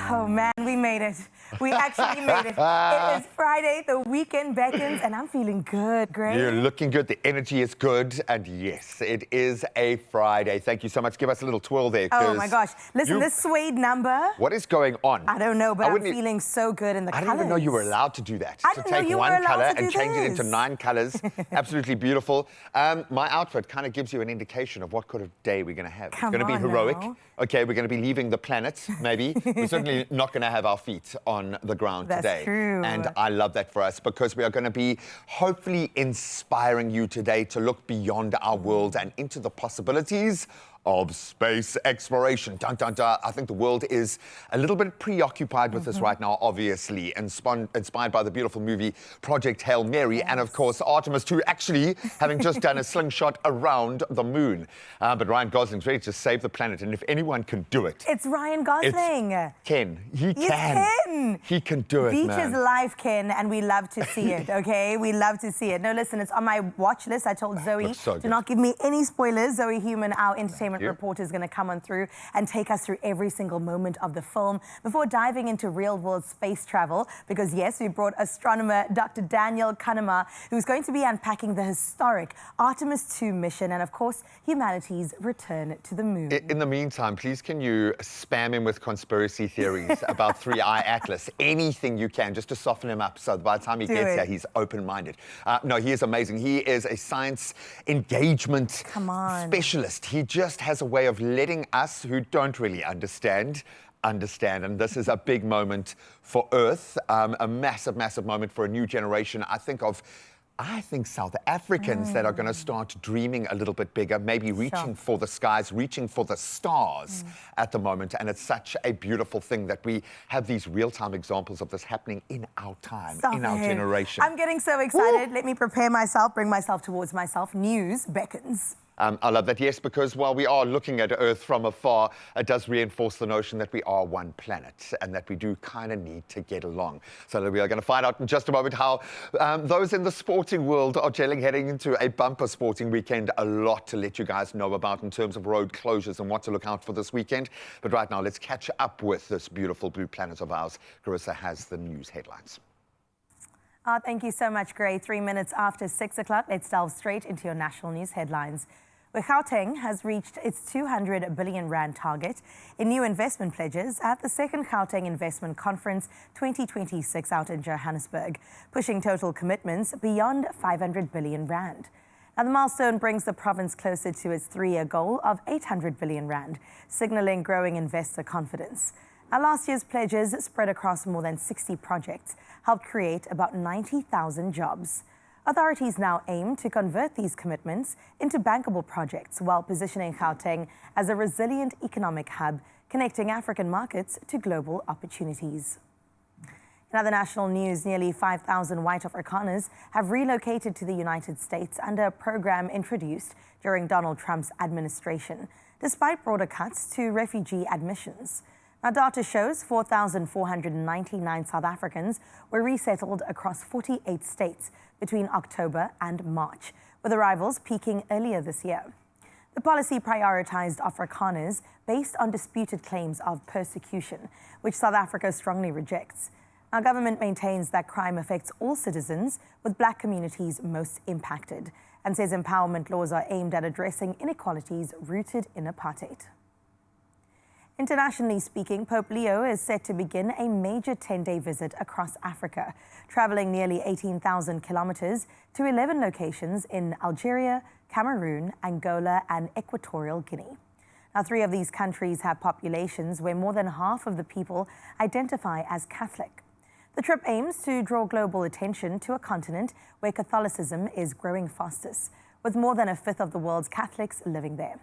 Oh man, we made it. We actually made it. It is Friday, the weekend beckons, and I'm feeling good, Greg. You're looking good, the energy is good, and yes, it is a Friday. Thank you so much. Give us a little twirl there. Oh my gosh. Listen, this suede number. What is going on? I don't know, but I'm feeling so good in the colors. I didn't even know you were allowed to do that. I to didn't know take you were one allowed color to do and change it this. into 9 colors. Absolutely beautiful. My outfit kind of gives you an indication of what kind of day we're going to have. It's going to be heroic. Now. Okay, we're going to be leaving the planet, maybe. We're certainly not going to have our feet on the ground today. That's true. And I love that for us because we are going to be hopefully inspiring you today to look beyond our world and into the possibilities of space exploration. Dun, dun, dun. I think the world is a little bit preoccupied with this right now, obviously, inspired by the beautiful movie Project Hail Mary, and of course Artemis II actually having just done a slingshot around the moon. But Ryan Gosling's ready to save the planet, and if anyone can do it, it's Ryan Gosling. It's Ken. He He's can. Ken. He can do it, Beach man. is life, Ken, and we love to see it, okay? We love to see it. No, listen, it's on my watch list. I told Zoe to not give me any spoilers. Zoe Human, our entertainment reporter, is going to come on through and take us through every single moment of the film before diving into real-world space travel, because yes, we brought astronomer Dr. Daniel Kahneman, who's going to be unpacking the historic Artemis II mission and, of course, humanity's return to the moon. In the meantime, please can you spam him with conspiracy theories about 3i Atlas, anything you can, just to soften him up so by the time he gets here, he's open-minded. No, he is amazing. He is a science engagement specialist. He just has a way of letting us who don't really understand, and this is a big moment for Earth, a massive, massive moment for a new generation. I think South Africans that are going to start dreaming a little bit bigger, maybe reaching for the skies, reaching for the stars at the moment. And it's such a beautiful thing that we have these real-time examples of this happening in our time, in our generation. I'm getting so excited. Let me prepare myself, bring myself towards myself. News beckons. I love that, yes, because while we are looking at Earth from afar, it does reinforce the notion that we are one planet and that we do kind of need to get along. So we are going to find out in just a moment how those in the sporting world are gelling, heading into a bumper sporting weekend. A lot to let you guys know about in terms of road closures and what to look out for this weekend. But right now, let's catch up with this beautiful blue planet of ours. Carissa has the news headlines. Oh, thank you so much, Gray. 3 minutes after 6 o'clock, let's delve straight into your national news headlines. Where Gauteng has reached its 200 billion rand target in new investment pledges at the second Gauteng Investment Conference 2026 out in Johannesburg, pushing total commitments beyond 500 billion rand. Now, the milestone brings the province closer to its 3-year goal of 800 billion rand, signaling growing investor confidence. Now, last year's pledges, spread across more than 60 projects, helped create about 90,000 jobs. Authorities now aim to convert these commitments into bankable projects while positioning Gauteng as a resilient economic hub, connecting African markets to global opportunities. In other national news, nearly 5,000 white Afrikaners have relocated to the United States under a program introduced during Donald Trump's administration, despite broader cuts to refugee admissions. Now, data shows 4,499 South Africans were resettled across 48 states between October and March, with arrivals peaking earlier this year. The policy prioritized Afrikaners based on disputed claims of persecution, which South Africa strongly rejects. Our government maintains that crime affects all citizens, with black communities most impacted, and says empowerment laws are aimed at addressing inequalities rooted in apartheid. Internationally speaking, Pope Leo is set to begin a major 10-day visit across Africa, traveling nearly 18,000 kilometers to 11 locations in Algeria, Cameroon, Angola, and Equatorial Guinea. Now, 3 of these countries have populations where more than half of the people identify as Catholic. The trip aims to draw global attention to a continent where Catholicism is growing fastest, with more than a fifth of the world's Catholics living there.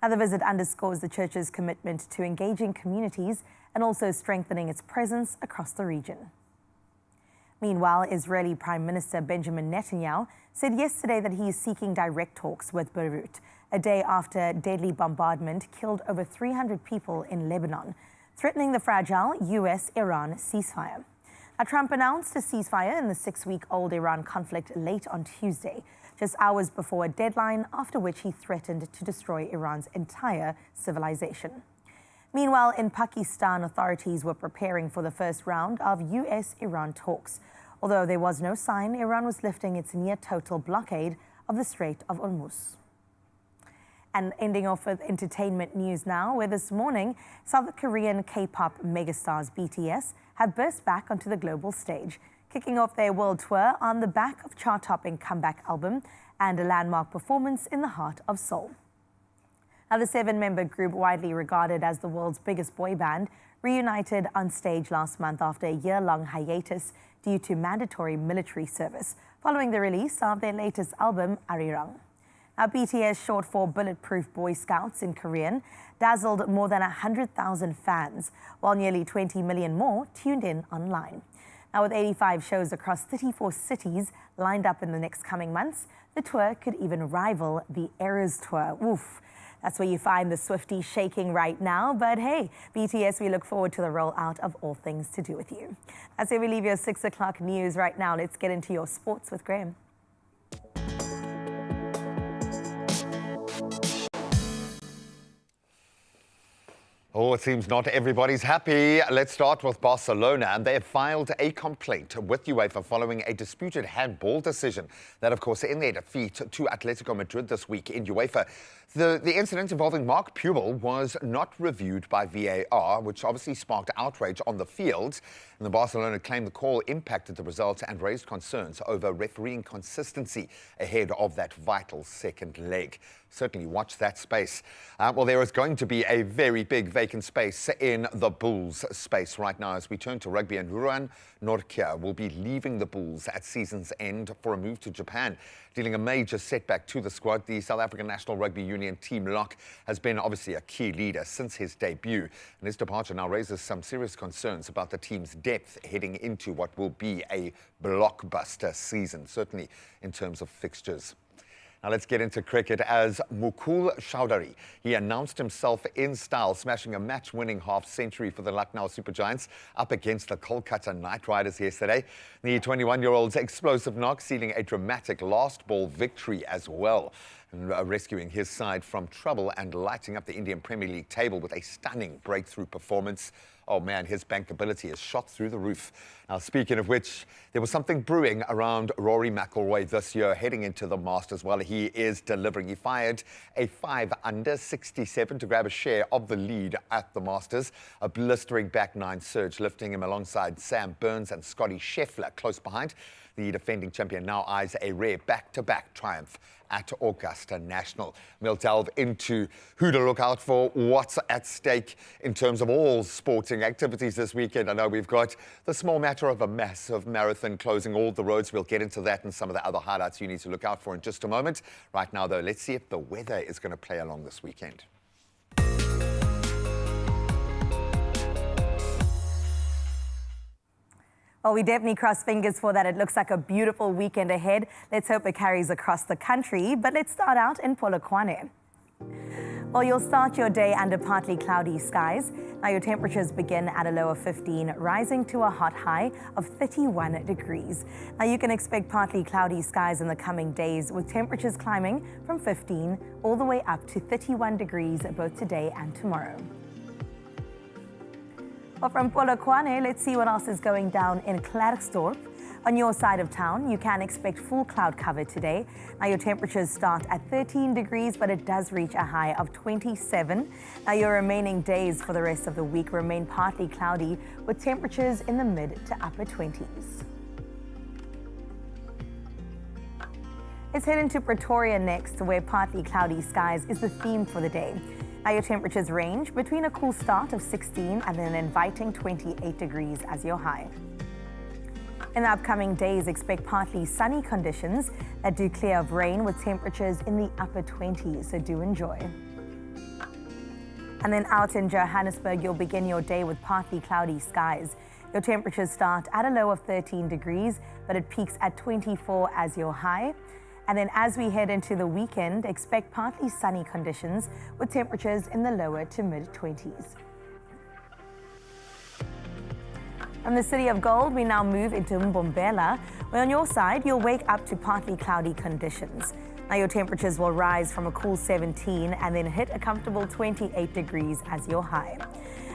Now, the visit underscores the Church's commitment to engaging communities and also strengthening its presence across the region. Meanwhile, Israeli Prime Minister Benjamin Netanyahu said yesterday that he is seeking direct talks with Beirut, a day after deadly bombardment killed over 300 people in Lebanon, threatening the fragile US-Iran ceasefire. Now, Trump announced a ceasefire in the 6-week-old Iran conflict late on Tuesday, just hours before a deadline, after which he threatened to destroy Iran's entire civilization. Meanwhile, in Pakistan, authorities were preparing for the first round of US-Iran talks. Although there was no sign Iran was lifting its near-total blockade of the Strait of Hormuz. And ending off with entertainment news now, where this morning, South Korean K-pop megastars BTS have burst back onto the global stage, kicking off their world tour on the back of chart-topping comeback album and a landmark performance in the heart of Seoul. Now, the seven-member group, widely regarded as the world's biggest boy band, reunited on stage last month after a year-long hiatus due to mandatory military service, following the release of their latest album, Arirang. Now, BTS, short for Bulletproof Boy Scouts in Korean, dazzled more than 100,000 fans, while nearly 20 million more tuned in online. Now, with 85 shows across 34 cities lined up in the next coming months, the tour could even rival the Eras Tour. Oof. That's where you find the Swifties shaking right now. But hey, BTS, we look forward to the rollout of all things to do with you. That's where we leave your 6 o'clock news right now. Let's get into your sports with Graham. Oh, it seems not everybody's happy. Let's start with Barcelona, and they have filed a complaint with UEFA following a disputed handball decision that, of course, in their defeat to Atletico Madrid this week in UEFA. The incident involving Mark Pubel was not reviewed by VAR, which obviously sparked outrage on the field. And the Barcelona claimed the call impacted the result and raised concerns over refereeing consistency ahead of that vital second leg. Certainly watch that space. Well, there is going to be a very big vacant space in the Bulls space right now as we turn to rugby, and Ruan Nortje will be leaving the Bulls at season's end for a move to Japan, dealing a major setback to the squad. The South African National Rugby Union team lock has been obviously a key leader since his debut, and his departure now raises some serious concerns about the team's depth heading into what will be a blockbuster season, certainly in terms of fixtures. Now let's get into cricket as Mukul Chowdhury. He announced himself in style, smashing a match-winning half-century for the Lucknow Super Giants up against the Kolkata Knight Riders yesterday. The 21-year-old's explosive knock sealing a dramatic last-ball victory as well, and rescuing his side from trouble and lighting up the Indian Premier League table with a stunning breakthrough performance. Oh man, his bankability is shot through the roof. Now, speaking of which, there was something brewing around Rory McIlroy this year heading into the Masters. Well, he is delivering. He fired a 5-under 67 to grab a share of the lead at the Masters. A blistering back nine surge, lifting him alongside Sam Burns and Scotty Scheffler close behind. The defending champion now eyes a rare back-to-back triumph at Augusta National. We'll delve into who to look out for, what's at stake in terms of all sporting activities this weekend. I know we've got the small matter of a massive marathon closing all the roads. We'll get into that and some of the other highlights you need to look out for in just a moment. Right now, though, let's see if the weather is going to play along this weekend. Well, we definitely cross fingers for that. It looks like a beautiful weekend ahead. Let's hope it carries across the country. But let's start out in Polokwane. Well, you'll start your day under partly cloudy skies. Now, your temperatures begin at a low of 15, rising to a hot high of 31 degrees. Now, you can expect partly cloudy skies in the coming days, with temperatures climbing from 15 all the way up to 31 degrees both today and tomorrow. Well, from Polokwane, let's see what else is going down in Klerksdorp. On your side of town, you can expect full cloud cover today. Now, your temperatures start at 13 degrees, but it does reach a high of 27. Now, your remaining days for the rest of the week remain partly cloudy, with temperatures in the mid to upper 20s. Let's head into Pretoria next, where partly cloudy skies is the theme for the day. Now, your temperatures range between a cool start of 16 and an inviting 28 degrees as your high. In the upcoming days, expect partly sunny conditions that do clear of rain, with temperatures in the upper 20s, so do enjoy. And then out in Johannesburg, you'll begin your day with partly cloudy skies. Your temperatures start at a low of 13 degrees, but it peaks at 24 as your high. And then as we head into the weekend, expect partly sunny conditions with temperatures in the lower to mid-20s. From the City of Gold, we now move into Mbombela, where on your side, you'll wake up to partly cloudy conditions. Now, your temperatures will rise from a cool 17 and then hit a comfortable 28 degrees as your high.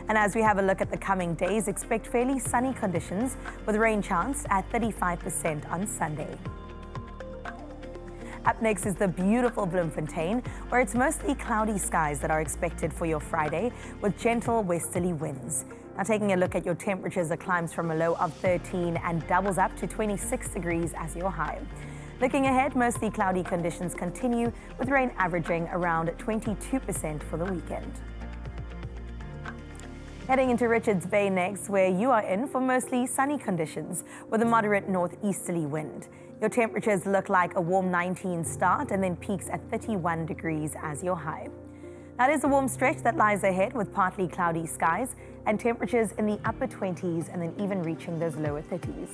And as we have a look at the coming days, expect fairly sunny conditions with rain chance at 35% on Sunday. Up next is the beautiful Bloemfontein, where it's mostly cloudy skies that are expected for your Friday with gentle westerly winds. Now taking a look at your temperatures, it climbs from a low of 13 and doubles up to 26 degrees as your high. Looking ahead, mostly cloudy conditions continue with rain averaging around 22% for the weekend. Heading into Richards Bay next, where you are in for mostly sunny conditions with a moderate northeasterly wind. Your temperatures look like a warm 19 start and then peaks at 31 degrees as your high. That is a warm stretch that lies ahead with partly cloudy skies and temperatures in the upper 20s and then even reaching those lower 30s.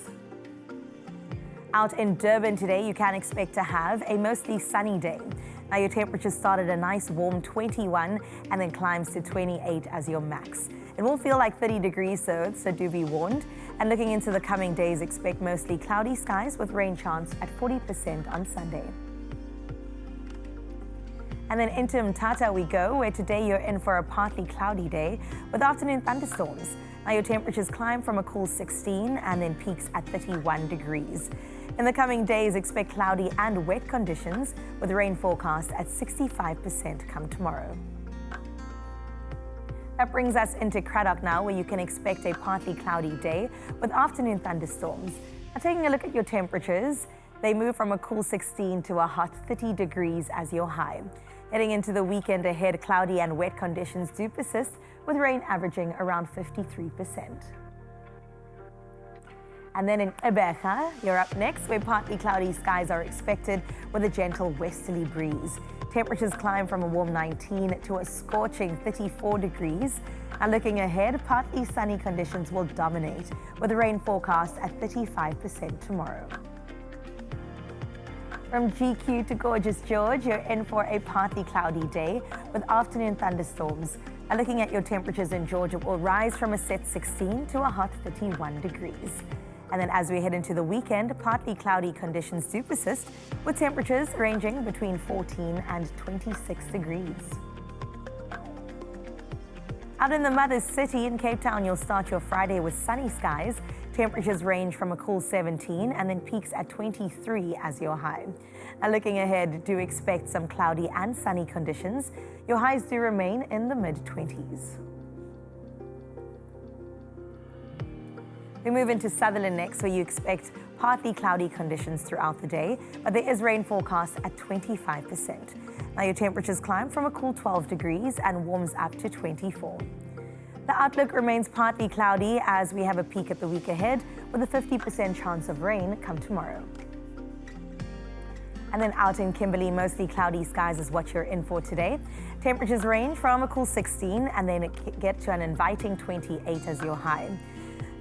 Out in Durban today, you can expect to have a mostly sunny day. Now your temperatures start at a nice warm 21 and then climbs to 28 as your max. It will feel like 30 degrees so do be warned. And looking into the coming days, expect mostly cloudy skies with rain chance at 40% on Sunday. And then into Mthatha we go, where today you're in for a partly cloudy day with afternoon thunderstorms. Now your temperatures climb from a cool 16 and then peaks at 31 degrees. In the coming days, expect cloudy and wet conditions with rain forecast at 65% come tomorrow. That brings us into Cradock now, where you can expect a partly cloudy day with afternoon thunderstorms. Now taking a look at your temperatures, they move from a cool 16 to a hot 30 degrees as your high. Heading into the weekend ahead, cloudy and wet conditions do persist with rain averaging around 53%. And then in Gqeberha, you're up next, where partly cloudy skies are expected with a gentle westerly breeze. Temperatures climb from a warm 19 to a scorching 34 degrees. And looking ahead, partly sunny conditions will dominate with a rain forecast at 35% tomorrow. From GQ to gorgeous George, you're in for a partly cloudy day with afternoon thunderstorms. And looking at your temperatures in Georgia, it will rise from a set 16 to a hot 31 degrees. And then as we head into the weekend, partly cloudy conditions do persist with temperatures ranging between 14 and 26 degrees. Out in the Mother City in Cape Town, you'll start your Friday with sunny skies. Temperatures range from a cool 17 and then peaks at 23 as your high. Now looking ahead, do expect some cloudy and sunny conditions. Your highs do remain in the mid-20s. We move into Sutherland next, where you expect partly cloudy conditions throughout the day, but there is rain forecast at 25%. Now your temperatures climb from a cool 12 degrees and warms up to 24. The outlook remains partly cloudy as we have a peak at the week ahead with a 50% chance of rain come tomorrow. And then out in Kimberley, mostly cloudy skies is what you're in for today. Temperatures range from a cool 16 and then get to an inviting 28 as your high.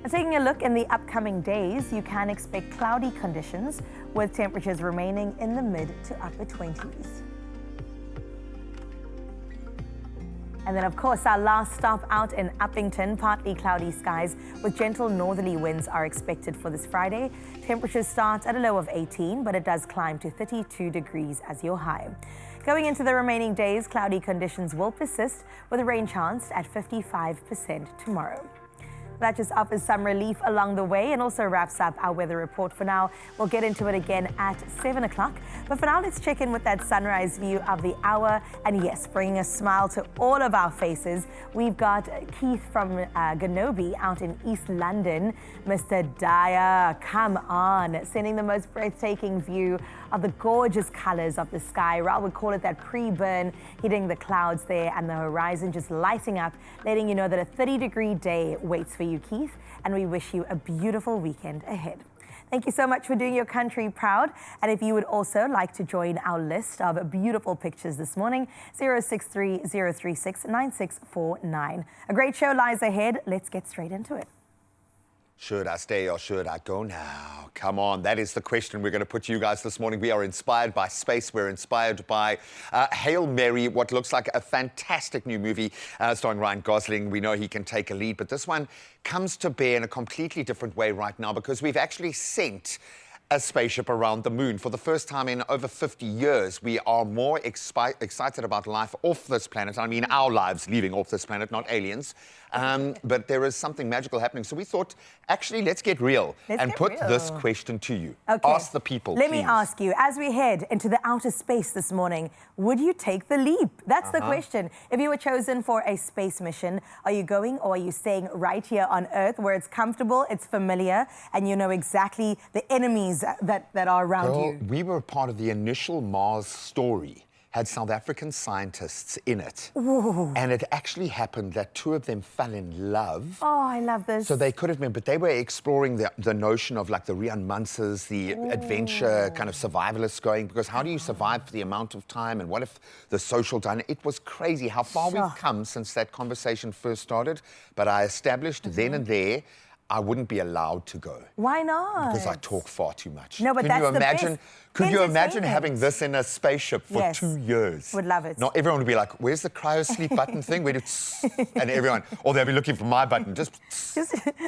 Now, taking a look in the upcoming days, you can expect cloudy conditions with temperatures remaining in the mid to upper 20s. And then, of course, our last stop out in Uppington, partly cloudy skies with gentle northerly winds are expected for this Friday. Temperatures start at a low of 18, but it does climb to 32 degrees as your high. Going into the remaining days, cloudy conditions will persist with a rain chance at 55% tomorrow. That just offers some relief along the way and also wraps up our weather report for now. We'll get into it again at 7 o'clock. But for now, let's check in with that sunrise view of the hour. And yes, bringing a smile to all of our faces, we've got Keith from Ganobi out in East London. Mr. Dyer, come on, sending the most breathtaking view of the gorgeous colors of the sky. Ra would call it that pre-burn, hitting the clouds there and the horizon just lighting up, letting you know that a 30-degree day waits for you, Keith, and we wish you a beautiful weekend ahead. Thank you so much for doing your country proud. And if you would also like to join our list of beautiful pictures this morning, 063-036-9649. A great show lies ahead. Let's get straight into it. Should I stay or should I go now? Come on, that is the question we're going to put to you guys this morning. We are inspired by space. We're inspired by Hail Mary, what looks like a fantastic new movie starring Ryan Gosling. We know he can take a lead, but this one comes to bear in a completely different way right now because we've actually sent a spaceship around the moon. For the first time in over 50 years, we are more excited about life off this planet. I mean, our lives leaving off this planet, not aliens. But there is something magical happening. So we thought, actually, let's get real and put this question to you. Okay. Ask the people, Let please. me ask you, as we head into the outer space this morning, would you take the leap? That's the question. If you were chosen for a space mission, are you going or are you staying right here on Earth where it's comfortable, it's familiar, and you know exactly the enemies that are around you? We were part of the initial Mars story. Had South African scientists in it. Ooh. And it actually happened that two of them fell in love. Oh, I love this. So they could have been, but they were exploring the notion of like the Rian Munsters, the adventure kind of survivalists going, because how do you survive for the amount of time, and what if the social dynamic? It was crazy how far we've come since that conversation first started, but I established then and there I wouldn't be allowed to go. Why not? Because I talk far too much. No, but that's the best. Could you imagine having this in a spaceship for 2 years? Would love it. Not everyone would be like, where's the cryo sleep button thing? Where do and everyone, or they'll be looking for my button, just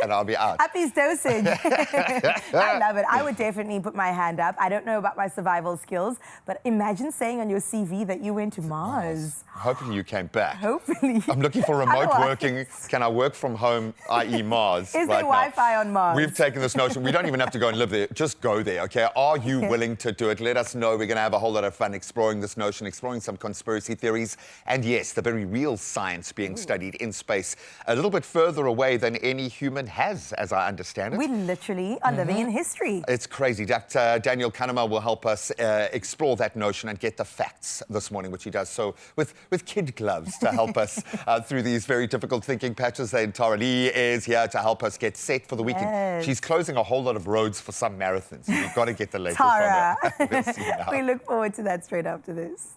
and I'll be out. Happy's dosage. I love it. I would definitely put my hand up. I don't know about my survival skills, but imagine saying on your CV that you went to Mars. Hopefully you came back. Hopefully. I'm looking for remote working. Can I work from home, i.e. Mars? Is there Wi-Fi on Mars? We've taken this notion. We don't even have to go and live there. Just go there, okay? Are you willing to do it? Let us know. We're going to have a whole lot of fun exploring this notion, exploring some conspiracy theories, and yes, the very real science being studied in space a little bit further away than any human has, as I understand it. We literally are living in history. It's crazy. Dr. Daniel Kahneman will help us explore that notion and get the facts this morning, which he does so with kid gloves to help us through these very difficult thinking patches. Then Tara Lee is here to help us get set for the weekend. Yes. She's closing a whole lot of roads for some marathons. We've got to get the latest Tara. on it. We'll see now. We look forward to that straight after this.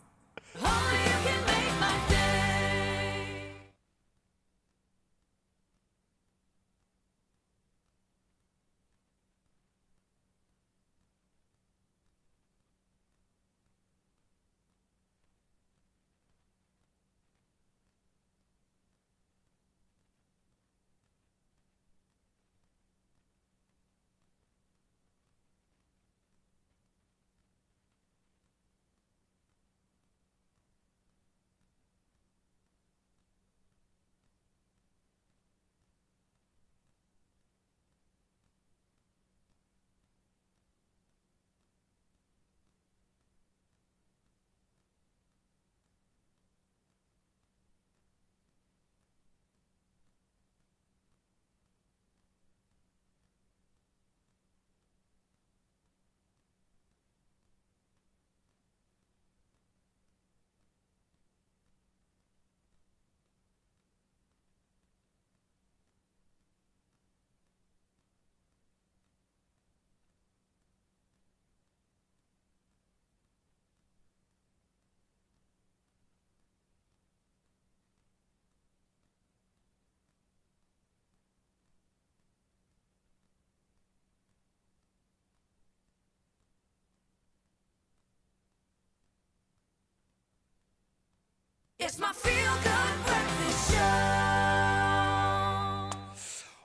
It's my feel-good breakfast show.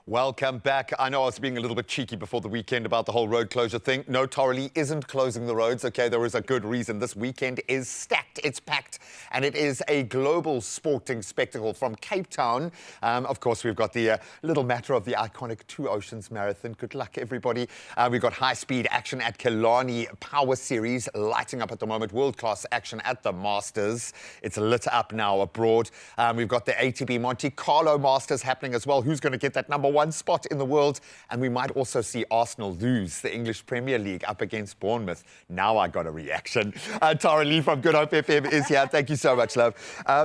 Welcome back. I know I was being a little bit cheeky before the weekend about the whole road closure thing. No, Tara Lee isn't closing the roads, okay? There is a good reason. This weekend is stacked, it's packed, and it is a global sporting spectacle from Cape Town. Of course, we've got the little matter of the iconic Two Oceans Marathon. Good luck, everybody. We've got high-speed action at Killarney Power Series lighting up at the moment. World-class action at the Masters. It's lit up now abroad. We've got the ATP Monte Carlo Masters happening as well. Who's going to get that #1 spot in the world? And we might also see Arsenal lose the English Premier League up against Bournemouth. Now I got a reaction. Tara Lee from Good Hope FM is here. Thank you so much, love.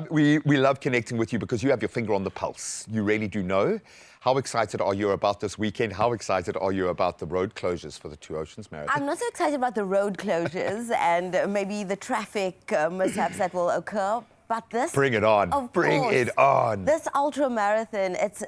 We love connecting with you because you have your finger on the pulse. You really do know. How excited are you about this weekend? How excited are you about the road closures for the Two Oceans Marathon? I'm not so excited about the road closures and maybe the traffic mishaps that will occur, but this... Bring it on. Bring it on. This ultra marathon, it's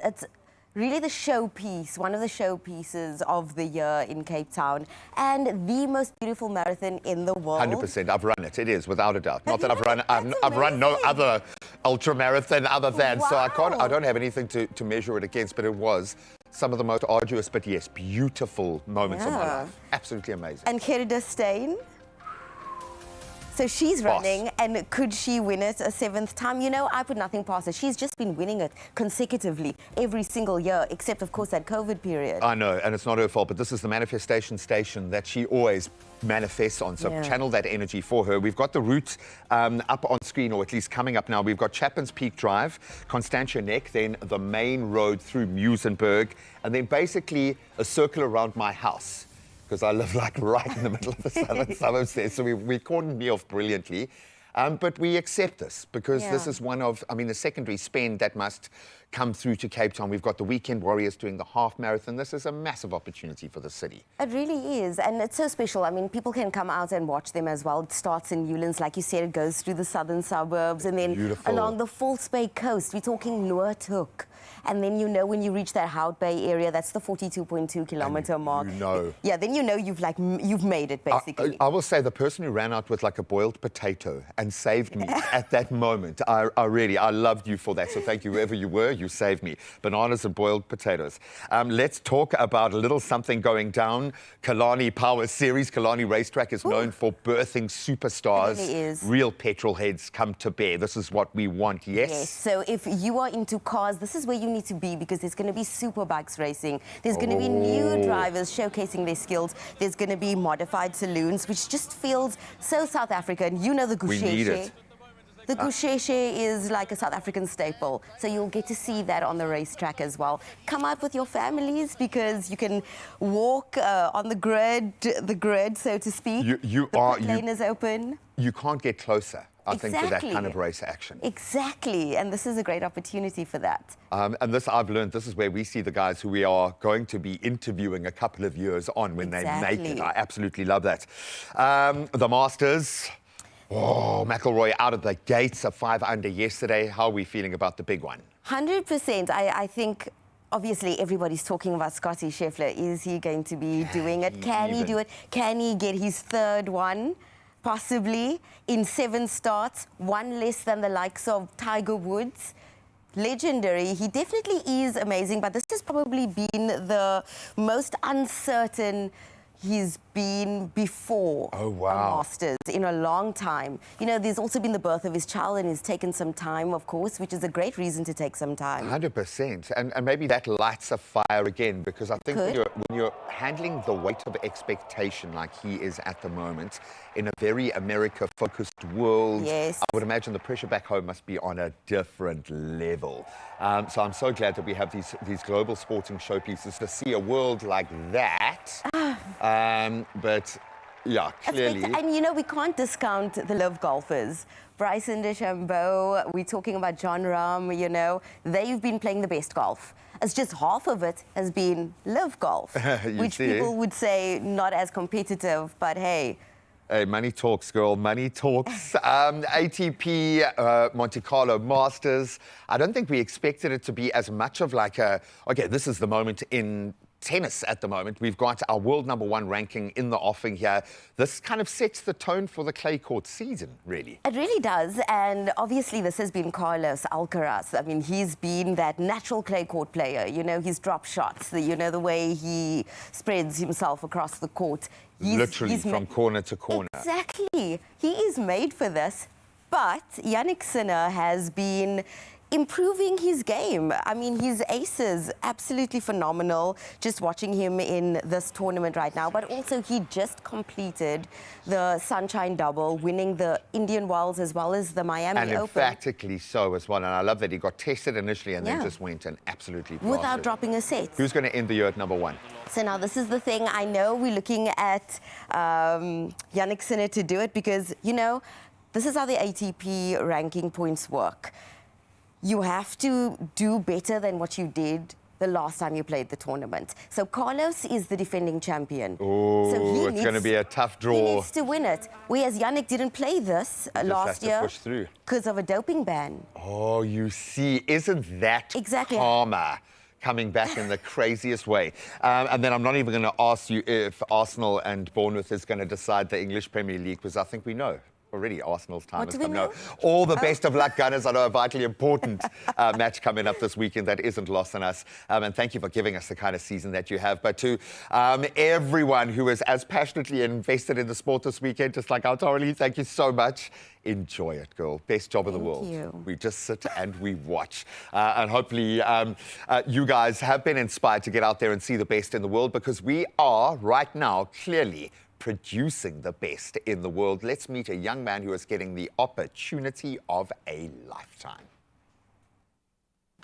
really the showpiece, one of the showpieces of the year in Cape Town, and the most beautiful marathon in the world. 100%. I've run it. It is, without a doubt. Not that I've run. I've run no amazing. other ultra marathon other than. So I Wow. don't have anything to measure it against. But it was some of the most arduous, but yes, beautiful moments of my Yeah. life. Absolutely amazing. And Gerda Steyn. So she's running, and could she win it a seventh time? You know, I put nothing past her. She's just been winning it consecutively every single year, except, of course, that COVID period. I know, and it's not her fault, but this is the manifestation station that she always manifests on. So channel that energy for her. We've got the route up on screen, or at least coming up now. We've got Chapman's Peak Drive, Constantia Neck, then the main road through Muizenberg, and then basically a circle around my house, because I live like right in the middle of the southern suburbs there. So we cordoned me off brilliantly. But we accept this because this is one of, I mean, the secondary spend that must come through to Cape Town. We've got the Weekend Warriors doing the half marathon. This is a massive opportunity for the city. It really is, and it's so special. I mean, people can come out and watch them as well. It starts in Newlands, like you said, it goes through the southern suburbs, and then along the False Bay coast. We're talking Noordhoek. And then, you know, when you reach that Hout Bay area, that's the 42.2 kilometer mark. You know. Yeah, then you know you've made it, basically. I will say the person who ran out with like a boiled potato and saved me at that moment, I loved you for that. So thank you, whoever you were, you saved me. Bananas and boiled potatoes. Let's talk about a little something going down. Kalani Power Series. Kalani Racetrack is known for birthing superstars. It really is. Real petrol heads come to bear. This is what we want, yes? Yes, so if you are into cars, this is where you need to be, because there's going to be super bikes racing. There's going to be new drivers showcasing their skills. There's going to be modified saloons, which just feels so South African. You know the We need Gusheshe. it. The Gusheshe is like a South African staple, so you'll get to see that on the racetrack as well. Come out with your families, because you can walk on the grid, so to speak. The pit lane is open. You can't get closer, I think, to that kind of race action. Exactly, and this is a great opportunity for that. And this, I've learned, this is where we see the guys who we are going to be interviewing a couple of years on when they make it. I absolutely love that. The Masters. Oh, McIlroy out of the gates, a 5 under yesterday. How are we feeling about the big one? 100%. I think, obviously, everybody's talking about Scotty Scheffler. Is he going to be doing it? Can he do it? Can he get his third one? Possibly. In 7 starts, one less than the likes of Tiger Woods. Legendary. He definitely is amazing, but this has probably been the most uncertain he's been before a Masters in a long time. You know, there's also been the birth of his child, and he's taken some time, of course, which is a great reason to take some time. 100%. And maybe that lights a fire again, because I think when you're handling the weight of expectation like he is at the moment, in a very America-focused world, I would imagine the pressure back home must be on a different level. So I'm so glad that we have these global sporting showpieces to see a world like that. But yeah, clearly. And you know, we can't discount the Live golfers. Bryson DeChambeau, we're talking about John Rahm, you know, they've been playing the best golf. It's just half of it has been Live golf, which people would say not as competitive, but hey. Hey, money talks, girl. Money talks. ATP, Monte Carlo Masters. I don't think we expected it to be as much of like a, okay, this is the moment in tennis at the moment. We've got our world #1 ranking in the offing here. This kind of sets the tone for the clay court season, really. It really does, and obviously this has been Carlos Alcaraz. I mean, he's been that natural clay court player. You know, his drop shots, you know, the way he spreads himself across the court. Literally from corner to corner. Exactly. He is made for this, but Yannick Sinner has been improving his game. I mean, his aces, absolutely phenomenal. Just watching him in this tournament right now. But also, he just completed the Sunshine Double, winning the Indian Wells as well as the Miami Open. And emphatically so as well. And I love that he got tested initially and then just went and absolutely blasted. Without dropping a set. Who's going to end the year at #1? So now this is the thing. I know we're looking at Yannick Sinner to do it because, you know, this is how the ATP ranking points work. You have to do better than what you did the last time you played the tournament. So Carlos is the defending champion. Oh, so it's going to be a tough draw. He needs to win it. Whereas Yannick didn't play this last year because of a doping ban. Oh, you see, isn't that karma coming back in the craziest way? And then I'm not even going to ask you if Arsenal and Bournemouth is going to decide the English Premier League, because I think we know. Already Arsenal's time has do we come. know? No, all the best of luck, Gunners. I know a vitally important match coming up this weekend that isn't lost on us. And thank you for giving us the kind of season that you have. But to everyone who is as passionately invested in the sport this weekend, just like our Torley, thank you so much. Enjoy it, girl. Best job in the world. you. We just sit and we watch. And hopefully you guys have been inspired to get out there and see the best in the world, because we are right now clearly producing the best in the world. Let's meet a young man who is getting the opportunity of a lifetime.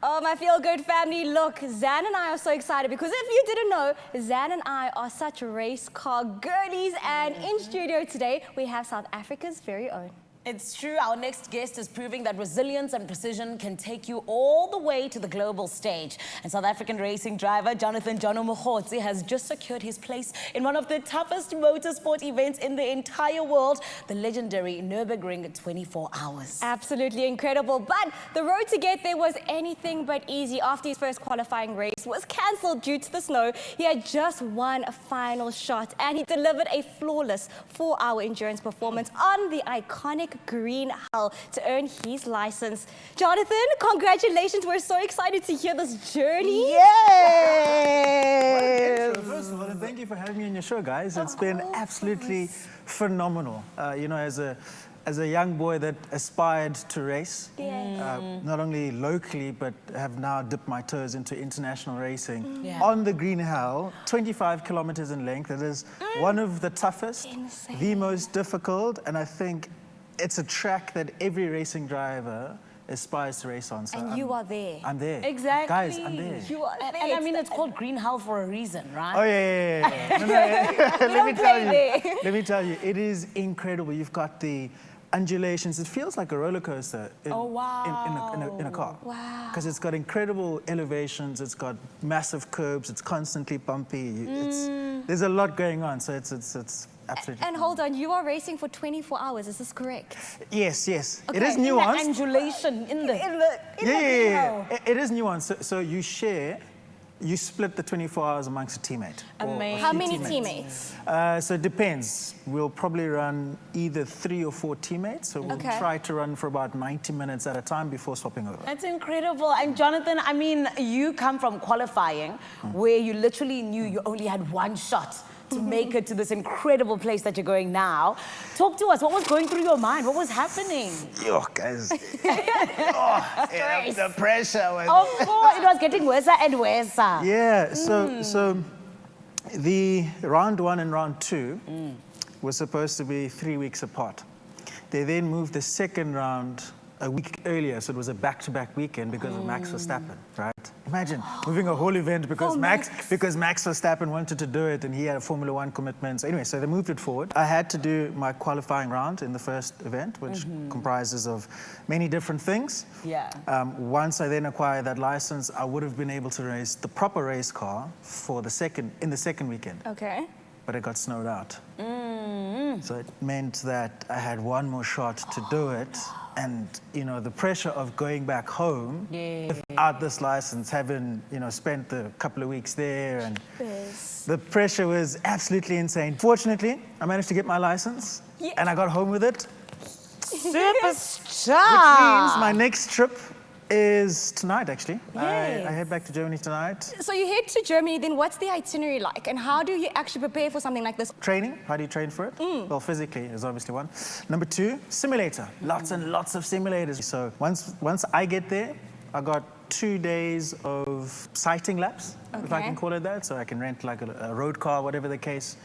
Oh, my feel-good family, look, Zan and I are so excited because if you didn't know, Zan and I are such race car girlies, and in studio today, we have South Africa's very own. It's true. Our next guest is proving that resilience and precision can take you all the way to the global stage. And South African racing driver Jonathan Jono Mogotsi has just secured his place in one of the toughest motorsport events in the entire world, the legendary Nürburgring 24 Hours. Absolutely incredible, but the road to get there was anything but easy. After his first qualifying race was cancelled due to the snow, he had just one final shot and he delivered a flawless 4-hour endurance performance on the iconic green hull to earn his license. Jonathan, congratulations. We're so excited to hear this journey. Yay! First of all, thank you for having me on your show, guys. It's been absolutely phenomenal. You know, as a young boy that aspired to race, not only locally, but have now dipped my toes into international racing. On the green hull, 25 kilometers in length. It is one of the toughest, the most difficult, and I think it's a track that every racing driver aspires to race on. So And you are there. I'm there. Exactly. Guys, I'm there. You are there. And I mean, it's called Green Hull for a reason, right? Oh, yeah. No, let me tell you, it is incredible. You've got the undulations. It feels like a roller coaster in a car. Wow. Because it's got incredible elevations, it's got massive curbs, it's constantly bumpy. There's a lot going on, so it's absolutely. And hold on, you are racing for 24 hours, is this correct? Yes. It Okay. is In the nuanced. undulation, in the Yeah. It is nuanced. So you split the 24 hours amongst a teammate. or Amazing. How few many teammates? So it depends. We'll probably run either 3 or 4 teammates. So we'll Okay. try to run for about 90 minutes at a time before swapping over. That's incredible. And Jonathan, I mean, you come from qualifying where you literally knew you only had one shot to make it to this incredible place that you're going now. Talk to us. What was going through your mind? What was happening? Yo, guys. The pressure was... Of course, it was getting worse and worse. Yeah, so the round 1 and round 2 were supposed to be 3 weeks apart. They then moved the second round a week earlier, so it was a back-to-back weekend because of Max Verstappen, right? Imagine moving a whole event because Max Verstappen wanted to do it and he had a Formula 1 commitment. So anyway, so they moved it forward. I had to do my qualifying round in the first event, which comprises of many different things. Yeah. Once I then acquired that license, I would have been able to race the proper race car for the second weekend. Okay. But it got snowed out. So it meant that I had one more shot to do it. And, you know, the pressure of going back home without this license, having, you know, spent the couple of weeks there, and the pressure was absolutely insane. Fortunately, I managed to get my license and I got home with it. Superstar! Which means my next trip is tonight, actually. I head back to Germany tonight. So you head to Germany, then what's the itinerary like? And how do you actually prepare for something like this? Training, how do you train for it? Well, physically is obviously one. Number 2, simulator. Lots and lots of simulators. So once I get there, I got 2 days of sighting laps, if I can call it that. So I can rent like a road car, whatever the case,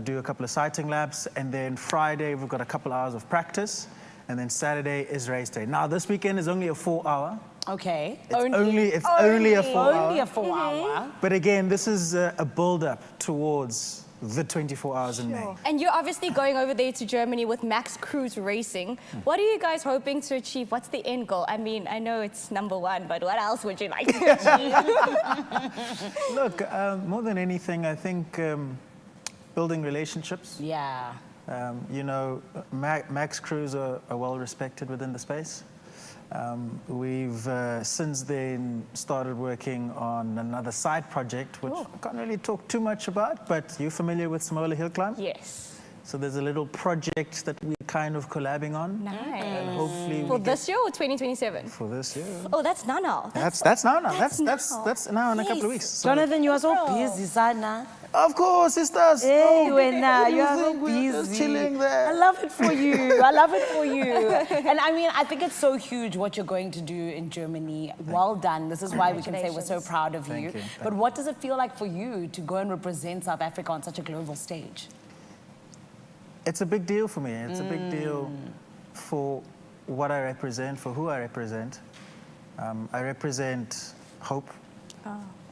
do a couple of sighting laps. And then Friday, we've got a couple hours of practice. And then Saturday is race day. Now, this weekend is only a 4-hour. Okay. It's only a 4-hour. Only a 4-hour. But again, this is a build-up towards the 24 hours in May. And you're obviously going over there to Germany with Max Cruz Racing. What are you guys hoping to achieve? What's the end goal? I mean, I know it's number 1, but what else would you like to achieve? Look, more than anything, I think building relationships. Yeah. You know, Max crews are well respected within the space. We've since then started working on another side project, which I can't really talk too much about, but you're familiar with Samola Hill Climb? Yes. So there's a little project that we're kind of collabing on. Nice. And hopefully For we this year or 2027? for this year. Oh, that's now. That's now. That's now in a couple of weeks. So- Jonathan, you are so busy, Sana. Of course, sisters. Hey, you and what do you are so think? We're just busy. chilling there. I love it for you. I love it for you. And I mean, I think it's so huge what you're going to do in Germany. Well done. This is why we can say we're so proud of you. Thank you. But what does it feel like for you to go and represent South Africa on such a global stage? It's a big deal for me. It's a big deal for what I represent, for who I represent. I represent hope.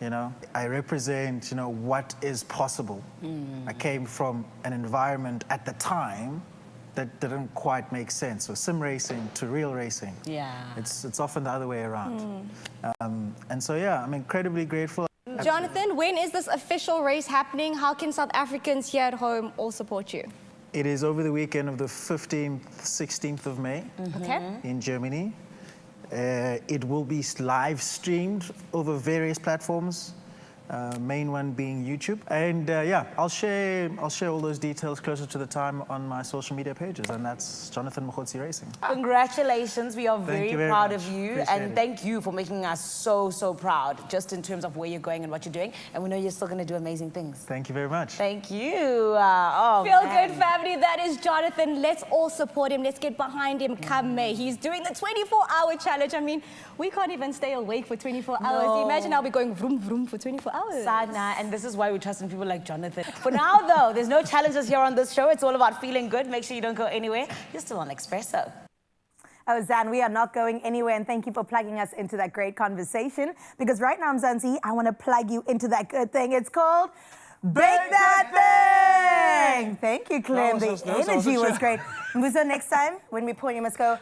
You know, I represent, what is possible. I came from an environment at the time that didn't quite make sense. So sim racing to real racing. Yeah. It's often the other way around. And so, yeah, I'm incredibly grateful. Jonathan, when is this official race happening? How can South Africans here at home all support you? It is over the weekend of the 15th, 16th of May Okay. in Germany. It will be live streamed over various platforms, main one being YouTube. And yeah, I'll share all those details closer to the time on my social media pages, and that's Jonathan Mokhotsi Racing. Congratulations. We are Thank you very very proud much. of you. Appreciate And it. thank you for making us so, so proud, just in terms of where you're going and what you're doing. And we know you're still going to do amazing things. Thank you very much. Thank you. Oh, Feel man. good, family. That is Jonathan. Let's all support him. Let's get behind him come May. He's doing the 24-hour challenge. I mean, we can't even stay awake for 24 hours. No. Imagine how we're going vroom, vroom for 24 hours. Sana, and this is why we trust in people like Jonathan. For now, though, there's no challenges here on this show. It's all about feeling good. Make sure you don't go anywhere. You're still on Expresso. Oh, Zan, we are not going anywhere, and thank you for plugging us into that great conversation. Because right now, Mzansi, I want to plug you into that good thing. It's called Bake That Thing! Thank you, Clem. The energy was great. Musa, next time, when we point, you must go,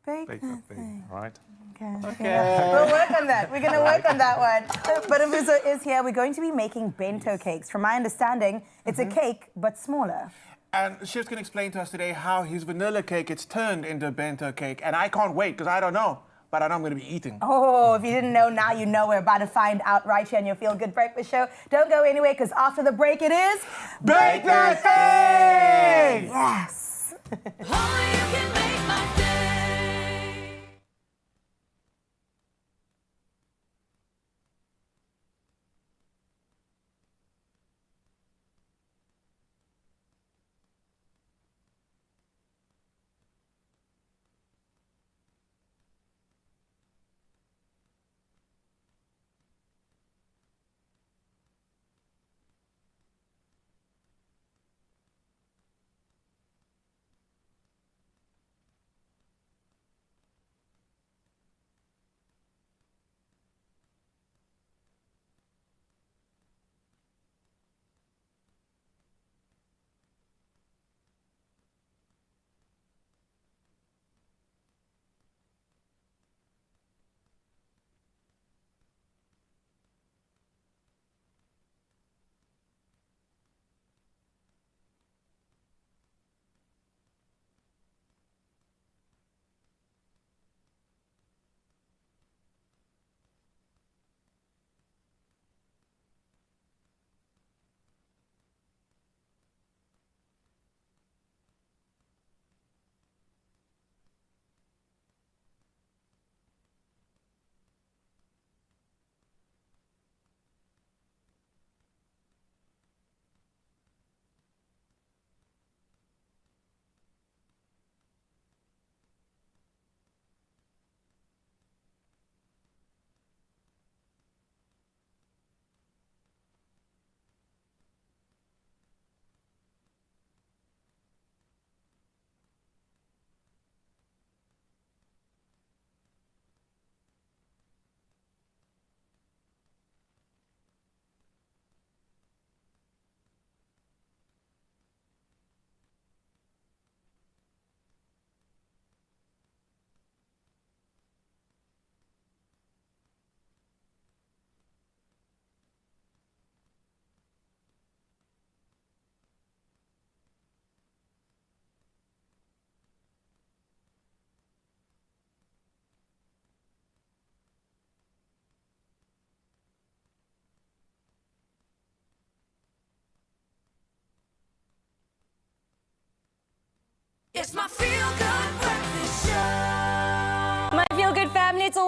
Bake that thing. All right. Okay. We'll work on that. We're going to work on that one. But Mbuzo is here. We're going to be making bento cakes. From my understanding, it's a cake, but smaller. And the chef's going to explain to us today how his vanilla cake gets turned into a bento cake. And I can't wait, because I don't know. But I know I'm going to be eating. Oh, if you didn't know, now you know. We're about to find out right here on your Feel Good Breakfast Show. Don't go anywhere, because after the break it is... Bake That Thing! Yes! Only you can make my day.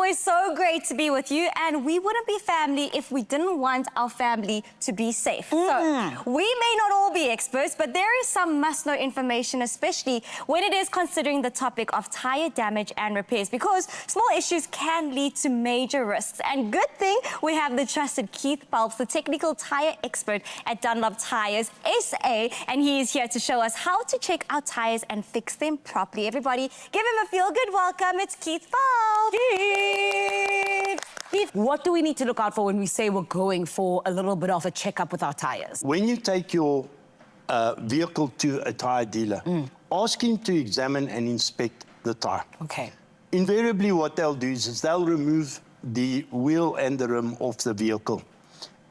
always so great to be with you, and we wouldn't be family if we didn't want our family to be safe. So, we may not all be experts, but there is some must-know information, especially when it is considering the topic of tyre damage and repairs, because small issues can lead to major risks. And good thing we have the trusted Keith Phelps, the technical tyre expert at Dunlop Tyres SA, and he is here to show us how to check our tyres and fix them properly. Everybody, give him a feel-good welcome. It's Keith Phelps. Keith, what do we need to look out for when we say we're going for a little bit of a checkup with our tyres? When you take your vehicle to a tyre dealer, ask him to examine and inspect the tyre. Okay. Invariably, what they'll do is they'll remove the wheel and the rim off the vehicle.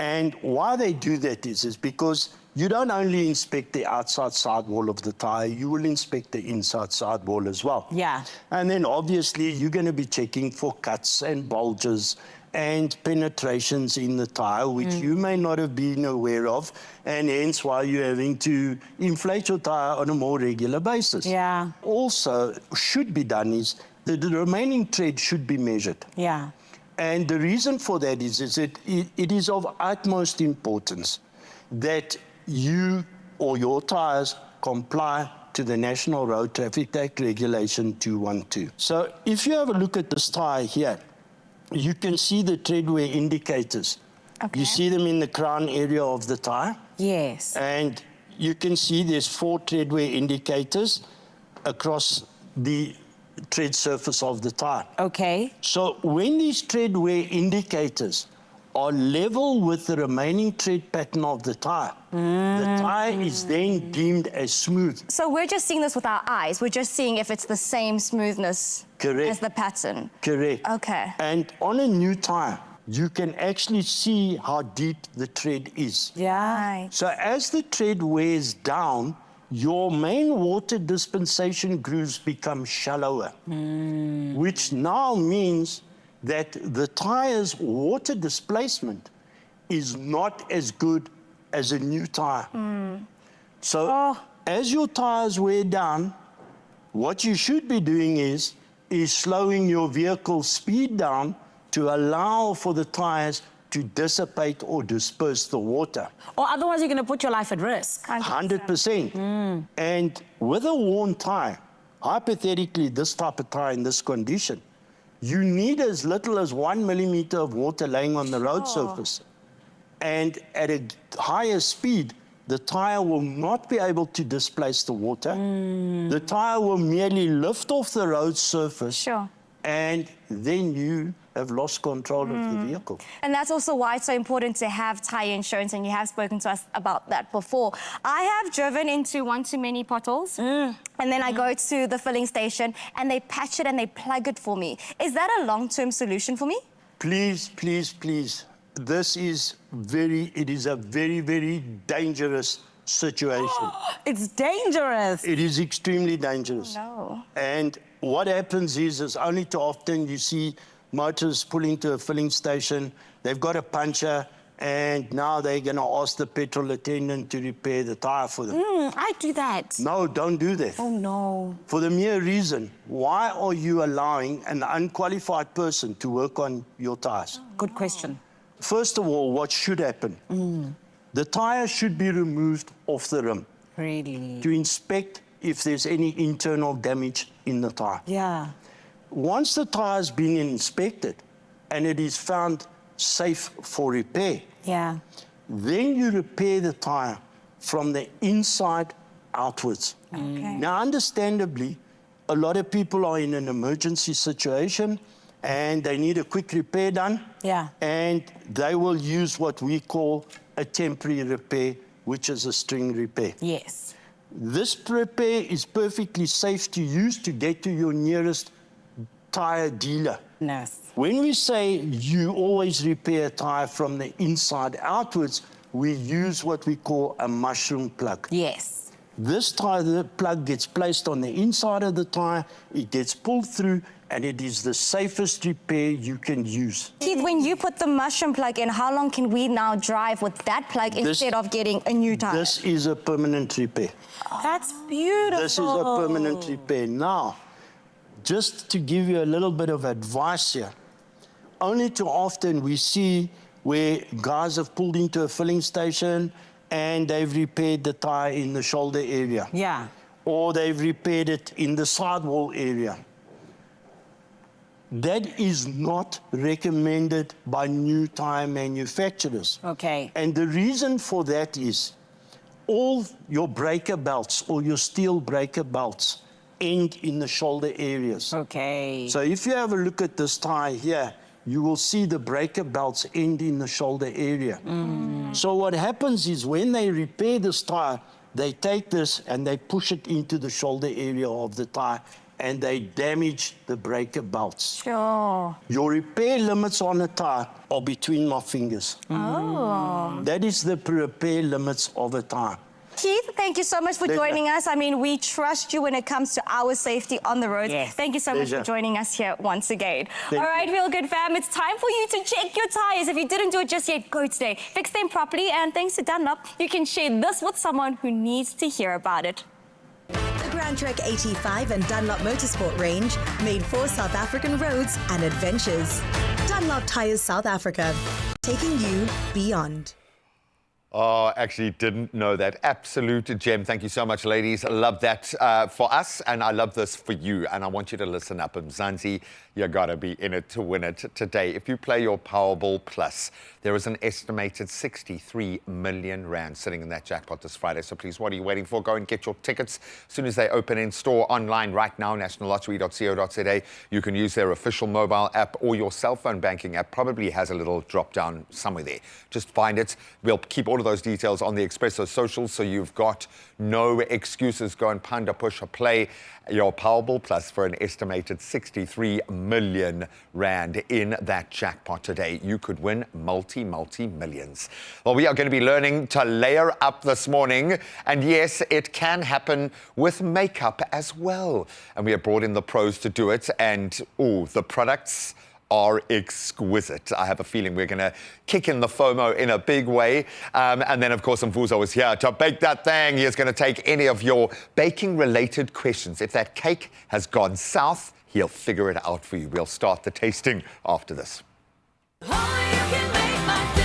And why they do that is because you don't only inspect the outside sidewall of the tyre, you will inspect the inside sidewall as well. Yeah. And then obviously you're going to be checking for cuts and bulges and penetrations in the tyre, which you may not have been aware of, and hence why you're having to inflate your tyre on a more regular basis. Yeah. Also, should be done is the remaining tread should be measured. Yeah. And the reason for that is it is of utmost importance that you or your tyres comply to the National Road Traffic Act Regulation 212. So if you have a look at this tyre here, you can see the tread wear indicators. Okay. You see them in the crown area of the tyre. Yes. And you can see there's 4 tread wear indicators across the tread surface of the tyre. Okay. So when these tread wear indicators are level with the remaining tread pattern of the tyre, the tyre is then deemed as smooth. So we're just seeing this with our eyes. We're just seeing if it's the same smoothness Correct. as the pattern. Correct. Okay. And on a new tyre, you can actually see how deep the tread is. Yeah. Right. So as the tread wears down, your main water dispensation grooves become shallower, which now means that the tyre's water displacement is not as good as a new tyre. So as your tyres wear down, what you should be doing is slowing your vehicle's speed down to allow for the tyres to dissipate or disperse the water. Or otherwise you're going to put your life at risk. 100%. And with a worn tyre, hypothetically this type of tyre in this condition, you need as little as 1 millimeter of water laying on the road surface. And at a higher speed, the tyre will not be able to displace the water. The tyre will merely lift off the road surface. Sure. And then you have lost control of the vehicle. And that's also why it's so important to have tyre insurance, and you have spoken to us about that before. I have driven into one too many potholes, and then I go to the filling station, and they patch it and they plug it for me. Is that a long-term solution for me? Please, please, please. This is it is a very, very dangerous situation. It's dangerous. It is extremely dangerous. No. And what happens is only too often you see motorists pulling to a filling station, they've got a puncture, and now they're going to ask the petrol attendant to repair the tyre for them. I do that. No, don't do that. Oh, no. For the mere reason, why are you allowing an unqualified person to work on your tyres? Good question. First of all, what should happen? The tyre should be removed off the rim Really? to inspect if there's any internal damage in the tyre. Yeah. Once the tyre's been inspected and it is found safe for repair, Yeah. then you repair the tyre from the inside outwards. Okay. Now, understandably, a lot of people are in an emergency situation and they need a quick repair done. Yeah. And they will use what we call a temporary repair, which is a string repair. Yes. This repair is perfectly safe to use to get to your nearest tyre dealer. Nice. When we say you always repair a tyre from the inside outwards, we use what we call a mushroom plug. Yes. This tyre, the plug gets placed on the inside of the tyre, it gets pulled through, and it is the safest repair you can use. Keith, when you put the mushroom plug in, how long can we now drive with that plug instead of getting a new tyre? This is a permanent repair. That's beautiful. This is a permanent repair. Now, just to give you a little bit of advice here, only too often we see where guys have pulled into a filling station and they've repaired the tire in the shoulder area. Yeah. Or they've repaired it in the sidewall area. That is not recommended by new tire manufacturers. Okay. And the reason for that is all your breaker belts or your steel breaker belts end in the shoulder areas. Okay. So if you have a look at this tire here, you will see the breaker belts end in the shoulder area. So what happens is when they repair this tire, they take this and they push it into the shoulder area of the tire and they damage the breaker belts. Sure. Your repair limits on a tire are between my fingers. Oh. That is the repair limits of a tire. Keith, thank you so much for Pleasure. joining us. I mean, we trust you when it comes to our safety on the roads. Yes. Thank you so much Pleasure. for joining us here once again. Thank All right, Real Good fam, it's time for you to check your tires. If you didn't do it just yet, go today. Fix them properly, and thanks to Dunlop, you can share this with someone who needs to hear about it. The Grand Trek 85 and Dunlop Motorsport range, made for South African roads and adventures. Dunlop Tires South Africa, taking you beyond. Oh, actually didn't know that. Absolute gem. Thank you so much, ladies. I love that for us, and I love this for you. And I want you to listen up. Mzansi, you gotta be in it to win it today. If you play your Powerball Plus, there is an estimated 63 million rand sitting in that jackpot this Friday. So please, what are you waiting for? Go and get your tickets as soon as they open in store online right now, nationallottery.co.za. You can use their official mobile app or your cell phone banking app. Probably has a little drop down somewhere there. Just find it. We'll keep all of those details on the Expresso socials, so you've got no excuses. Go and panda, push, or play your Powerball Plus for an estimated 63 million rand in that jackpot today. You could win multi-millions. Well, we are going to be learning to layer up this morning, and yes, it can happen with makeup as well. And we have brought in the pros to do it, and the products are exquisite. I have a feeling we're going to kick in the FOMO in a big way. And then, of course, Mvuzo is here to bake that thing. He is going to take any of your baking-related questions. If that cake has gone south, he'll figure it out for you. We'll start the tasting after this. Oh, you can make my day.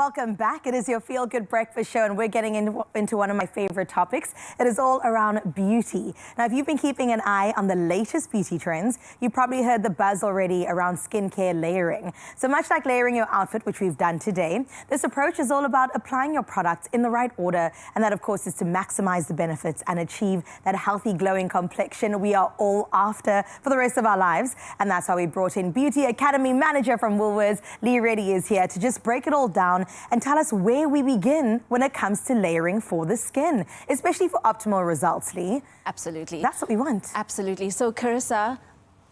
Welcome back. It is your Feel Good Breakfast Show, and we're getting into one of my favorite topics. It is all around beauty. Now, if you've been keeping an eye on the latest beauty trends, you probably heard the buzz already around skincare layering. So much like layering your outfit, which we've done today, this approach is all about applying your products in the right order, and that, of course, is to maximize the benefits and achieve that healthy, glowing complexion we are all after for the rest of our lives. And that's why we brought in Beauty Academy Manager from Woolworths, Lee Reddy, is here to just break it all down and tell us where we begin when it comes to layering for the skin, especially for optimal results, Lee. Absolutely. That's what we want. Absolutely. So, Carissa,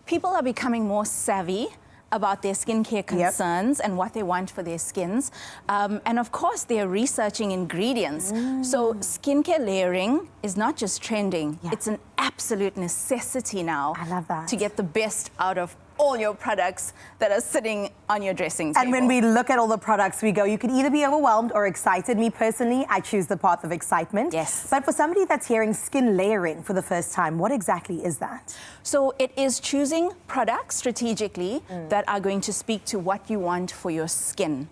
people are becoming more savvy about their skincare concerns and what they want for their skins. And of course, they're researching ingredients. So skincare layering is not just trending, it's an absolute necessity now. I love that. To get the best out of all your products that are sitting on your dressing table. And when we look at all the products, we go, you could either be overwhelmed or excited. Me personally, I choose the path of excitement. Yes. But for somebody that's hearing skin layering for the first time, what exactly is that? So it is choosing products strategically that are going to speak to what you want for your skin.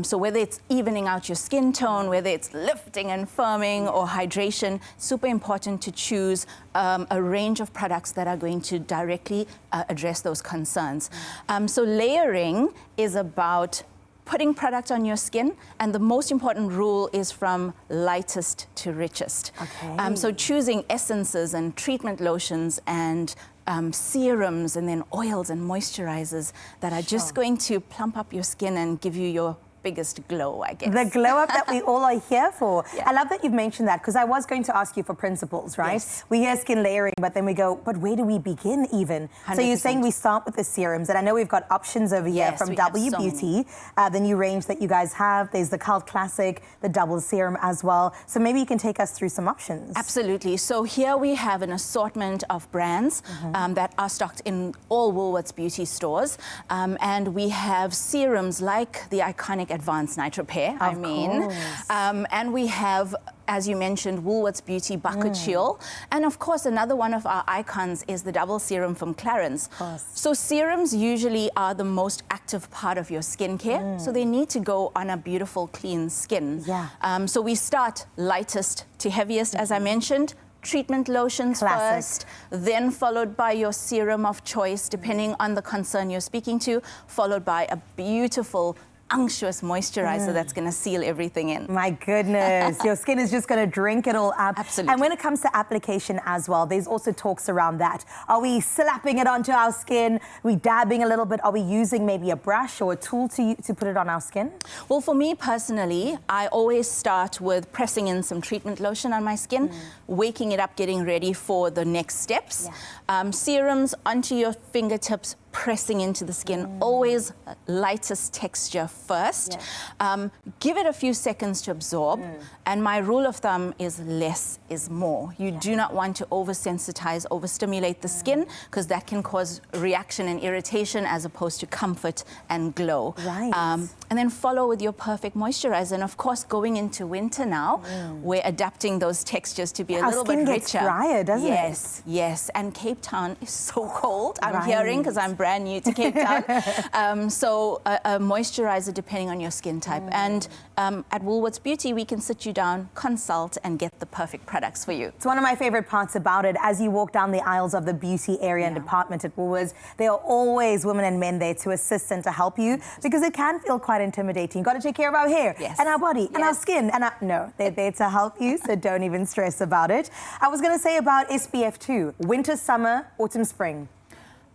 So whether it's evening out your skin tone, whether it's lifting and firming or hydration, super important to choose a range of products that are going to directly address those concerns. So layering is about putting product on your skin, and the most important rule is from lightest to richest. Okay. So choosing essences and treatment lotions and serums and then oils and moisturizers that are just going to plump up your skin and give you your biggest glow, I guess. The glow up that we all are here for. I love that you've mentioned that, because I was going to ask you for principles, right? Yes. We hear skin layering, but then we go, but where do we begin even? 100%. So you're saying we start with the serums, and I know we've got options over here from we have W so Beauty, the new range that you guys have. There's the Cult Classic, the double serum as well. So maybe you can take us through some options. Absolutely. So here we have an assortment of brands that are stocked in all Woolworths beauty stores. And we have serums like the iconic Advanced Night Repair, and we have, as you mentioned, Woolworths Beauty Bucket Chill. And of course, another one of our icons is the double serum from Clarins. So serums usually are the most active part of your skincare. So they need to go on a beautiful, clean skin. So we start lightest to heaviest, as I mentioned. Treatment lotions first, then followed by your serum of choice, depending on the concern you're speaking to, followed by a beautiful unctuous moisturizer that's going to seal everything in. My goodness, your skin is just going to drink it all up. Absolutely. And when it comes to application as well, there's also talks around that. Are we slapping it onto our skin? Are we dabbing a little bit? Are we using maybe a brush or a tool to put it on our skin? Well, for me personally, I always start with pressing in some treatment lotion on my skin, waking it up, getting ready for the next steps. Serums onto your fingertips, pressing into the skin, always lightest texture first. Give it a few seconds to absorb, and my rule of thumb is less is more. You do not want to oversensitize, overstimulate the skin, because that can cause reaction and irritation as opposed to comfort and glow. And then follow with your perfect moisturizer. And of course, going into winter now, we're adapting those textures to be a little bit richer. Our skin gets drier, doesn't it? Yes, yes. And Cape Town is so cold. I'm hearing, because I'm brand new to Cape Town. So a moisturizer depending on your skin type. And at Woolworths Beauty, we can sit you down, consult, and get the perfect products for you. It's one of my favorite parts about it. As you walk down the aisles of the beauty area and department at Woolworths, there are always women and men there to assist and to help you, because it can feel quite intimidating. You've got to take care of our hair and our body and our skin. And no, they're there to help you, so don't even stress about it. I was going to say about SPF 2, winter, summer, autumn, spring.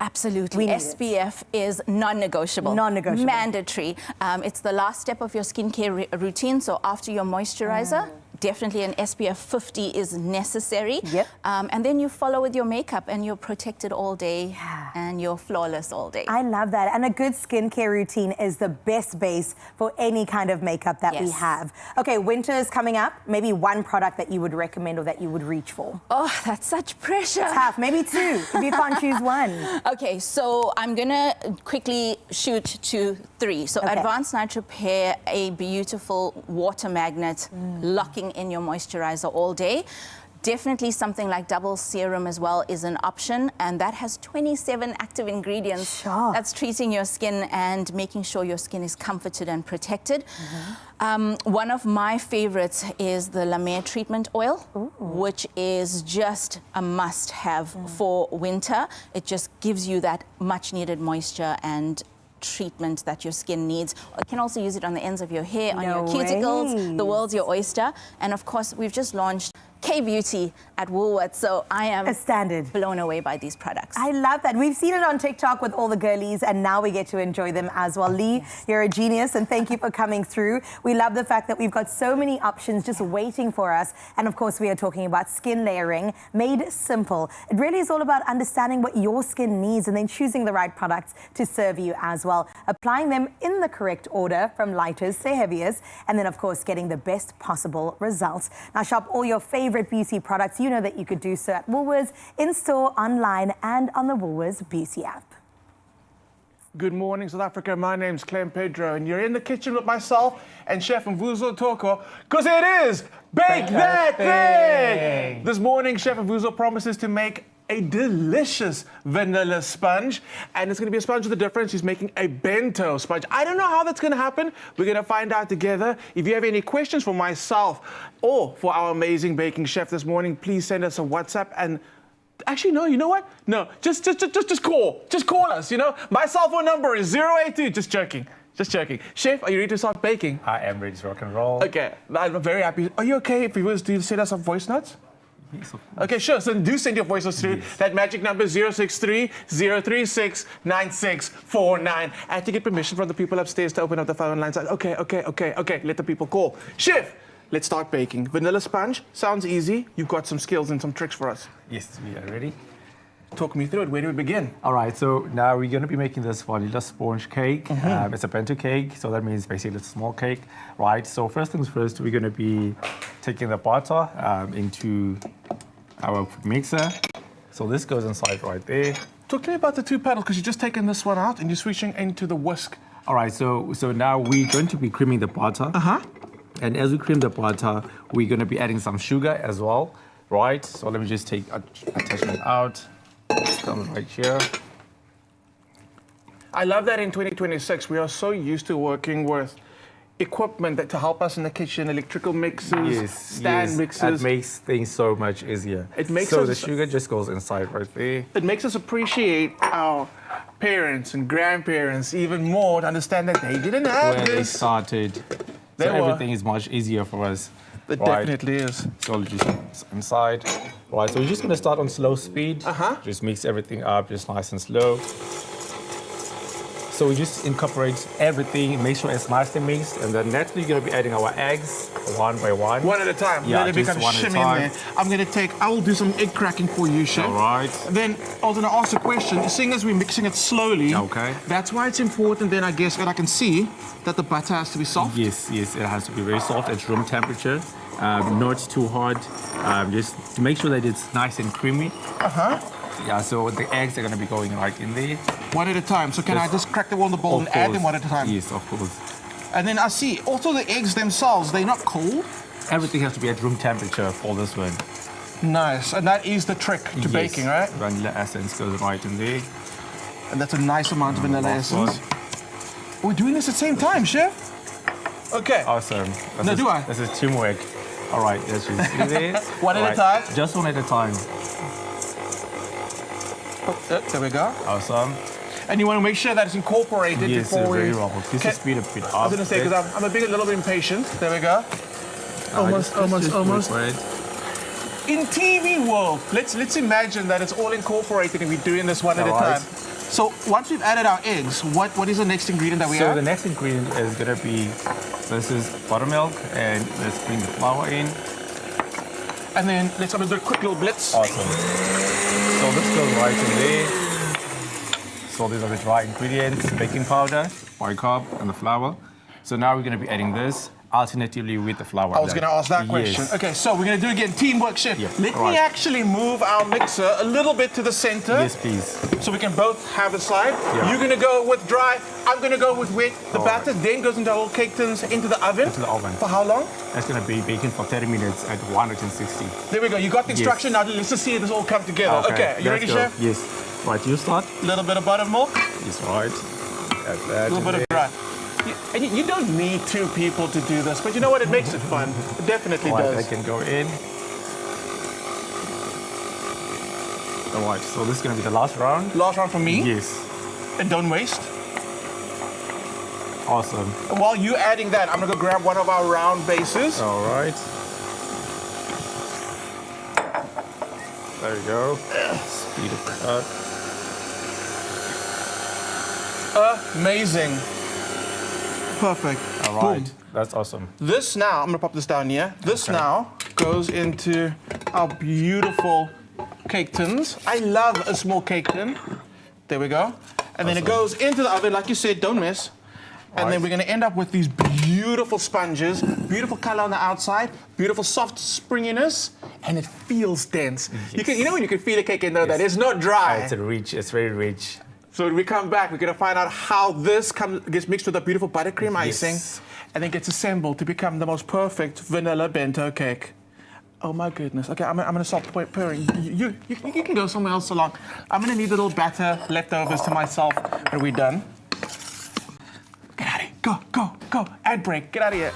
Absolutely. SPF is non-negotiable. Non-negotiable. Mandatory. It's the last step of your skincare routine. So after your moisturizer, definitely an SPF 50 is necessary. And then you follow with your makeup, and you're protected all day and you're flawless all day. I love that. And a good skincare routine is the best base for any kind of makeup that we have. Okay, winter is coming up. Maybe one product that you would recommend or that you would reach for. Oh, that's such pressure. Tough. Maybe two, if you can't choose one. Okay, so I'm going to quickly shoot to 3. So Advanced Night Repair, a beautiful water magnet, locking in your moisturizer all day. definitely something like double serum as well is an option, and that has 27 active ingredients. Sure. That's treating your skin and making sure your skin is comforted and protected. One of my favorites is the La Mer treatment oil, which is just a must-have for winter. It just gives you that much-needed moisture and treatment that your skin needs. You can also use it on the ends of your hair, on your cuticles. The world's your oyster. And of course, we've just launched K-Beauty at Woolworths, so I am a standard, blown away by these products. I love that. We've seen it on TikTok with all the girlies, and now we get to enjoy them as well. Lee, you're a genius, and thank you for coming through. We love the fact that we've got so many options just waiting for us. And of course, we are talking about skin layering made simple. It really is all about understanding what your skin needs and then choosing the right products to serve you as well. Applying them in the correct order from lightest to heaviest, and then of course, getting the best possible results. Now shop all your favorite beauty products. You know that you could do so at Woolworths, in-store, online, and on the Woolworths Beauty app. Good morning, South Africa. My name's Clem Pedro, and you're in the kitchen with myself and Chef Mvuzo Toko, because it is Bake That Thing! This morning, Chef Mvuzo promises to make a delicious vanilla sponge, and it's going to be a sponge with a difference. He's making a bento sponge. I don't know how that's going to happen. We're going to find out together. If you have any questions for myself or for our amazing baking chef this morning, please send us a WhatsApp. And actually, no, you know what? No, just call. Just call us, you know? My cell phone number is 082. Just joking. Just joking. Chef, are you ready to start baking? I am ready to rock and roll. Okay, I'm very happy. Are you okay if we was to send us some voice notes? Yes, of course. Okay, sure. So do send your voice notes through. Yes. That magic number 063-036-9649. I had to get permission from the people upstairs to open up the phone lines. Okay. Let the people call. Chef, let's start baking. Vanilla sponge sounds easy. You've got some skills and some tricks for us. Yes, we are ready. Talk me through it. Where do we begin? All right, so now we're going to be making this vanilla sponge cake. It's a bento cake, so that means basically it's a small cake, right? So first things first, we're going to be taking the butter into our mixer. So this goes inside right there. Talk to me about the two paddles, because you've just taken this one out and you're switching into the whisk. All right, so now we're going to be creaming the butter. And as we cream the butter, we're going to be adding some sugar as well, right? So let me just take attachment out. It comes right here. I love that in 2026, we are so used to working with equipment that to help us in the kitchen, electrical mixers, stand mixers. It makes things so much easier. It makes so us, the sugar just goes inside right there. It makes us appreciate our parents and grandparents even more to understand that they didn't have When this. they started, so everything is much easier for us. It definitely is. So just inside. Right, so we're just gonna start on slow speed. Just mix everything up, just nice and slow. So we just incorporate everything, make sure it's nicely mixed, and then next we're gonna be adding our eggs one by one. One at a time. Yeah, Let it just become one at a shimmy in time. there. I will do some egg cracking for you, Chef. All right. Then I was gonna ask a question. Seeing as we're mixing it slowly, Okay. That's why it's important then, I guess, that I can see that the butter has to be soft. Yes, it has to be very soft at room temperature. Not too hard. Just to make sure that it's nice and creamy. Yeah, so the eggs are going to be going right in there. One at a time. So can I just crack them on the bowl and add them one at a time? Yes, of course. And then I see also the eggs themselves, they're not cold. Everything has to be at room temperature for this one. Nice. And that is the trick to baking, right? Vanilla essence goes right in there. And that's a nice amount of vanilla essence. We're doing this at the same time, Chef? Okay. Awesome. This is teamwork. All right, let's just do this. One at a time? Just one at a time. There we go. Awesome. And you want to make sure that it's incorporated before we... Yes, very well. Just to speed up a bit up. I was going to say, because I'm a little bit impatient. There we go. Almost. In TV world, let's imagine that it's all incorporated and we're doing this one at a time. So once we've added our eggs, what is the next ingredient that we add? So the next ingredient is going to be, this is buttermilk, and let's bring the flour in. And then let's have a quick little blitz. Awesome. So this goes right in there. So these are the dry ingredients, baking powder, bicarb, and the flour. So now we're going to be adding this. alternatively with the flour. I was going to ask that question. Yes. Okay, so we're going to do again teamwork, chef. Yeah, Let me right. actually move our mixer a little bit to the center. Yes, please. So we can both have a side. Yeah. You're going to go with dry. I'm going to go with wet. The All batter then goes into our little cake tins into the oven. Into the oven. For how long? That's going to be baking for 30 minutes at 160. There we go. You got the instruction. Now let's just see this all come together. Okay, you let's ready, go. chef? Yes. Right, you start. A little bit of buttermilk. Yes, right. Add that. A little bit of dry. You don't need two people to do this, but you know what? It makes it fun. It definitely Right, does. I can go in. All right, so this is going to be the last round. Last round for me. Yes. And don't waste. Awesome. And while you're adding that, I'm going to go grab one of our round bases. All right. There you go. Speed it up. Amazing. Perfect. All right. Boom. That's awesome. This now, I'm going to pop this down here. This now goes into our beautiful cake tins. I love a small cake tin. There we go. And then it goes into the oven, like you said, don't miss. And then we're going to end up with these beautiful sponges, beautiful color on the outside, beautiful soft springiness, and it feels dense. Yes. You know when you can feel a cake and know that it's not dry. It's rich. It's very rich. So when we come back, we're going to find out how this gets mixed with a beautiful buttercream icing and then gets assembled to become the most perfect vanilla bento cake. Oh my goodness. Okay, I'm going to stop pouring. You can go somewhere else along. I'm going to need a little batter leftovers to myself when we're done. Get out of here. Go, go, go. Ad break. Get out of here.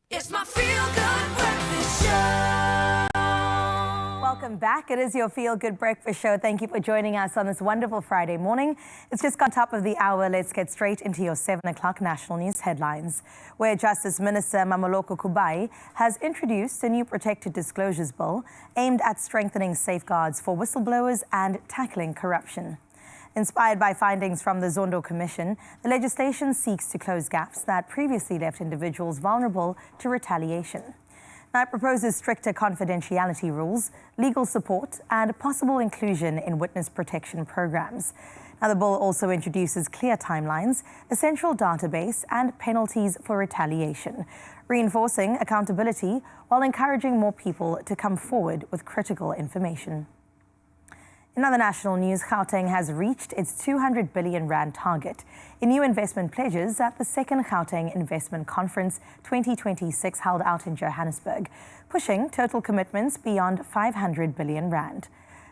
It's my feel-good breakfast show. Welcome back. It is your Feel Good Breakfast Show. Thank you for joining us on this wonderful Friday morning. It's just got top of the hour. Let's get straight into your 7 o'clock national news headlines, where Justice Minister Mamoloko Kubai has introduced a new protected disclosures bill aimed at strengthening safeguards for whistleblowers and tackling corruption. Inspired by findings from the Zondo Commission, the legislation seeks to close gaps that previously left individuals vulnerable to retaliation. Now, it proposes stricter confidentiality rules, legal support, and possible inclusion in witness protection programs. Now, the bill also introduces clear timelines, a central database, and penalties for retaliation, reinforcing accountability while encouraging more people to come forward with critical information. In other national news, Gauteng has reached its 200 billion rand target in new investment pledges at the second Gauteng Investment Conference 2026 held out in Johannesburg, pushing total commitments beyond 500 billion rand.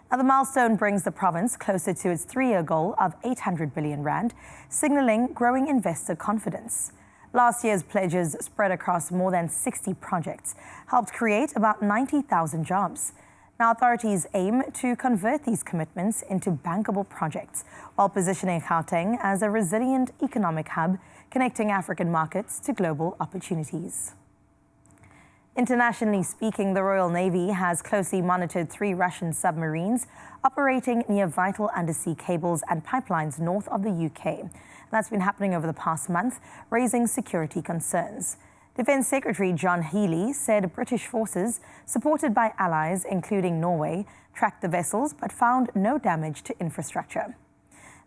Now, the milestone brings the province closer to its 3-year goal of 800 billion rand, signalling growing investor confidence. Last year's pledges, spread across more than 60 projects, helped create about 90,000 jobs. Now, authorities aim to convert these commitments into bankable projects while positioning Gauteng as a resilient economic hub, connecting African markets to global opportunities. Internationally speaking, the Royal Navy has closely monitored 3 Russian submarines operating near vital undersea cables and pipelines north of the UK. That's been happening over the past month, raising security concerns. Defence Secretary John Healey said British forces, supported by allies including Norway, tracked the vessels but found no damage to infrastructure.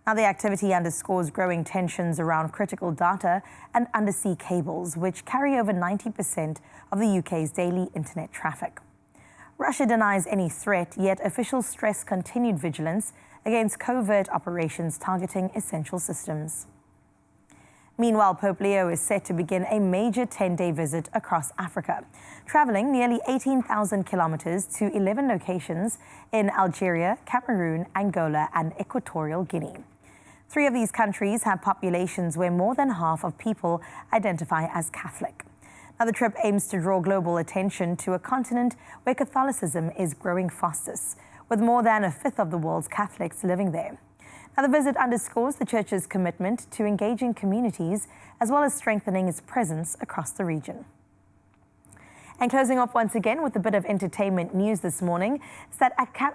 Now, the activity underscores growing tensions around critical data and undersea cables, which carry over 90% of the UK's daily internet traffic. Russia denies any threat, yet officials stress continued vigilance against covert operations targeting essential systems. Meanwhile, Pope Leo is set to begin a major 10-day visit across Africa, traveling nearly 18,000 kilometers to 11 locations in Algeria, Cameroon, Angola, and Equatorial Guinea. 3 of these countries have populations where more than half of people identify as Catholic. Now, the trip aims to draw global attention to a continent where Catholicism is growing fastest, with more than a fifth of the world's Catholics living there. Now, the visit underscores the Church's commitment to engaging communities as well as strengthening its presence across the region. And closing off once again with a bit of entertainment news this morning is that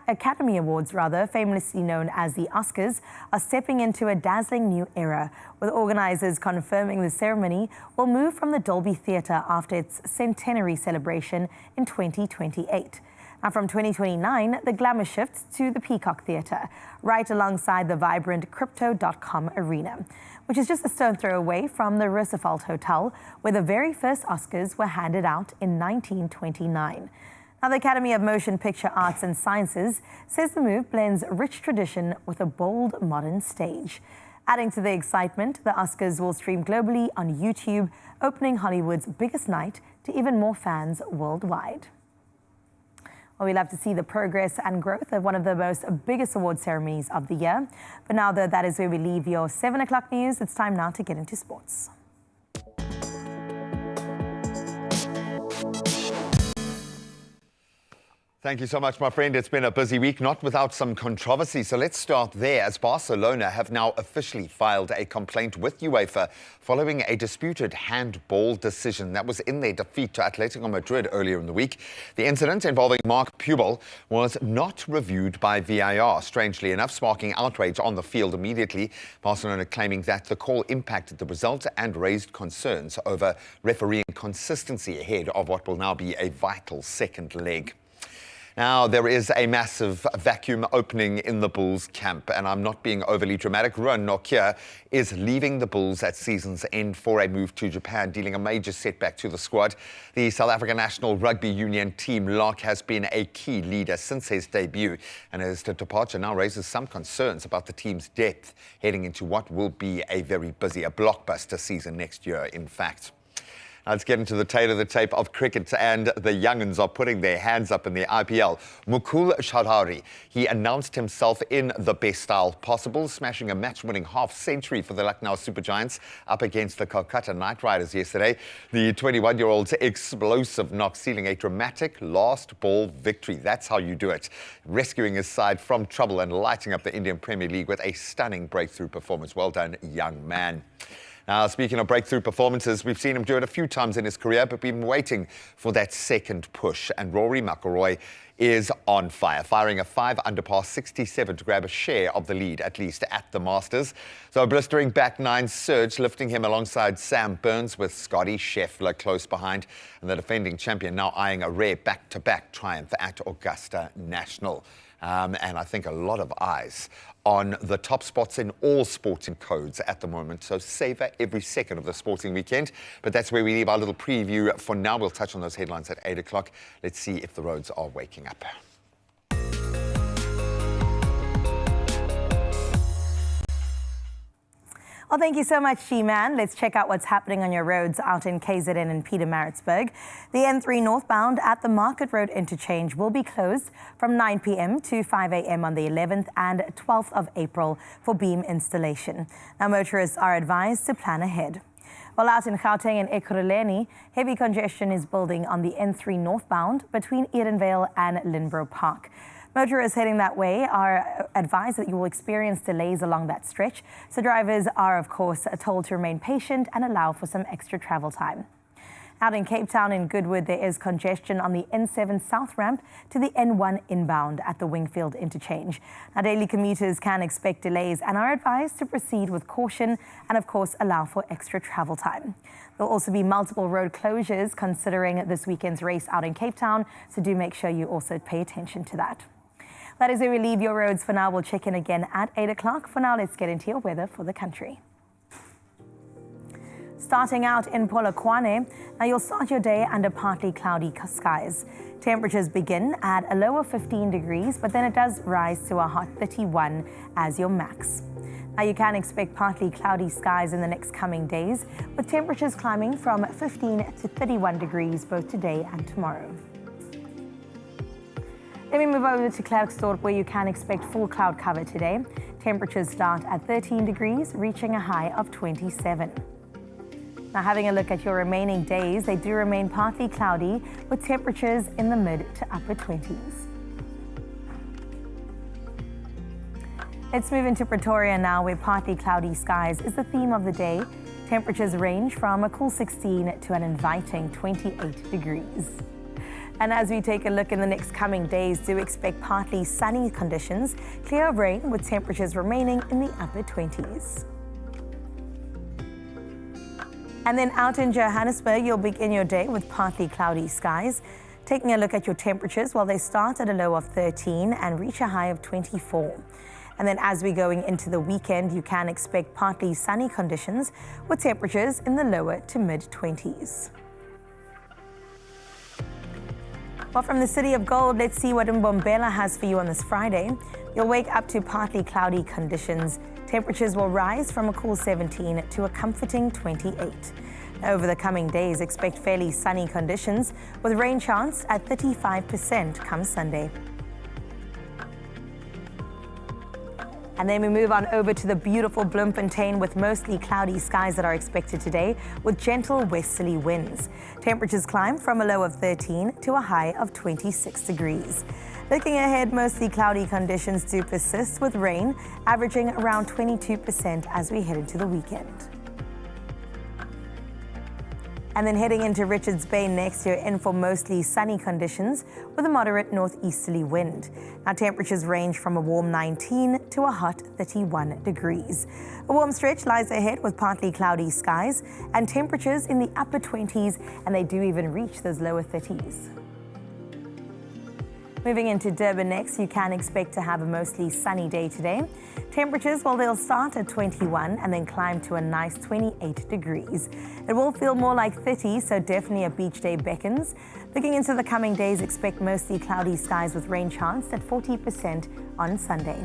Academy Awards, famously known as the Oscars, are stepping into a dazzling new era, with organizers confirming the ceremony will move from the Dolby Theatre after its centenary celebration in 2028. Now, from 2029, the glamour shifts to the Peacock Theatre, right alongside the vibrant Crypto.com arena, which is just a stone throw away from the Roosevelt Hotel, where the very first Oscars were handed out in 1929. Now, the Academy of Motion Picture Arts and Sciences says the move blends rich tradition with a bold modern stage. Adding to the excitement, the Oscars will stream globally on YouTube, opening Hollywood's biggest night to even more fans worldwide. Well, we love to see the progress and growth of one of the most biggest award ceremonies of the year. But now, though, that is where we leave your 7 o'clock news. It's time now to get into sports. Thank you so much, my friend. It's been a busy week, not without some controversy. So let's start there, as Barcelona have now officially filed a complaint with UEFA following a disputed handball decision that was in their defeat to Atletico Madrid earlier in the week. The incident involving Marc Pubel was not reviewed by VAR, strangely enough, sparking outrage on the field immediately. Barcelona claiming that the call impacted the result and raised concerns over refereeing consistency ahead of what will now be a vital second leg. Now, there is a massive vacuum opening in the Bulls camp, and I'm not being overly dramatic. Ruan Nokia is leaving the Bulls at season's end for a move to Japan, dealing a major setback to the squad. The South African national rugby union team lock has been a key leader since his debut, and his departure now raises some concerns about the team's depth heading into what will be a very busy, a blockbuster season next year, in fact. Let's get into the tail of the tape of cricket, and the young'uns are putting their hands up in the IPL. Mukul Chowdhury, he announced himself in the best style possible, smashing a match-winning half-century for the Lucknow Super Giants up against the Kolkata Knight Riders yesterday. The 21-year-old's explosive knock sealing a dramatic last-ball victory. That's how you do it. Rescuing his side from trouble and lighting up the Indian Premier League with a stunning breakthrough performance. Well done, young man. Now, speaking of breakthrough performances, we've seen him do it a few times in his career, but we've been waiting for that second push. And Rory McIlroy is on fire, firing a 5-under par 67 to grab a share of the lead, at least at the Masters. So a blistering back nine surge, lifting him alongside Sam Burns with Scotty Scheffler close behind. And the defending champion now eyeing a rare back-to-back triumph at Augusta National. And I think a lot of eyes on the top spots in all sporting codes at the moment. So savor every second of the sporting weekend. But that's where we leave our little preview for now. We'll touch on those headlines at 8 o'clock. Let's see if the roads are waking up. Well, thank you so much, G-Man. Let's check out what's happening on your roads out in KZN and Pietermaritzburg. The N3 northbound at the Market Road interchange will be closed from 9 p.m. to 5 a.m. on the 11th and 12th of April for beam installation. Now, motorists are advised to plan ahead. While out in Gauteng and Ekurhuleni, heavy congestion is building on the N3 northbound between Edenvale and Linbro Park. Motorists heading that way are advised that you will experience delays along that stretch, so drivers are, of course, told to remain patient and allow for some extra travel time. Out in Cape Town in Goodwood, there is congestion on the N7 south ramp to the N1 inbound at the Wingfield interchange. Now, daily commuters can expect delays and are advised to proceed with caution and, of course, allow for extra travel time. There will also be multiple road closures considering this weekend's race out in Cape Town, so do make sure you also pay attention to that. That is where we leave your roads for now. We'll check in again at 8 o'clock. For now, let's get into your weather for the country. Starting out in Polokwane, now you'll start your day under partly cloudy skies. Temperatures begin at a low of 15 degrees, but then it does rise to a hot 31 as your max. Now you can expect partly cloudy skies in the next coming days, with temperatures climbing from 15 to 31 degrees both today and tomorrow. Let me move over to Klerksdorp, where you can expect full cloud cover today. Temperatures start at 13 degrees, reaching a high of 27. Now, having a look at your remaining days, they do remain partly cloudy with temperatures in the mid to upper 20s. Let's move into Pretoria now, where partly cloudy skies is the theme of the day. Temperatures range from a cool 16 to an inviting 28 degrees. And as we take a look in the next coming days, do expect partly sunny conditions, clear of rain with temperatures remaining in the upper 20s. And then out in Johannesburg, you'll begin your day with partly cloudy skies. Taking a look at your temperatures, well, they start at a low of 13 and reach a high of 24. And then as we're going into the weekend, you can expect partly sunny conditions with temperatures in the lower to mid 20s. Well, from the City of Gold, let's see what Mbombela has for you on this Friday. You'll wake up to partly cloudy conditions. Temperatures will rise from a cool 17 to a comforting 28. Over the coming days, expect fairly sunny conditions with rain chance at 35% come Sunday. And then we move on over to the beautiful Bloemfontein with mostly cloudy skies that are expected today with gentle westerly winds. Temperatures climb from a low of 13 to a high of 26 degrees. Looking ahead, mostly cloudy conditions do persist with rain averaging around 22% as we head into the weekend. And then heading into Richards Bay next, you're in for mostly sunny conditions with a moderate northeasterly wind. Now temperatures range from a warm 19 to a hot 31 degrees. A warm stretch lies ahead with partly cloudy skies and temperatures in the upper 20s, and they do even reach those lower 30s. Moving into Durban next, you can expect to have a mostly sunny day today. Temperatures, well, they'll start at 21 and then climb to a nice 28 degrees. It will feel more like 30, so definitely a beach day beckons. Looking into the coming days, expect mostly cloudy skies with rain chance at 40% on Sunday.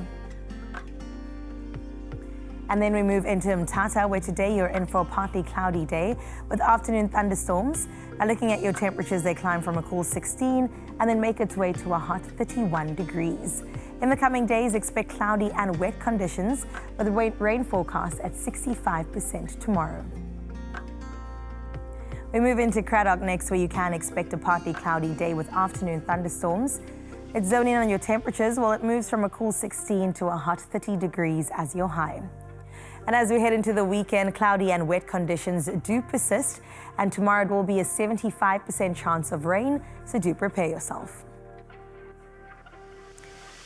And then we move into Mthatha, where today you're in for a partly cloudy day with afternoon thunderstorms. Now looking at your temperatures, they climb from a cool 16 and then make its way to a hot 31 degrees. In the coming days, expect cloudy and wet conditions with a rain forecast at 65% tomorrow. We move into Cradock next, where you can expect a partly cloudy day with afternoon thunderstorms. It's zoning on your temperatures. Well, it moves from a cool 16 to a hot 30 degrees as your high. And as we head into the weekend, cloudy and wet conditions do persist. And tomorrow it will be a 75% chance of rain, so do prepare yourself.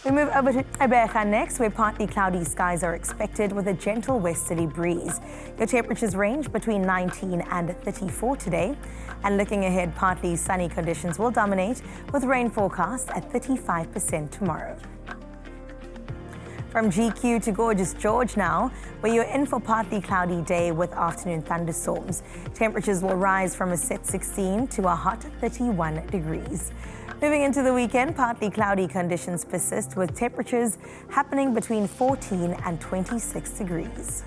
We move over to Aviation next, where partly cloudy skies are expected with a gentle westerly breeze. Your temperatures range between 19 and 34 today. And looking ahead, partly sunny conditions will dominate with rain forecast at 35% tomorrow. From GQ to gorgeous George now, where you're in for partly cloudy day with afternoon thunderstorms. Temperatures will rise from a set 16 to a hot 31 degrees. Moving into the weekend, partly cloudy conditions persist with temperatures happening between 14 and 26 degrees.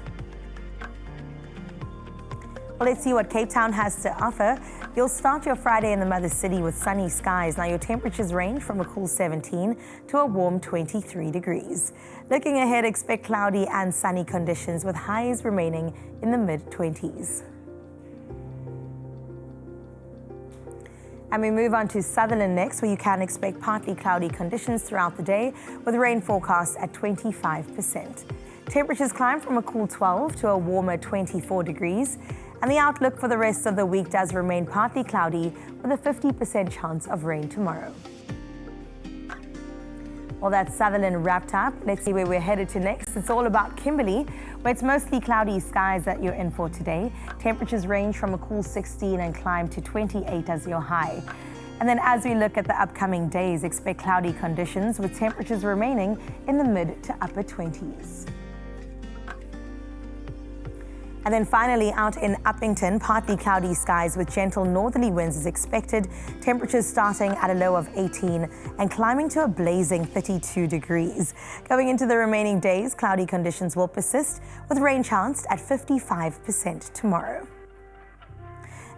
Well, let's see what Cape Town has to offer. You'll start your Friday in the Mother City with sunny skies. Now your temperatures range from a cool 17 to a warm 23 degrees. Looking ahead, expect cloudy and sunny conditions with highs remaining in the mid-20s. And we move on to Sutherland next, where you can expect partly cloudy conditions throughout the day with rain forecast at 25%. Temperatures climb from a cool 12 to a warmer 24 degrees. And the outlook for the rest of the week does remain partly cloudy with a 50% chance of rain tomorrow. Well, that's Sutherland wrapped up. Let's see where we're headed to next. It's all about Kimberley, where it's mostly cloudy skies that you're in for today. Temperatures range from a cool 16 and climb to 28 as your high. And then as we look at the upcoming days, expect cloudy conditions with temperatures remaining in the mid to upper 20s. And then finally, out in Uppington, partly cloudy skies with gentle northerly winds is expected. Temperatures starting at a low of 18 and climbing to a blazing 32 degrees. Going into the remaining days, cloudy conditions will persist with rain chanced at 55% tomorrow.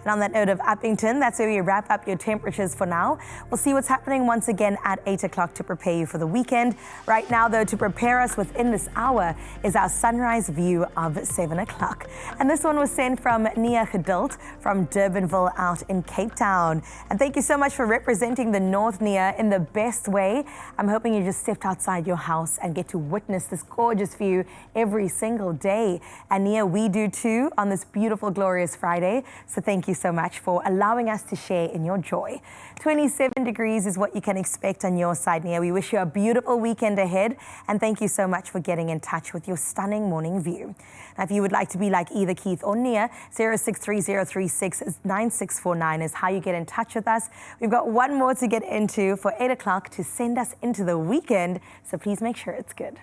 And on that note of Uppington, that's where we wrap up your temperatures for now. We'll see what's happening once again at 8 o'clock to prepare you for the weekend. Right now, though, to prepare us within this hour is our sunrise view of 7 o'clock. And this one was sent from Nia Geduld from Durbanville out in Cape Town. And thank you so much for representing the North, Nia, in the best way. I'm hoping you just stepped outside your house and get to witness this gorgeous view every single day. And Nia, we do too on this beautiful, glorious Friday. So thank you so much for allowing us to share in your joy. 27 degrees is what you can expect on your side, Nia. We wish you a beautiful weekend ahead, and thank you so much for getting in touch with your stunning morning view. Now, if you would like to be like either Keith or Nia, 0630369649 is how you get in touch with us. We've got one more to get into for 8 o'clock to send us into the weekend, so please make sure it's good.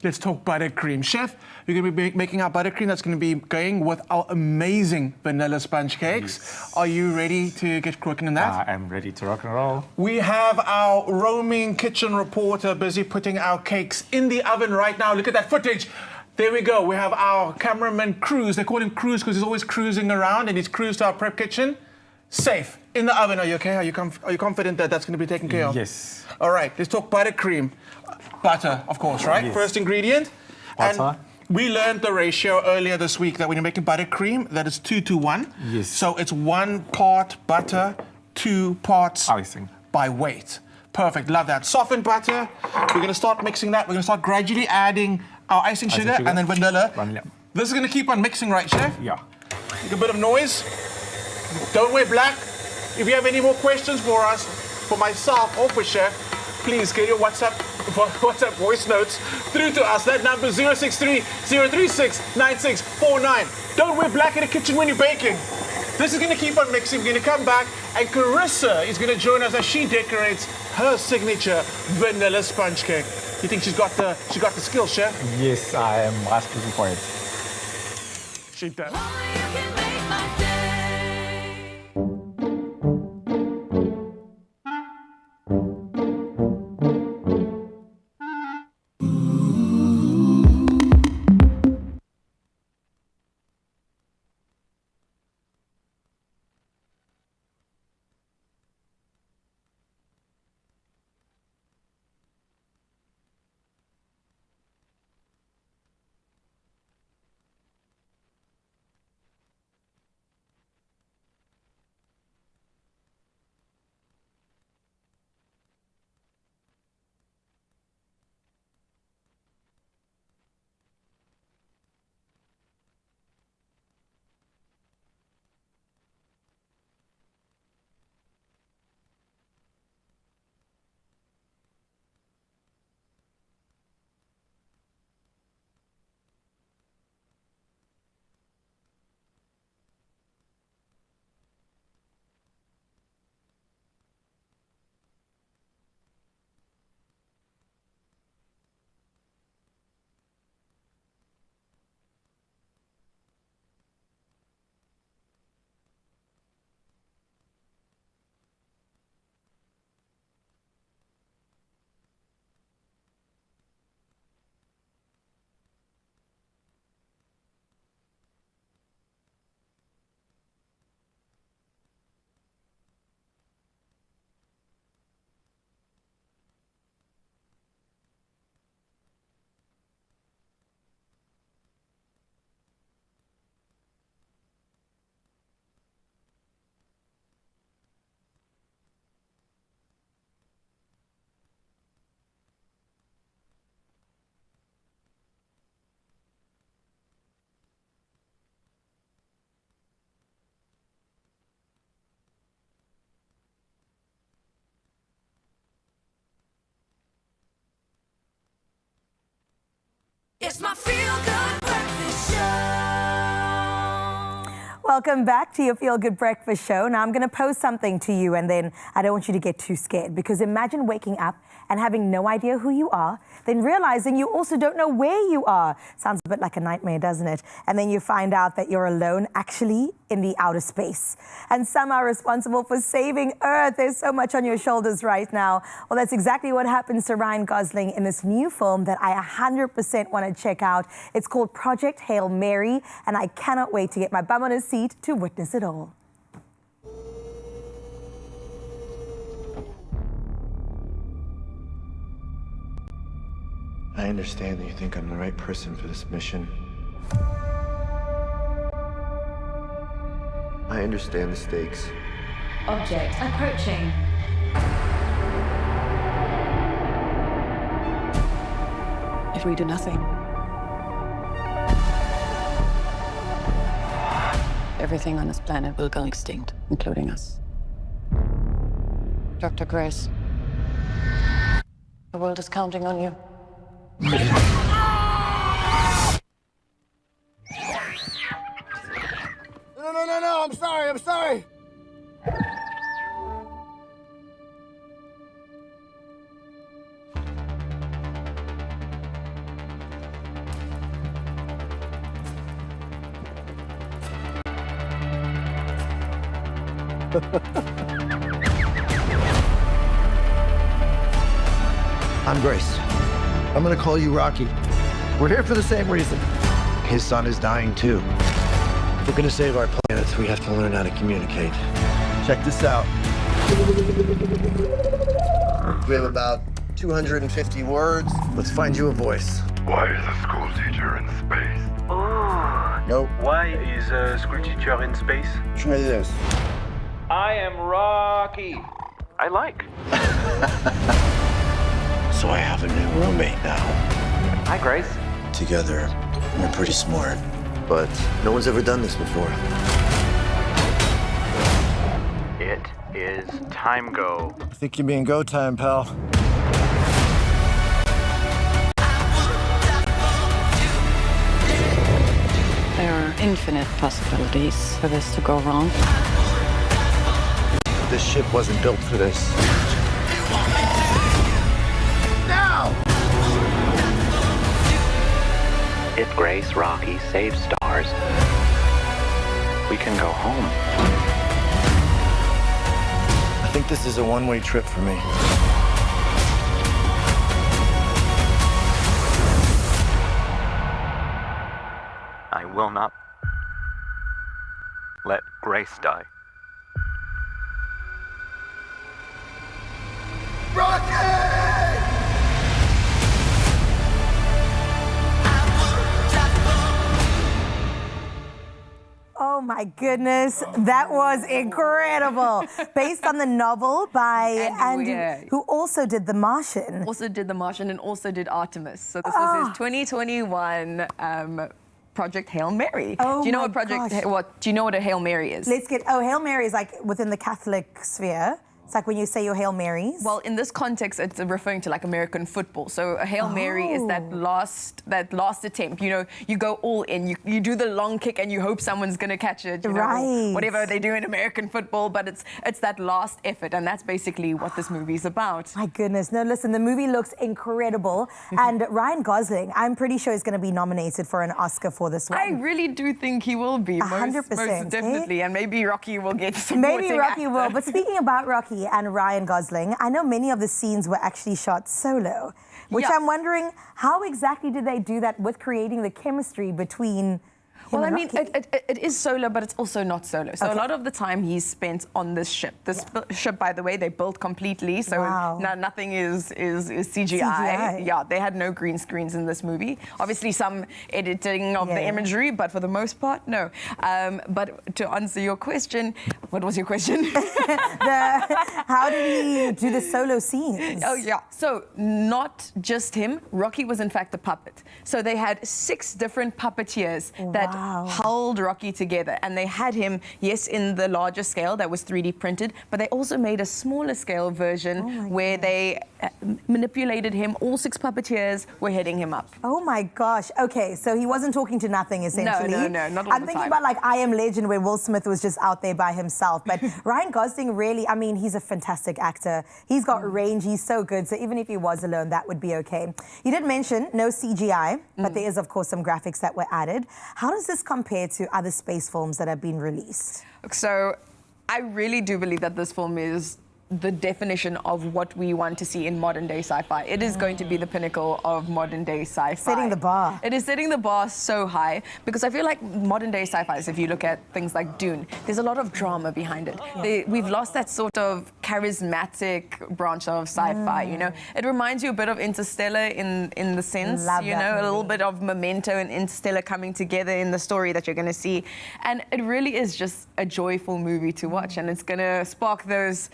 Let's talk buttercream. Chef, you're going to be making our buttercream that's going to be going with our amazing vanilla sponge cakes. Yes. Are you ready to get cracking on that? I'm ready to rock and roll. We have our roaming kitchen reporter busy putting our cakes in the oven right now. Look at that footage. There we go. We have our cameraman Cruz. They call him Cruz because he's always cruising around, and he's cruised to our prep kitchen. Safe. In the oven. Are you okay? Are you confident that that's going to be taken care of? Yes. All right. Let's talk buttercream. Butter, of course, right? Yes. First ingredient. Butter. And we learned the ratio earlier this week that when you're making buttercream, that is 2 to 1. Yes. So it's 1 part butter, 2 parts icing by weight. Perfect. Love that. Softened butter. We're going to start mixing that. We're going to start gradually adding our icing sugar and then vanilla. This is going to keep on mixing, right, Chef? Yeah. Make a bit of noise. Don't wear black. If you have any more questions for us, for myself or for Chef, please get your WhatsApp voice notes through to us. That number 063-036-9649. Don't wear black in the kitchen when you're baking. This is going to keep on mixing. We're going to come back, and Carissa is going to join us as she decorates her signature vanilla sponge cake. You think she got the skills, Chef? Yes, I am asking for it. She does. It's my feel-good breakfast show. Welcome back to your Feel Good Breakfast Show. Now, I'm going to pose something to you, and then I don't want you to get too scared, because imagine waking up and having no idea who you are, then realizing you also don't know where you are. Sounds a bit like a nightmare, doesn't it? And then you find out that you're alone, actually in the outer space. And some are responsible for saving Earth. There's so much on your shoulders right now. Well, that's exactly what happens to Ryan Gosling in this new film that I 100% want to check out. It's called Project Hail Mary, and I cannot wait to get my bum on a seat to witness it all. I understand that you think I'm the right person for this mission. I understand the stakes. Object approaching. If we do nothing, everything on this planet will go extinct, including us. Dr. Grace, the world is counting on you. No, I'm sorry. I'm Grace. I'm gonna call you Rocky. We're here for the same reason. His son is dying too. If we're gonna save our planets, we have to learn how to communicate. Check this out. We have about 250 words. Let's find you a voice. Why is a school teacher in space? Oh. Nope. Why is a school teacher in space? Try this. I am Rocky. I like. So I have a new roommate now. Hi, Grace. Together, we're pretty smart, but no one's ever done this before. It is time go. I think you're being go time, pal. There are infinite possibilities for this to go wrong. This ship wasn't built for this. Now! If Grace Rocky saves stars, we can go home. I think this is a one-way trip for me. I will not let Grace die. Oh my goodness, that was incredible. Based on the novel by Andy, who also did The Martian. Also did The Martian and also did Artemis. So this was his 2021 Project Hail Mary. Oh, do you know my gosh. Do you know what a Hail Mary is? Hail Mary is like within the Catholic sphere. It's like when you say your Hail Marys. Well, in this context, it's referring to like American football. So a Hail Mary is that last attempt. You know, you go all in. You do the long kick and you hope someone's going to catch it. You know, whatever they do in American football, but it's that last effort, and that's basically what this movie's about. My goodness. No, listen, the movie looks incredible. And Ryan Gosling, I'm pretty sure he's going to be nominated for an Oscar for this one. I really do think he will be. 100%. Most definitely. And maybe Rocky will get supporting Maybe Rocky actor. will. But speaking about Rocky and Ryan Gosling, I know many of the scenes were actually shot solo, which I'm wondering, how exactly did they do that with creating the chemistry between Well, I mean, it is solo, but it's also not solo. So a lot of the time he's spent on this ship. This ship, by the way, they built completely, so nothing is CGI. Yeah, they had no green screens in this movie. Obviously, some editing of the imagery, but for the most part, no. But to answer your question, What was your question? How did he do the solo scenes? Oh, yeah. So not just him. Rocky was, in fact, the puppet. So they had 6 different puppeteers that held Rocky together. And they had him, yes, in the larger scale that was 3D printed, but they also made a smaller scale version where they manipulated him. All 6 puppeteers were heading him up. Oh, my gosh. Okay, so he wasn't talking to nothing, essentially. No, not all I'm the thinking time. about, like, I Am Legend, where Will Smith was just out there by himself. But Ryan Gosling really, I mean, he's a fantastic actor. He's got range. He's so good. So even if he was alone, that would be okay. You did mention no CGI, but there is, of course, some graphics that were added. How does this compare to other space films that have been released? So I really do believe that this film is the definition of what we want to see in modern day sci-fi. It is going to be the pinnacle of modern day sci-fi. Setting the bar. It is setting the bar so high because I feel like modern day sci-fi, if you look at things like Dune, there's a lot of drama behind it. We've lost that sort of charismatic branch of sci-fi, you know. It reminds you a bit of Interstellar in the sense, you know, a little bit of Memento and Interstellar coming together in the story that you're going to see. And it really is just a joyful movie to watch, and it's going to spark those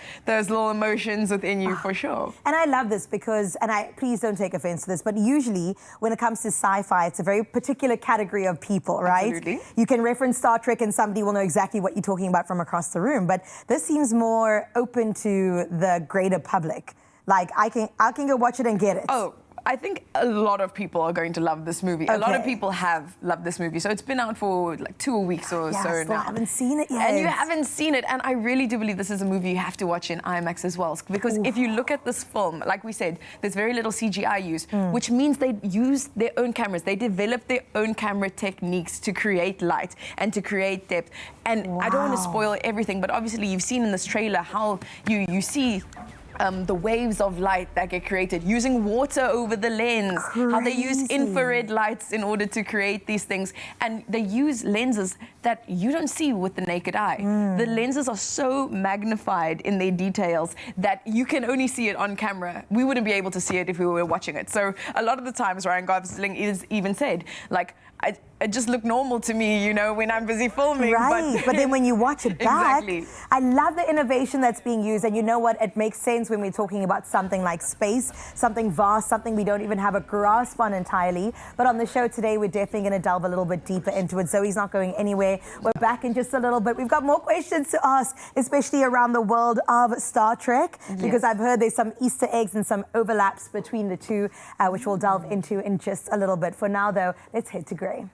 little emotions within you for sure. And I love this because, and please don't take offense to this, but usually when it comes to sci-fi, it's a very particular category of people, right? Absolutely. You can reference Star Trek and somebody will know exactly what you're talking about from across the room, but this seems more open to the greater public. Like, I can go watch it and get it. Oh, I think a lot of people are going to love this movie. A lot of people have loved this movie. So it's been out for like 2 weeks or so now. I haven't seen it yet. And you haven't seen it. And I really do believe this is a movie you have to watch in IMAX as well. Because if you look at this film, like we said, there's very little CGI used, which means they use their own cameras. They develop their own camera techniques to create light and to create depth. And I don't want to spoil everything, but obviously you've seen in this trailer how you see the waves of light that get created, using water over the lens, how they use infrared lights in order to create these things. And they use lenses that you don't see with the naked eye. The lenses are so magnified in their details that you can only see it on camera. We wouldn't be able to see it if we were watching it. So a lot of the times Ryan Gosling is even said, like, it just looked normal to me, you know, when I'm busy filming. Right, but then when you watch it back, Exactly. I love the innovation that's being used. And you know what? It makes sense when we're talking about something like space, something vast, something we don't even have a grasp on entirely. But on the show today, we're definitely going to delve a little bit deeper into it. Zoe's not going anywhere. We're back in just a little bit. We've got more questions to ask, especially around the world of Star Trek, because I've heard there's some Easter eggs and some overlaps between the two, which we'll delve into in just a little bit. For now, though, let's head to Gray.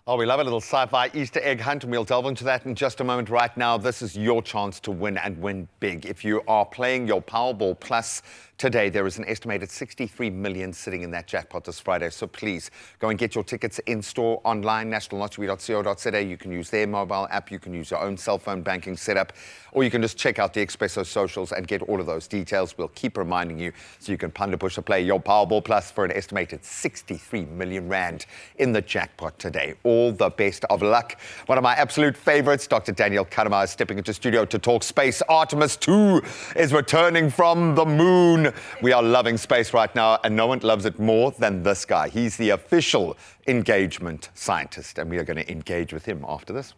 Oh, we love a little sci-fi Easter egg hunt, and we'll delve into that in just a moment. Right now, this is your chance to win and win big. If you are playing your Powerball Plus today, there is an estimated 63 million sitting in that jackpot this Friday. So please go and get your tickets in-store, online, nationallottery.co.za. You can use their mobile app. You can use your own cell phone banking setup, or you can just check out the Expresso socials and get all of those details. We'll keep reminding you so you can punder push or play your Powerball Plus for an estimated 63 million rand in the jackpot today. All the best of luck. One of my absolute favorites, Dr. Daniel Kadama, is stepping into studio to talk space. Artemis II is returning from the moon. We are loving space right now, and no one loves it more than this guy. He's the official engagement scientist, and we are going to engage with him after this.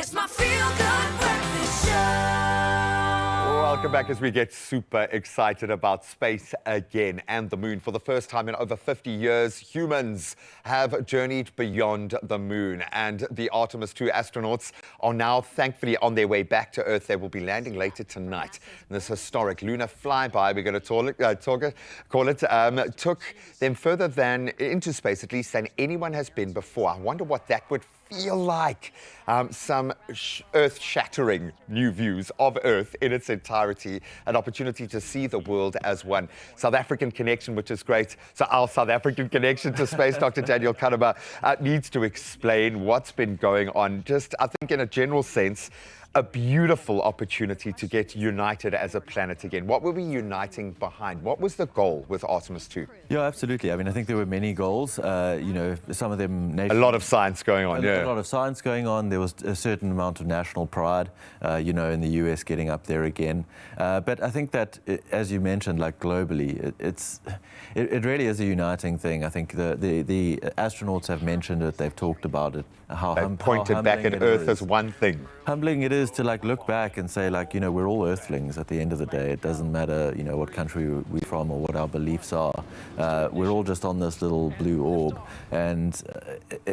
It's my feel-good breakfast show. Welcome back as we get super excited about space again and the moon. For the first time in over 50 years, humans have journeyed beyond the moon, and the Artemis II astronauts are now thankfully on their way back to Earth. They will be landing later tonight. This historic lunar flyby, we're going to call it, took them further than into space, at least, than anyone has been before. I wonder what that would feel like. Some earth-shattering new views of Earth in its entirety, an opportunity to see the world as one. South African connection, which is great. So our South African connection to space, Dr. Daniel Kanema, needs to explain what's been going on. Just, I think, in a general sense, a beautiful opportunity to get united as a planet again. What were we uniting behind? What was the goal with Artemis II? Yeah, absolutely. I mean, I think there were many goals. You know, some of them... A lot of science going on, A lot of science going on. There was a certain amount of national pride, you know, in the US getting up there again. But I think that, as you mentioned, like globally, it really is a uniting thing. I think the astronauts have mentioned it. They've talked about it. They pointed back at Earth as one thing. Humbling it is to like look back and say, like, you know, we're all Earthlings at the end of the day. It doesn't matter, you know, what country we're from or what our beliefs are. We're all just on this little blue orb, and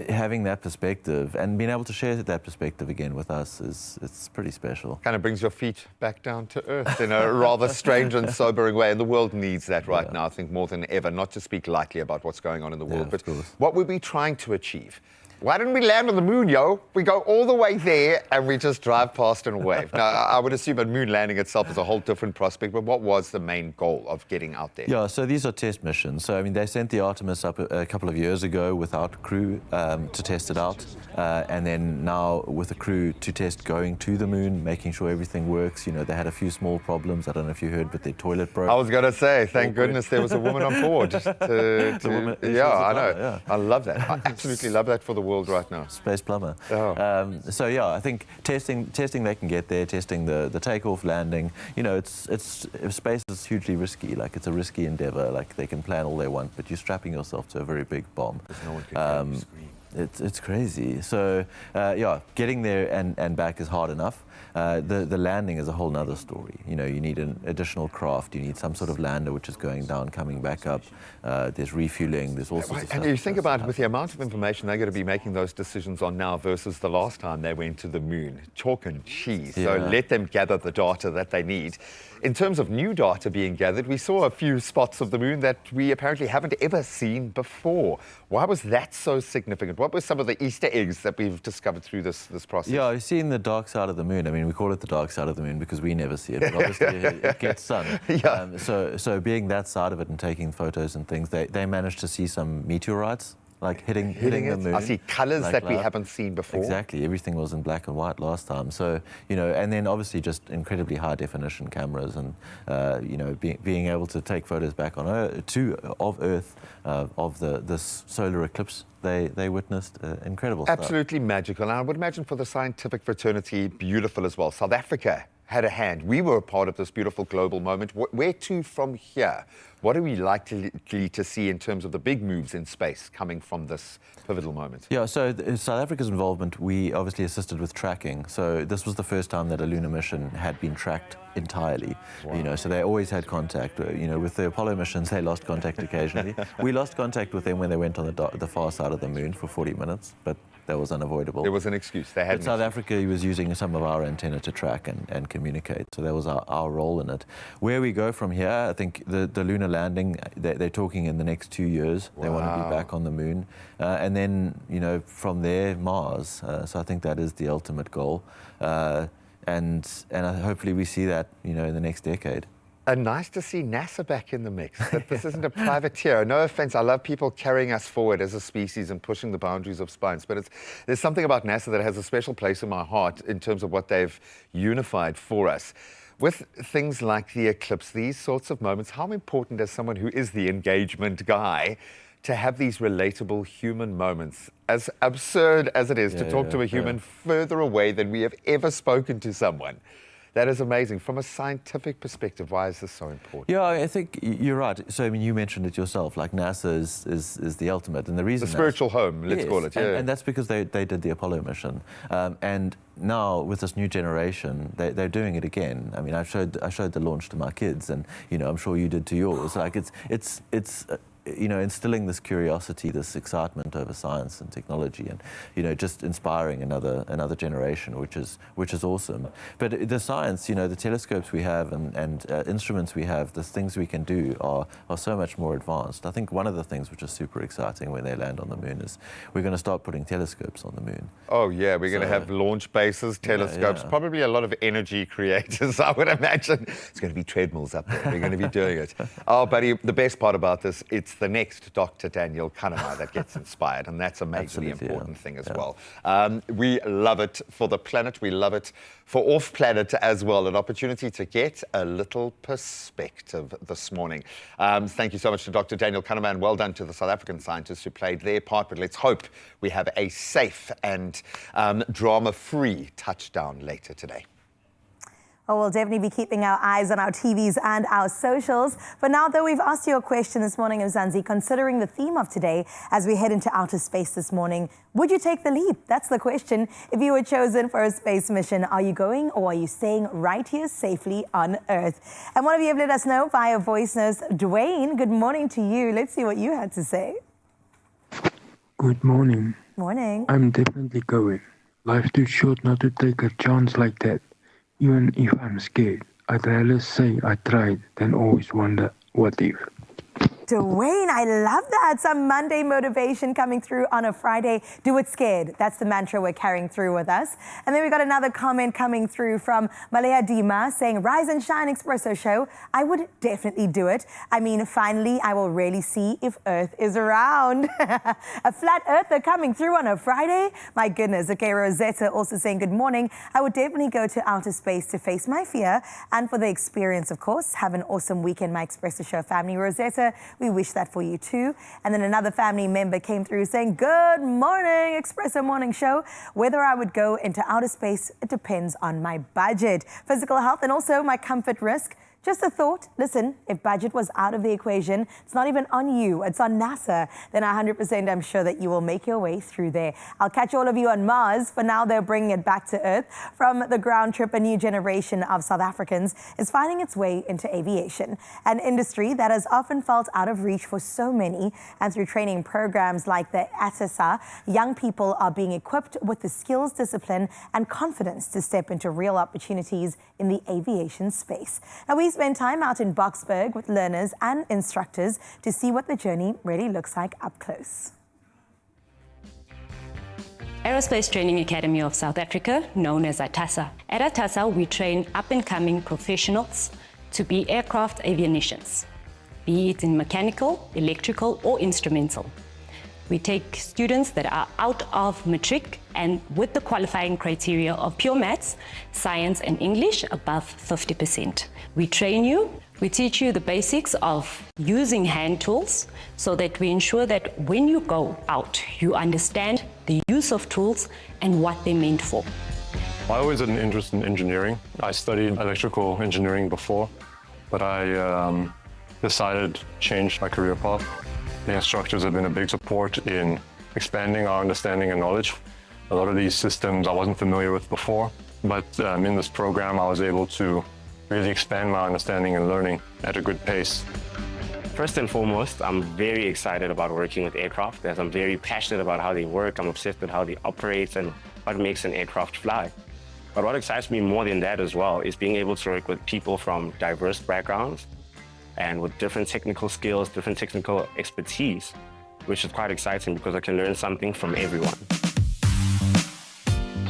having that perspective and being able to share that perspective again with us it's pretty special. Kind of brings your feet back down to Earth in a rather strange and sobering way, and the world needs that right now, I think, more than ever. Not to speak lightly about what's going on in the world, but what were we trying to achieve? Why didn't we land on the moon, yo? We go all the way there and we just drive past and wave. Now, I would assume a moon landing itself is a whole different prospect, but what was the main goal of getting out there? Yeah, so these are test missions. So, I mean, they sent the Artemis up a couple of years ago without crew to test it out. And then now with a crew to test going to the moon, making sure everything works. You know, they had a few small problems. I don't know if you heard, but their toilet broke. I was going to say, thank goodness there was a woman on board. Yeah, I know. Yeah. I love that. I absolutely love that for the world right now. Space plumber. So yeah, I think testing they can get there, testing the takeoff, landing. You know, space is hugely risky. Like, it's a risky endeavor. Like, they can plan all they want, but you're strapping yourself to a very big bomb. No one can it's crazy. So yeah, getting there and back is hard enough. The landing is a whole nother story. You know, you need an additional craft. You need some sort of lander which is going down, coming back up. There's refueling. There's all sorts of stuff. And you think about it, with the amount of information they're going to be making those decisions on now versus the last time they went to the moon. Chalk and cheese. So let them gather the data that they need. In terms of new data being gathered, we saw a few spots of the moon that we apparently haven't ever seen before. Why was that so significant? What were some of the Easter eggs that we've discovered through this process? Yeah, I've seen the dark side of the moon. I mean, we call it the dark side of the moon because we never see it, but obviously it gets sun. So being that side of it and taking photos and things, they managed to see some meteorites. Like hitting the moon. I see colours that we haven't seen before. Exactly. Everything was in black and white last time. So, you know, and then obviously just incredibly high definition cameras and, you know, being able to take photos back on Earth, of Earth, of this solar eclipse they witnessed. Incredible stuff. Absolutely magical. And I would imagine for the scientific fraternity, beautiful as well. South Africa had a hand. We were a part of this beautiful global moment. Where to from here? What are we likely to see in terms of the big moves in space coming from this pivotal moment? Yeah, so South Africa's involvement, we obviously assisted with tracking. So this was the first time that a lunar mission had been tracked entirely. You know, so they always had contact. You know, with the Apollo missions, they lost contact occasionally. We lost contact with them when they went on the far side of the moon for 40 minutes, but that was unavoidable. There was an excuse. They had. But South Africa was using some of our antenna to track and communicate. So that was our role in it. Where we go from here, I think the lunar landing, they're talking in the next 2 years. They want to be back on the moon. And then, you know, from there, Mars. So I think that is the ultimate goal. And hopefully we see that, you know, in the next decade. And nice to see NASA back in the mix, that this isn't a privateer. No offense, I love people carrying us forward as a species and pushing the boundaries of science, but there's something about NASA that has a special place in my heart in terms of what they've unified for us. With things like the eclipse, these sorts of moments, how important as someone who is the engagement guy to have these relatable human moments, as absurd as it is to talk to a human further away than we have ever spoken to someone. That is amazing. From a scientific perspective, why is this so important? Yeah, I think you're right. So, I mean, you mentioned it yourself, like NASA is the ultimate. And the reason The spiritual home, let's call it, yeah. And that's because they did the Apollo mission. And now, with this new generation, they're doing it again. I mean, I showed the launch to my kids, and, you know, I'm sure you did to yours. Like, it's you know, instilling this curiosity, this excitement over science and technology, and, you know, just inspiring another generation, which is awesome. But the science, you know, the telescopes we have and instruments we have, the things we can do are so much more advanced. I think one of the things which is super exciting when they land on the moon is we're going to start putting telescopes on the moon. Oh yeah, we're going to have launch bases, telescopes, probably a lot of energy creators, I would imagine. It's going to be treadmills up there. We're going to be doing it. Oh, buddy, the best part about this, it's the next Dr. Daniel Kahneman that gets inspired, and that's a majorly important thing as well. We love it for the planet. We love it for off-planet as well. An opportunity to get a little perspective this morning. Thank you so much to Dr. Daniel Kahneman. Well done to the South African scientists who played their part, but let's hope we have a safe and drama-free touchdown later today. Well, we'll definitely be keeping our eyes on our TVs and our socials. For now, though, we've asked you a question this morning, Mzansi, considering the theme of today as we head into outer space this morning. Would you take the leap? That's the question. If you were chosen for a space mission, are you going or are you staying right here safely on Earth? And one of you have let us know via voice notes. Dwayne, good morning to you. Let's see what you had to say. Good morning. Morning. I'm definitely going. Life's too short not to take a chance like that. Even if I'm scared, I'd rather say I tried than always wonder, what if? Dwayne, I love that. Some Monday motivation coming through on a Friday. Do it scared. That's the mantra we're carrying through with us. And then we got another comment coming through from Malaya Dima saying, Rise and Shine Expresso show. I would definitely do it. I mean, finally, I will really see if Earth is around. A flat earther coming through on a Friday? My goodness. Okay, Rosetta also saying, good morning. I would definitely go to outer space to face my fear and for the experience, of course. Have an awesome weekend, my Expresso show family. Rosetta, we wish that for you too. And then another family member came through saying, good morning, Expresso Morning Show. Whether I would go into outer space, it depends on my budget, physical health, and also my comfort risk. Just a thought. Listen, if budget was out of the equation, it's not even on you, it's on NASA, then 100% I'm sure that you will make your way through there. I'll catch all of you on Mars. For now, they're bringing it back to Earth. From the ground trip, a new generation of South Africans is finding its way into aviation, an industry that has often felt out of reach for so many. And through training programs like the ATSA, young people are being equipped with the skills, discipline, and confidence to step into real opportunities in the aviation space. Now, we spend time out in Boksburg with learners and instructors to see what the journey really looks like up close. Aerospace Training Academy of South Africa, known as ATSA. At ATSA, we train up-and-coming professionals to be aircraft avionists, be it in mechanical, electrical, or instrumental. We take students that are out of matric and with the qualifying criteria of pure maths, science, and English above 50%. We train you, we teach you the basics of using hand tools so that we ensure that when you go out, you understand the use of tools and what they're meant for. I always had an interest in engineering. I studied electrical engineering before, but I decided to change my career path. The instructors have been a big support in expanding our understanding and knowledge. A lot of these systems I wasn't familiar with before, but in this program I was able to really expand my understanding and learning at a good pace. First and foremost, I'm very excited about working with aircraft, as I'm very passionate about how they work. I'm obsessed with how they operate and what makes an aircraft fly. But what excites me more than that as well is being able to work with people from diverse backgrounds and with different technical skills, different technical expertise, which is quite exciting because I can learn something from everyone.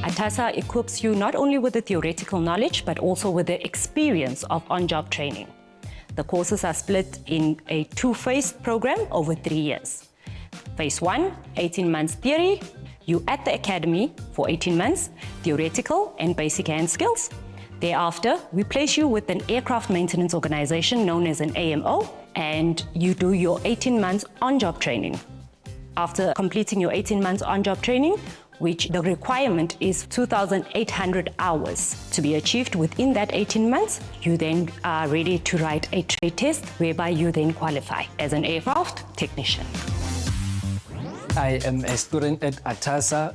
ATSA equips you not only with the theoretical knowledge, but also with the experience of on-job training. The courses are split in a two-phase program over 3 years. Phase 1, 18 months theory, you at the academy for 18 months, theoretical and basic hand skills. Thereafter, we place you with an aircraft maintenance organization known as an AMO, and you do your 18 months on-job training. After completing your 18 months on-job training, which the requirement is 2,800 hours. To be achieved within that 18 months, you then are ready to write a trade test, whereby you then qualify as an aircraft technician. I am a student at ATASA,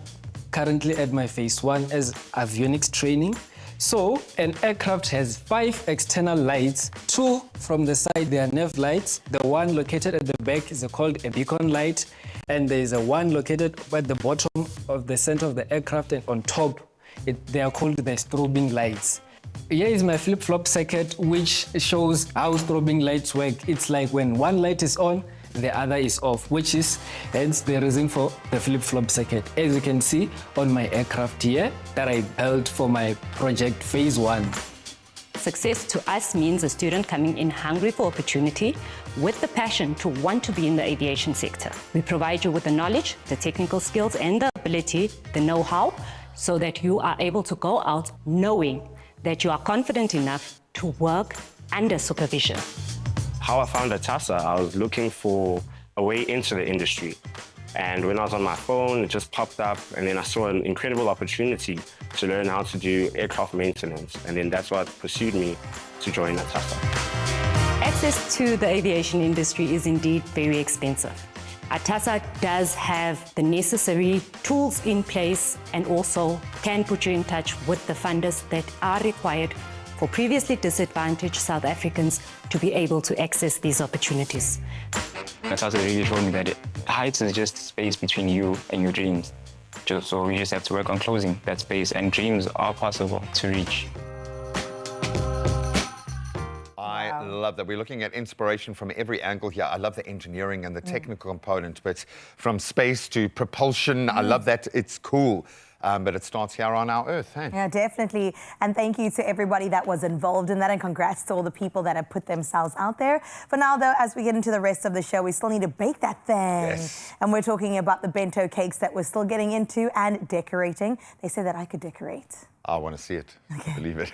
currently at my phase 1 as avionics training. So, an aircraft has 5 external lights. 2 from the side, they are nav lights. The one located at the back is called a beacon light. And there is a one located at the bottom of the center of the aircraft, and on top, they are called the strobing lights. Here is my flip-flop circuit, which shows how strobing lights work. It's like when one light is on, the other is off, which is hence the reason for the flip-flop circuit. As you can see on my aircraft here that I built for my project phase 1. Success to us means a student coming in hungry for opportunity with the passion to want to be in the aviation sector. We provide you with the knowledge, the technical skills and the ability, the know-how, so that you are able to go out knowing that you are confident enough to work under supervision. How I found ATASA, I was looking for a way into the industry. And when I was on my phone, it just popped up, and then I saw an incredible opportunity to learn how to do aircraft maintenance. And then that's what pursued me to join ATASA. Access to the aviation industry is indeed very expensive. ATASA does have the necessary tools in place and also can put you in touch with the funders that are required for previously disadvantaged South Africans to be able to access these opportunities. ATASA really showed me that heights is just space between you and your dreams. So we just have to work on closing that space, and dreams are possible to reach. I love that. We're looking at inspiration from every angle here. I love the engineering and the technical component, but from space to propulsion, I love that. It's cool. But it starts here on our Earth, hey? Yeah, definitely. And thank you to everybody that was involved in that, and congrats to all the people that have put themselves out there. For now, though, as we get into the rest of the show, we still need to bake that thing. Yes. And we're talking about the bento cakes that we're still getting into and decorating. They say that I could decorate. I want to see it. Okay. Believe it.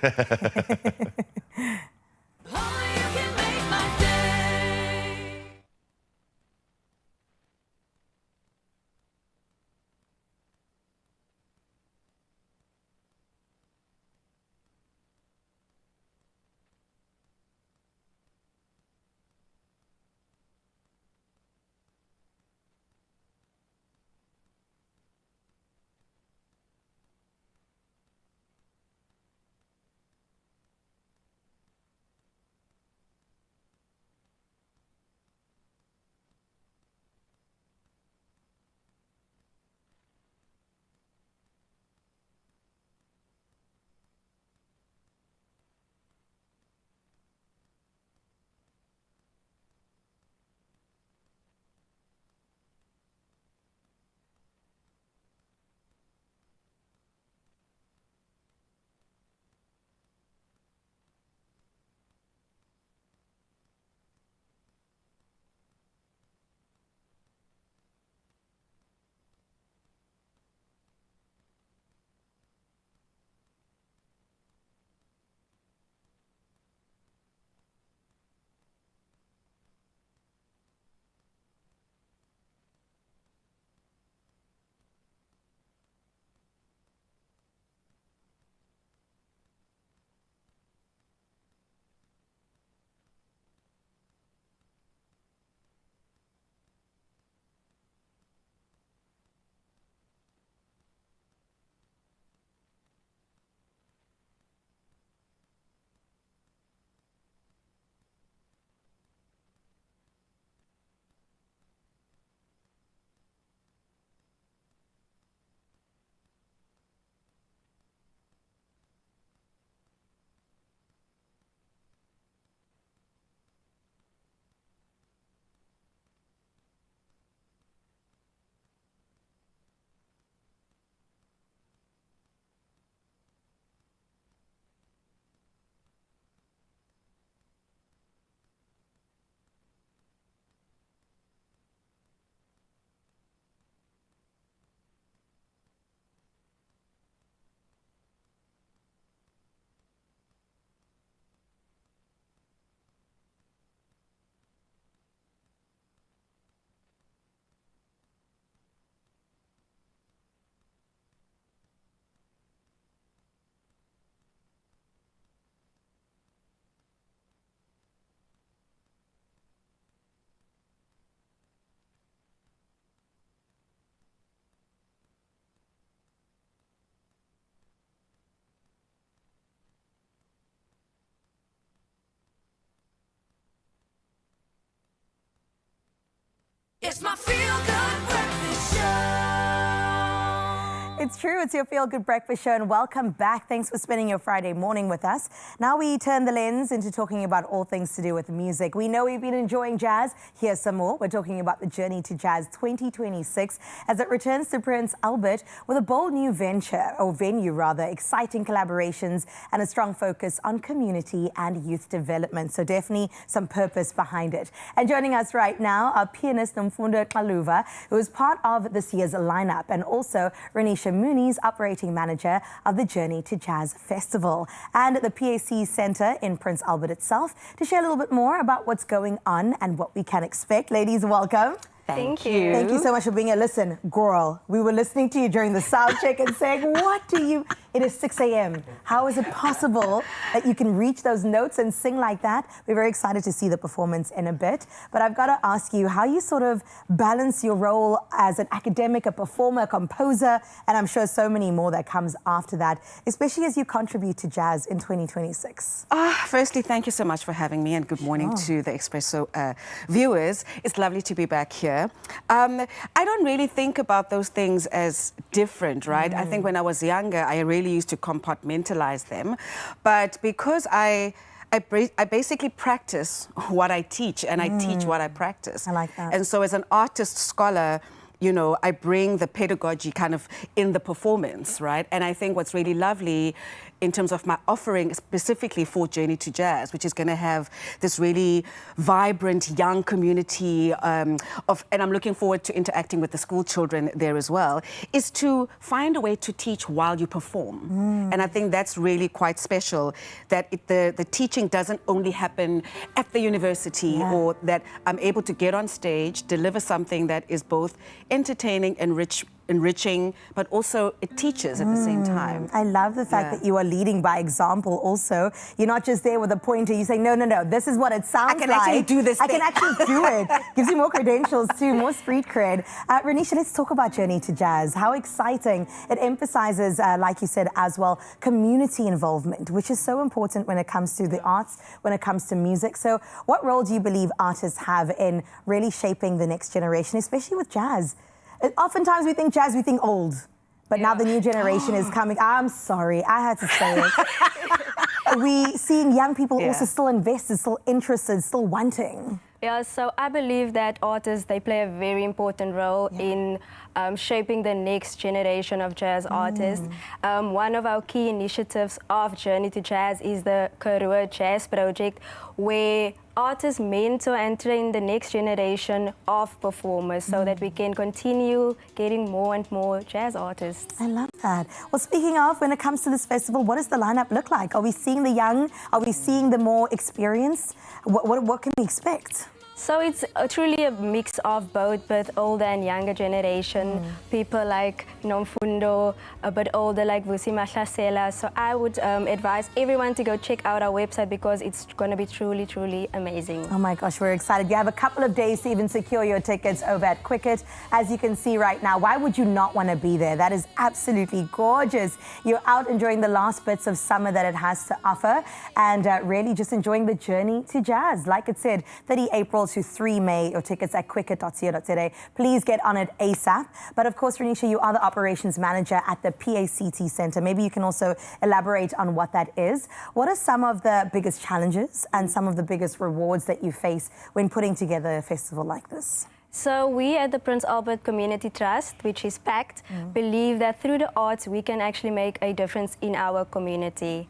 It's true. It's your Feel Good Breakfast Show, and welcome back. Thanks for spending your Friday morning with us. Now we turn the lens into talking about all things to do with music. We know we've been enjoying jazz. Here's some more. We're talking about the Journey to Jazz 2026 as it returns to Prince Albert with a bold new venue, exciting collaborations and a strong focus on community and youth development. So definitely some purpose behind it. And joining us right now, our pianist Nomfundo Xaluva, who is part of this year's lineup, and also Renisha Mooney's operating manager of the Journey to Jazz Festival, and at the PAC Centre in Prince Albert itself to share a little bit more about what's going on and what we can expect. Ladies, welcome. Thank you. Thank you so much for being here. Listen, girl, we were listening to you during the sound check and saying, what do you... It is 6 a.m. How is it possible that you can reach those notes and sing like that? We're very excited to see the performance in a bit. But I've got to ask you how you sort of balance your role as an academic, a performer, a composer, and I'm sure so many more that comes after that, especially as you contribute to jazz in 2026. Firstly, thank you so much for having me, and good morning to the Expresso viewers. It's lovely to be back here. I don't really think about those things as different, right? I think when I was younger, I really used to compartmentalize them. But because I basically practice what I teach, and I teach what I practice. I like that. And so as an artist scholar, you know, I bring the pedagogy kind of in the performance, right? And I think what's really lovely in terms of my offering specifically for Journey to Jazz, which is going to have this really vibrant young community and I'm looking forward to interacting with the school children there as well, is to find a way to teach while you perform. And I think that's really quite special, that the teaching doesn't only happen at the university, or that I'm able to get on stage, deliver something that is both entertaining, enriching, but also it teaches at the same time. I love the fact that you are leading by example also. You're not just there with a pointer, you say, no, this is what it sounds like. I can actually do this I can actually do it. Gives you more credentials too, more street cred. Renisha, let's talk about Journey to Jazz. How exciting. It emphasizes, like you said as well, community involvement, which is so important when it comes to the arts, when it comes to music. So what role do you believe artists have in really shaping the next generation, especially with jazz? Oftentimes we think jazz, we think old, but now the new generation is coming. I'm sorry, I had to say it. We seeing young people also still invested, still interested, still wanting. Yeah, so I believe that artists, they play a very important role in shaping the next generation of jazz artists. One of our key initiatives of Journey to Jazz is the Karua Jazz Project, where artists mentor and train the next generation of performers so that we can continue getting more and more jazz artists. I love that. Well, speaking of, when it comes to this festival, what does the lineup look like? Are we seeing the young? Are we seeing the more experienced? What can we expect? So it's truly a mix of both older and younger generation. People like Nomfundo, a bit older like Vusi Mahlasela. So I would advise everyone to go check out our website because it's going to be truly, truly amazing. Oh my gosh, we're excited. You have a couple of days to even secure your tickets over at Quicket. As you can see right now, why would you not want to be there? That is absolutely gorgeous. You're out enjoying the last bits of summer that it has to offer, and really just enjoying the Journey to Jazz. Like it said, 30 April to 3 May, your tickets at quicket.co.za. Please get on it ASAP. But of course, Renisha, you are the operations manager at the PACT Centre. Maybe you can also elaborate on what that is. What are some of the biggest challenges and some of the biggest rewards that you face when putting together a festival like this? So we at the Prince Albert Community Trust, which is PACT, believe that through the arts we can actually make a difference in our community.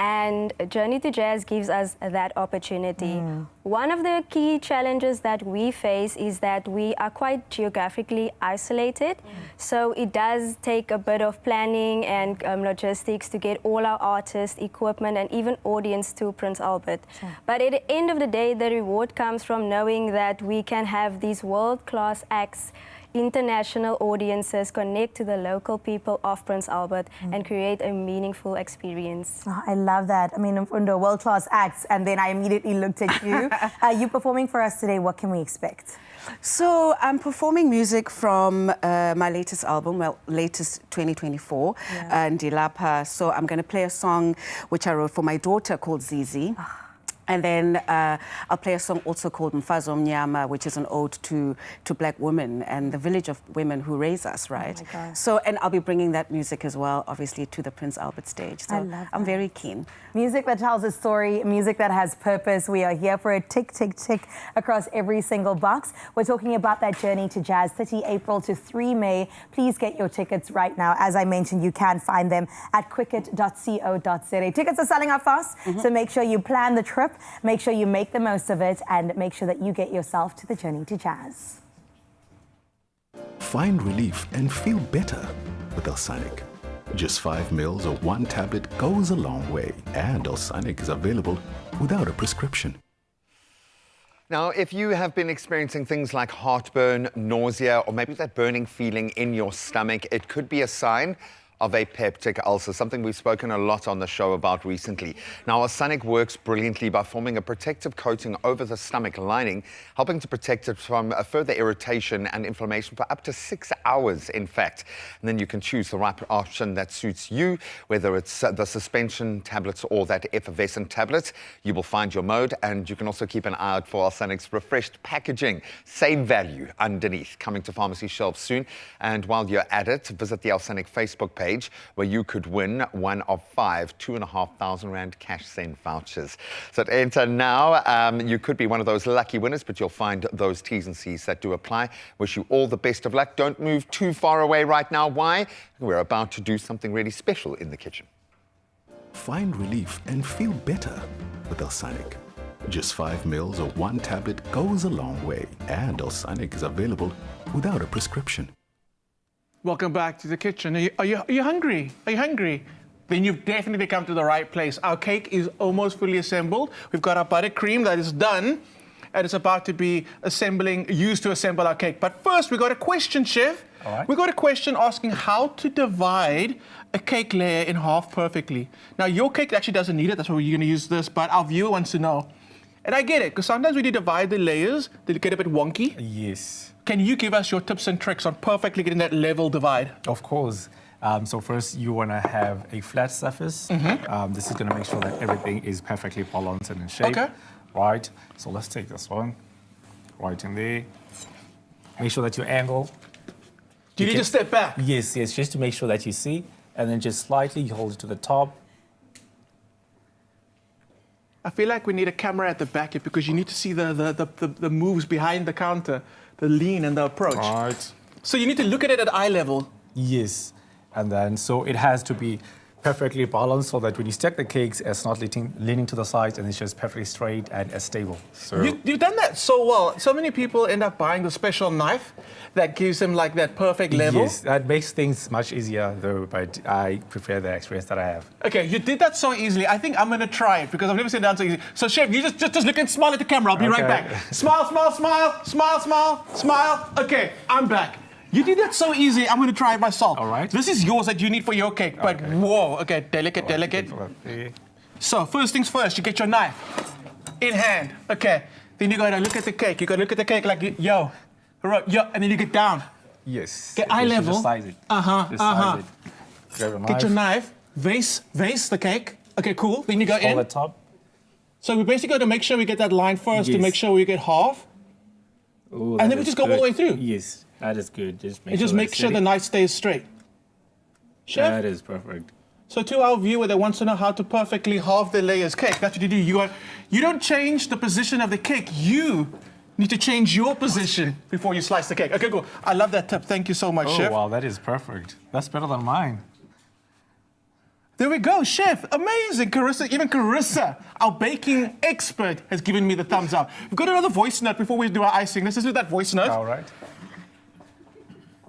And Journey to Jazz gives us that opportunity. One of the key challenges that we face is that we are quite geographically isolated. So it does take a bit of planning and logistics to get all our artists, equipment, and even audience to Prince Albert. But at the end of the day, the reward comes from knowing that we can have these world-class acts, international audiences, connect to the local people of Prince Albert and create a meaningful experience. Oh, I love that. I mean, under world-class acts, and then I immediately looked at you. You performing for us today, what can we expect? So I'm performing music from my latest album, well, latest 2024, Ndilapha. So I'm going to play a song which I wrote for my daughter called Zizi. And then I'll play a song also called Mfazo Mnyama, which is an ode to black women and the village of women who raise us, right? Oh my God. So, and I'll be bringing that music as well, obviously, to the Prince Albert stage. So I love I'm that. very keen. Music that tells a story, music that has purpose. We are here for a tick, tick, tick across every single box. We're talking about that journey to jazz, 30 April to 3 May. Please get your tickets right now. As I mentioned, you can find them at quicket.co.za. Tickets are selling out fast, so make sure you plan the trip, make sure you make the most of it, and make sure that you get yourself to the journey to jazz. Find relief and feel better with Alsanic. Just 5 mils or 1 tablet goes a long way, and Alsanic is available without a prescription. Now, if you have been experiencing things like heartburn, nausea, or maybe that burning feeling in your stomach, it could be a sign of a peptic ulcer, something we've spoken a lot on the show about recently. Now, Alsanic works brilliantly by forming a protective coating over the stomach lining, helping to protect it from further irritation and inflammation for up to 6 hours, in fact. And then you can choose the right option that suits you, whether it's the suspension tablets or that effervescent tablet. You will find your mode, and you can also keep an eye out for Alsanic's refreshed packaging. Same value underneath, coming to pharmacy shelves soon. And while you're at it, visit the Alsanic Facebook page, where you could win one of 5 2,500 Rand cash send vouchers. So to enter now, you could be one of those lucky winners, but you'll find those T's and C's that do apply. Wish you all the best of luck. Don't move too far away right now. Why? We're about to do something really special in the kitchen. Find relief and feel better with Alsanic. Just 5 mils or 1 tablet goes a long way, and Alsanic is available without a prescription. Welcome back to the kitchen. Are you hungry? Are you hungry? Then you've definitely come to the right place. Our cake is almost fully assembled. We've got our buttercream that is done, and it's about to be used to assemble our cake. But first, we got a question, Chef. All right. We got a question asking how to divide a cake layer in half perfectly. Now, your cake actually doesn't need it. That's why we're going to use this. But our viewer wants to know. And I get it, because sometimes when you divide the layers, they get a bit wonky. Yes. Can you give us your tips and tricks on perfectly getting that level divide? Of course. So first, you want to have a flat surface. This is going to make sure that everything is perfectly balanced and in shape. Okay. Right. So let's take this one. Right in there. Make sure that your angle. Do you need to step back? Yes, just to make sure that you see. And then just slightly hold it to the top. I feel like we need a camera at the back here because you need to see the moves behind the counter, the lean and the approach. Right. So you need to look at it at eye level. Yes. And then, so it has to be perfectly balanced so that when you stack the cakes, it's not leaning to the sides and it's just perfectly straight and stable. So You've done that so well. So many people end up buying the special knife that gives them like that perfect level. Yes, that makes things much easier though, but I prefer the experience that I have. Okay, you did that so easily. I think I'm going to try it because I've never seen it done so easy. So, Chef, you just look and smile at the camera. I'll be right back. Smile, smile, smile, smile, smile, smile. Okay, I'm back. You did that so easy. I'm going to try it myself. All right. This is yours that you need for your cake, but whoa, okay, delicate. So, first things first, you get your knife in hand. Okay, then you got to look at the cake. You got to look at the cake like, yo, and then you get down. Yes. Get eye level. Just size it. Get your knife, vase the cake. Okay, cool. Then you go in. Hold the top. So we basically got to make sure we get that line first to make sure we get half. Ooh, and then we just go all the way through. Yes, that is good. Just make sure the knife stays straight. Chef? That is perfect. So to our viewer that wants to know how to perfectly halve the layers cake, that's what you do. You don't change the position of the cake. You need to change your position before you slice the cake. Okay, cool. I love that tip. Thank you so much, Chef. Oh, wow, that is perfect. That's better than mine. There we go, Chef. Amazing, Carissa. Even Carissa, our baking expert, has given me the thumbs up. We've got another voice note before we do our icing. Let's just do that voice note. All right.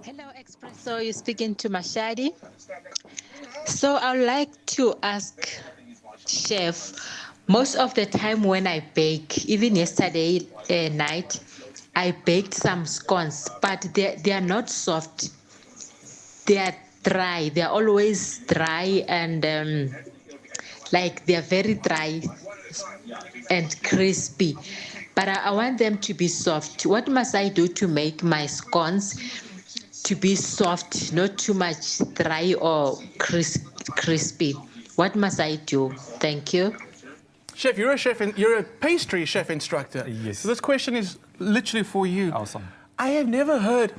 Hello, Expresso. You're speaking to Mashadi. So I would like to ask Chef, most of the time when I bake, even yesterday night, I baked some scones, but they are not soft. They are dry. They are always dry and like they are very dry and crispy. But I want them to be soft. What must I do to make my scones to be soft, not too much dry or crispy? What must I do? Thank you. Chef, you're a chef, you're a pastry chef instructor. Yes. So this question is literally for you. Awesome. I have never heard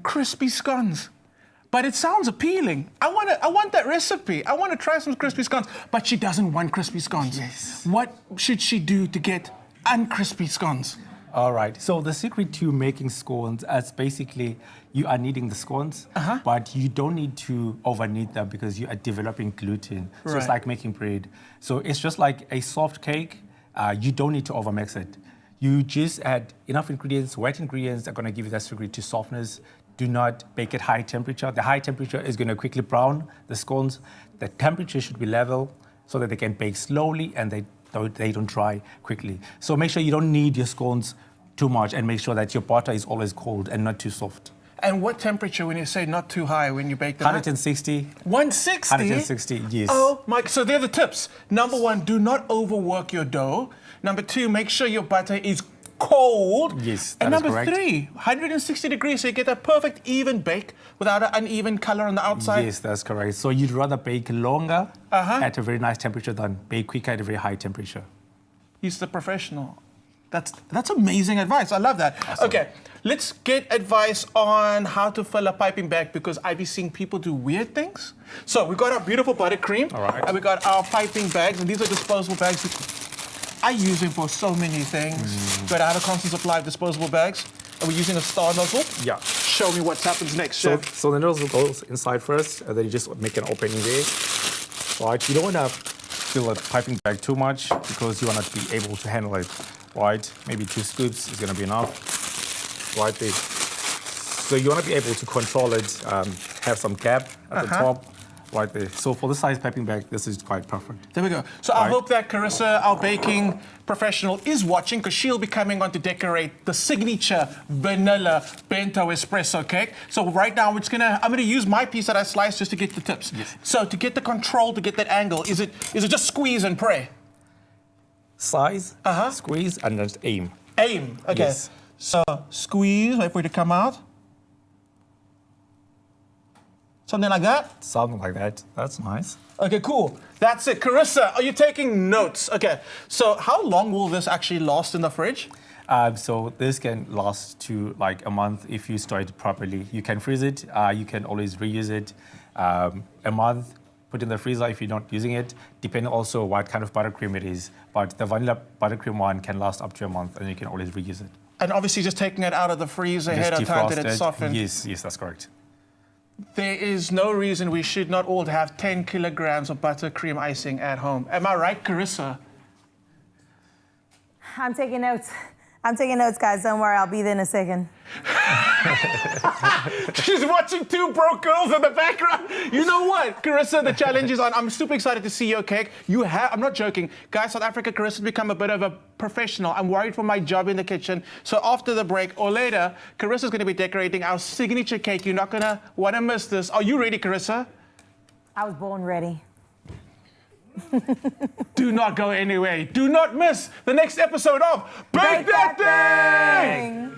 crispy scones, but it sounds appealing. I want that recipe. I want to try some crispy scones, but she doesn't want crispy scones. Yes. What should she do to get uncrispy scones? All right. So the secret to making scones is basically you are kneading the scones, but you don't need to over knead them because you are developing gluten. So it's Right. like making bread. So it's just like a soft cake. You don't need to over mix it. You just add enough ingredients. Wet ingredients are going to give you that secret to softness. Do not bake at high temperature. The high temperature is going to quickly brown the scones. The temperature should be level so that they can bake slowly and they don't dry quickly. So make sure you don't knead your scones too much and make sure that your butter is always cold and not too soft. And what temperature when you say not too high when you bake them? 160. 160? 160, yes. Oh, Mike, so they're the tips. Number one, do not overwork your dough. Number two, make sure your butter is cold. Yes, And that is number correct. three, 160 degrees, so you get that perfect even bake without an uneven color on the outside. Yes, that's correct. So you'd rather bake longer at a very nice temperature than bake quicker at a very high temperature. He's the professional. That's amazing advice. I love that. Awesome. Okay, let's get advice on how to fill a piping bag because I've been seeing people do weird things. So we got our beautiful buttercream. All right. And we got our piping bags, and these are disposable bags. I use them for so many things, but I have a constant supply of disposable bags. Are we using a star nozzle? Yeah. Show me what happens next, So, chef. so the nozzle goes inside first, and then you just make an opening there. Right? You don't want to fill a piping bag too much because you want to be able to handle it. Right? Maybe 2 scoops is going to be enough. Right there. So you want to be able to control it, have some gap at the top. Right there. So for the size piping bag, this is quite perfect. There we go. So I hope that Carissa, our baking professional, is watching because she'll be coming on to decorate the signature vanilla bento espresso cake. So right now I'm gonna use my piece that I sliced just to get the tips. Yes. So to get the control, to get that angle, is it just squeeze and pray? Size, squeeze, and just aim. Aim. Okay. Yes. So squeeze, wait for it to come out. Something like that? Something like that. That's nice. Okay, cool. That's it. Carissa, are you taking notes? Okay, so how long will this actually last in the fridge? So this can last to like a month if you store it properly. You can freeze it. You can always reuse it. A month, put in the freezer if you're not using it. Depending also what kind of buttercream it is. But the vanilla buttercream one can last up to a month and you can always reuse it. And obviously just taking it out of the freezer ahead of time that it's softened. Yes, that's correct. There is no reason we should not all have 10 kilograms of buttercream icing at home. Am I right, Carissa? I'm taking notes. I'm taking notes, guys. Don't worry, I'll be there in a second. She's watching 2 broke girls in the background. You know what, Carissa, the challenge is on. I'm super excited to see your cake. I'm not joking. Guys, South Africa, Carissa's become a bit of a professional. I'm worried for my job in the kitchen. So after the break or later, Carissa's going to be decorating our signature cake. You're not going to want to miss this. Are you ready, Carissa? I was born ready. Do not go anywhere. Do not miss the next episode of Bake That Thing!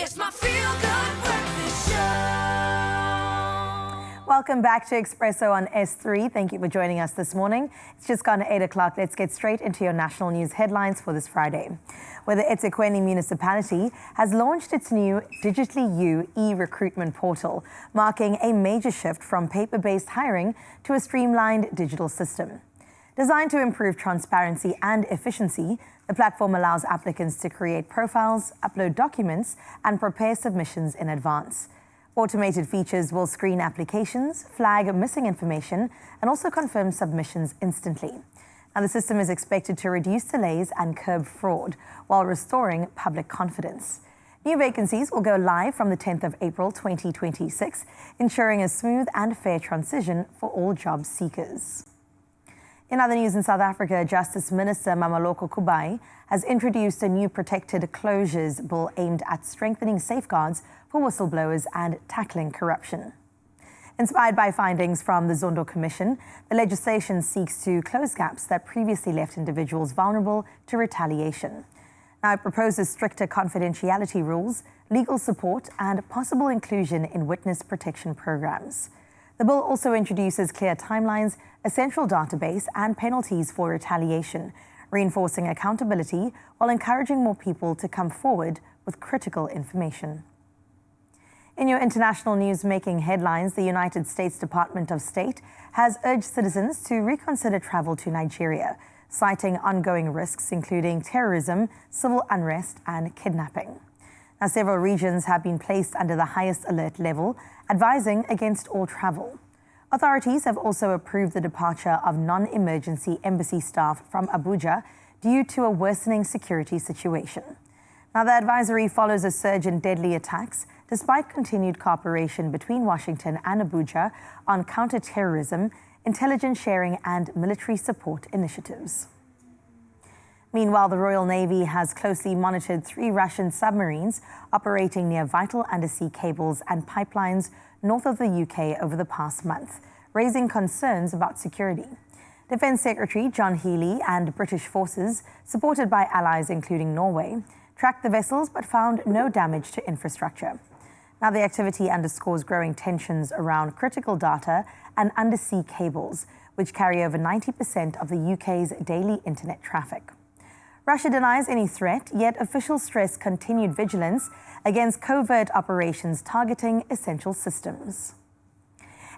It's my feel-good breakfast show. Welcome back to Expresso on S3. Thank you for joining us this morning. It's just gone 8 o'clock. Let's get straight into your national news headlines for this Friday. Where the eThekwini municipality has launched its new Digitally You e-recruitment portal, marking a major shift from paper-based hiring to a streamlined digital system. Designed to improve transparency and efficiency, the platform allows applicants to create profiles, upload documents, and prepare submissions in advance. Automated features will screen applications, flag missing information, and also confirm submissions instantly. Now, the system is expected to reduce delays and curb fraud while restoring public confidence. New vacancies will go live from the 10th of April 2026, ensuring a smooth and fair transition for all job seekers. In other news in South Africa, Justice Minister Mamaloko Kubai has introduced a new protected closures bill aimed at strengthening safeguards for whistleblowers and tackling corruption. Inspired by findings from the Zondo Commission, the legislation seeks to close gaps that previously left individuals vulnerable to retaliation. Now, it proposes stricter confidentiality rules, legal support, and possible inclusion in witness protection programs. The bill also introduces clear timelines, a central database, and penalties for retaliation, reinforcing accountability while encouraging more people to come forward with critical information. In your international news making headlines, the United States Department of State has urged citizens to reconsider travel to Nigeria, citing ongoing risks including terrorism, civil unrest, and kidnapping. Now, several regions have been placed under the highest alert level, advising against all travel. Authorities have also approved the departure of non-emergency embassy staff from Abuja due to a worsening security situation. Now, the advisory follows a surge in deadly attacks, despite continued cooperation between Washington and Abuja on counter-terrorism, intelligence sharing, and military support initiatives. Meanwhile, the Royal Navy has closely monitored 3 Russian submarines operating near vital undersea cables and pipelines north of the UK over the past month, raising concerns about security. Defence Secretary John Healey and British forces, supported by allies including Norway, tracked the vessels but found no damage to infrastructure. Now, the activity underscores growing tensions around critical data and undersea cables, which carry over 90% of the UK's daily internet traffic. Russia denies any threat, yet officials stress continued vigilance against covert operations targeting essential systems.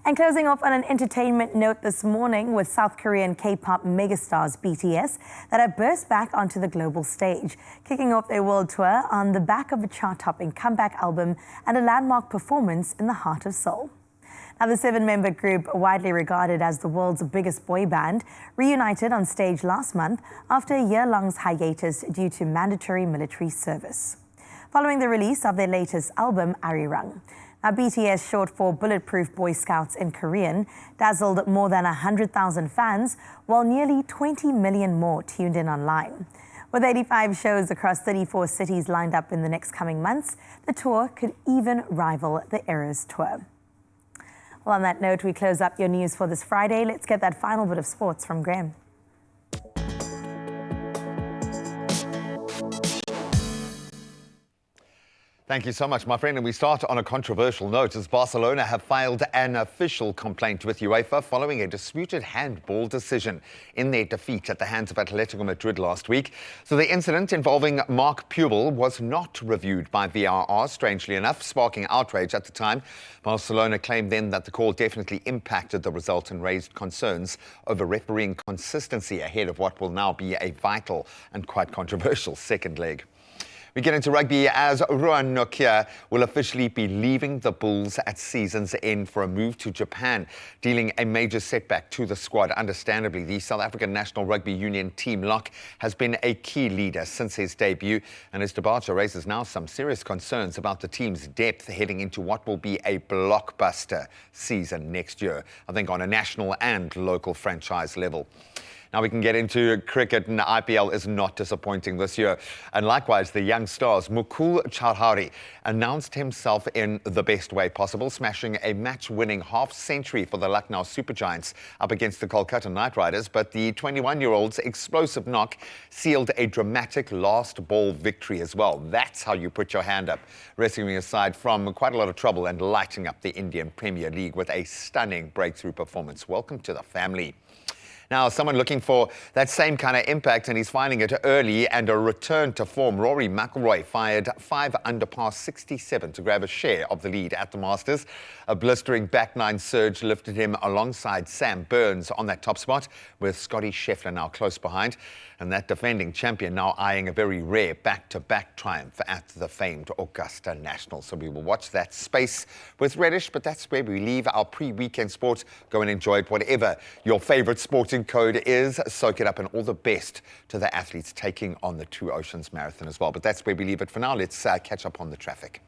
And closing off on an entertainment note this morning with South Korean K-pop megastars BTS that have burst back onto the global stage, kicking off their world tour on the back of a chart-topping comeback album and a landmark performance in the heart of Seoul. Now, the 7-member group, widely regarded as the world's biggest boy band, reunited on stage last month after a year-long hiatus due to mandatory military service. Following the release of their latest album, Arirang. Now, BTS, short for Bulletproof Boy Scouts in Korean, dazzled more than 100,000 fans, while nearly 20 million more tuned in online. With 85 shows across 34 cities lined up in the next coming months, the tour could even rival the Eras tour. Well, on that note, we close up your news for this Friday. Let's get that final bit of sports from Graham. Thank you so much, my friend. And we start on a controversial note as Barcelona have filed an official complaint with UEFA following a disputed handball decision in their defeat at the hands of Atletico Madrid last week. So the incident involving Mark Pubel was not reviewed by VAR, strangely enough, sparking outrage at the time. Barcelona claimed then that the call definitely impacted the result and raised concerns over refereeing consistency ahead of what will now be a vital and quite controversial second leg. We get into rugby as Ruan Nokia will officially be leaving the Bulls at season's end for a move to Japan, dealing a major setback to the squad. Understandably, the South African National Rugby Union team lock has been a key leader since his debut, and his departure raises now some serious concerns about the team's depth heading into what will be a blockbuster season next year, I think on a national and local franchise level. Now we can get into cricket, and the IPL is not disappointing this year. And likewise, the young stars, Mukul Chowdhury, announced himself in the best way possible, smashing a match-winning half-century for the Lucknow Super Giants up against the Kolkata Knight Riders. But the 21-year-old's explosive knock sealed a dramatic last-ball victory as well. That's how you put your hand up, rescuing his side from quite a lot of trouble and lighting up the Indian Premier League with a stunning breakthrough performance. Welcome to the family. Now, someone looking for that same kind of impact, and he's finding it early, and a return to form. Rory McIlroy fired 5 under par 67 to grab a share of the lead at the Masters. A blistering back nine surge lifted him alongside Sam Burns on that top spot, with Scotty Scheffler now close behind. And that defending champion now eyeing a very rare back-to-back triumph at the famed Augusta National. So we will watch that space with relish, but that's where we leave our pre-weekend sports. Go and enjoy it, whatever your favorite sporting code is. Soak it up, and all the best to the athletes taking on the Two Oceans Marathon as well. But that's where we leave it for now. Let's catch up on the traffic.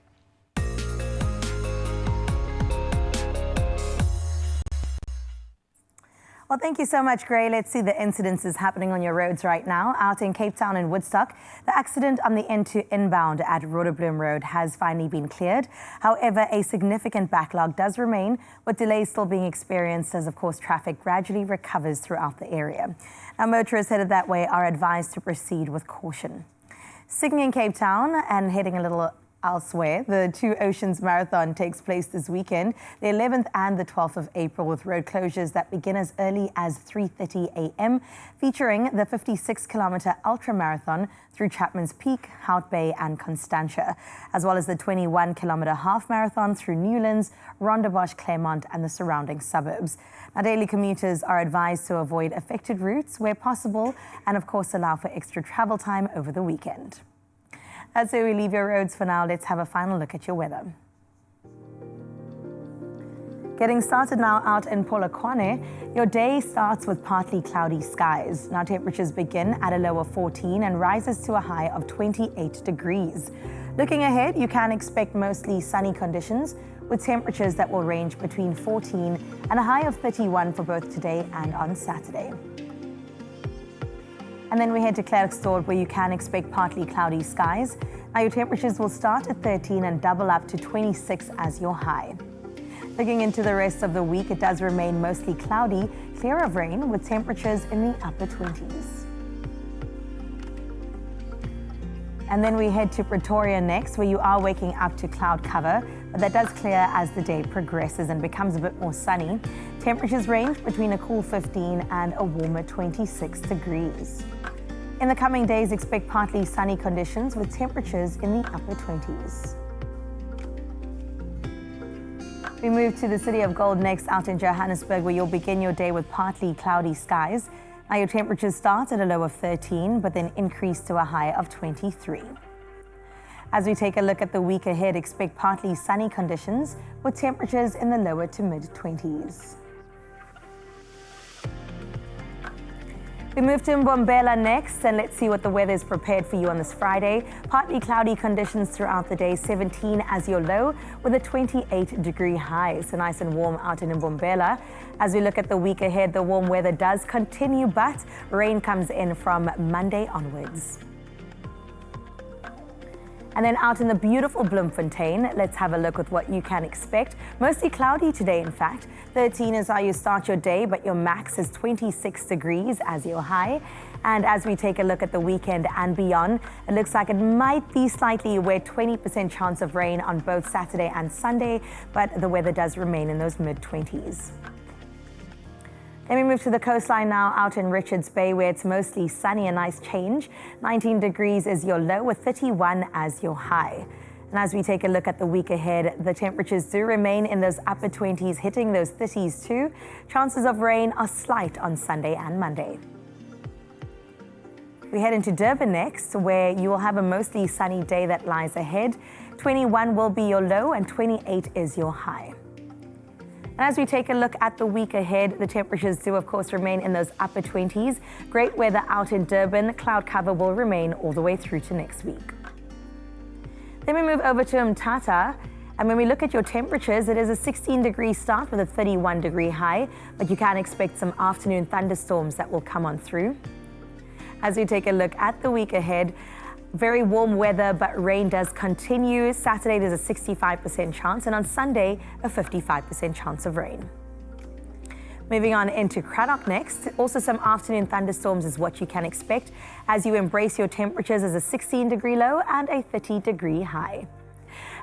Well, thank you so much, Gray. Let's see the incidences happening on your roads right now. Out in Cape Town and Woodstock, the accident on the N2 inbound at Roderbloem Road has finally been cleared. However, a significant backlog does remain, with delays still being experienced as, of course, traffic gradually recovers throughout the area. Now, motorists headed that way are advised to proceed with caution. Sticking in Cape Town and heading a little elsewhere, the Two Oceans Marathon takes place this weekend, the 11th and the 12th of April, with road closures that begin as early as 3:30 a.m., featuring the 56-kilometre ultra marathon through Chapman's Peak, Hout Bay and Constantia, as well as the 21-kilometre half marathon through Newlands, Rondebosch, Claremont and the surrounding suburbs. Now, daily commuters are advised to avoid affected routes where possible and, of course, allow for extra travel time over the weekend. That's where we leave your roads for now. Let's have a final look at your weather. Getting started now out in Polokwane, your day starts with partly cloudy skies. Now, temperatures begin at a low of 14 and rises to a high of 28 degrees. Looking ahead, you can expect mostly sunny conditions with temperatures that will range between 14 and a high of 31 for both today and on Saturday. And then we head to Klerksdorp, where you can expect partly cloudy skies. Now, your temperatures will start at 13 and double up to 26 as your high. Looking into the rest of the week, it does remain mostly cloudy, clear of rain, with temperatures in the upper 20s. And then we head to Pretoria next, where you are waking up to cloud cover, but that does clear as the day progresses and becomes a bit more sunny. Temperatures range between a cool 15 and a warmer 26 degrees. In the coming days, expect partly sunny conditions with temperatures in the upper 20s. We move to the City of Gold next, out in Johannesburg, where you'll begin your day with partly cloudy skies. Now, your temperatures start at a low of 13, but then increase to a high of 23. As we take a look at the week ahead, expect partly sunny conditions with temperatures in the lower to mid-20s. We move to Mbombela next, and let's see what the weather is prepared for you on this Friday. Partly cloudy conditions throughout the day, 17 as your low, with a 28-degree high. So nice and warm out in Mbombela. As we look at the week ahead, the warm weather does continue, but rain comes in from Monday onwards. And then out in the beautiful Bloemfontein, let's have a look at what you can expect. Mostly cloudy today, in fact. 13 is how you start your day, but your max is 26 degrees as your high. And as we take a look at the weekend and beyond, it looks like it might be slightly wet, 20% chance of rain on both Saturday and Sunday, but the weather does remain in those mid-20s. Then we move to the coastline now, out in Richards Bay, where it's mostly sunny, a nice change. 19 degrees is your low, with 31 as your high. And as we take a look at the week ahead, the temperatures do remain in those upper 20s, hitting those 30s too. Chances of rain are slight on Sunday and Monday. We head into Durban next, where you will have a mostly sunny day that lies ahead. 21 will be your low and 28 is your high. And as we take a look at the week ahead, the temperatures do, of course, remain in those upper 20s. Great weather out in Durban. Cloud cover will remain all the way through to next week. Then we move over to Mthatha, And when we look at your temperatures, it is a 16-degree start with a 31-degree high, but you can expect some afternoon thunderstorms that will come on through. As we take a look at the week ahead, very warm weather, but rain does continue. Saturday, there's a 65% chance, and on Sunday, a 55% chance of rain. Moving on into Cradock next, also some afternoon thunderstorms is what you can expect as you embrace your temperatures as a 16-degree low and a 30-degree high.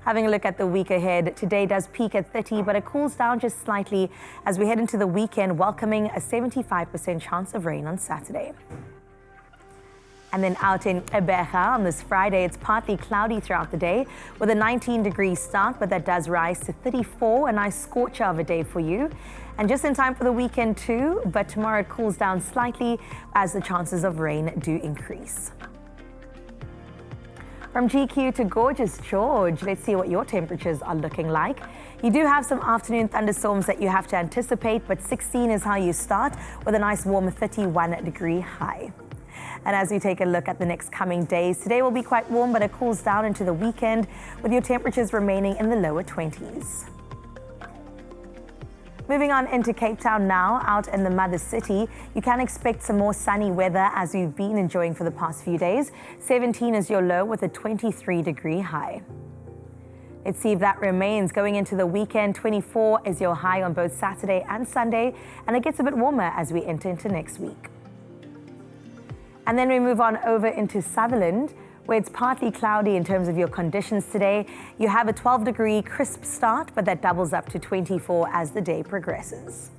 Having a look at the week ahead, today does peak at 30, but it cools down just slightly as we head into the weekend, welcoming a 75% chance of rain on Saturday. And then out in Ebeja on this Friday, it's partly cloudy throughout the day with a 19-degree start, but that does rise to 34, a nice scorcher of a day for you. And just in time for the weekend too, but tomorrow it cools down slightly as the chances of rain do increase. From GQ to gorgeous George, let's see what your temperatures are looking like. You do have some afternoon thunderstorms that you have to anticipate, but 16 is how you start with a nice warm 31-degree high. And as we take a look at the next coming days, today will be quite warm, but it cools down into the weekend with your temperatures remaining in the lower 20s. Moving on into Cape Town now, out in the mother city, you can expect some more sunny weather as we've been enjoying for the past few days. 17 is your low with a 23-degree high. Let's see if that remains going into the weekend. 24 is your high on both Saturday and Sunday, and it gets a bit warmer as we enter into next week. And then we move on over into Sutherland, where it's partly cloudy in terms of your conditions today. You have a 12-degree crisp start, but that doubles up to 24 as the day progresses.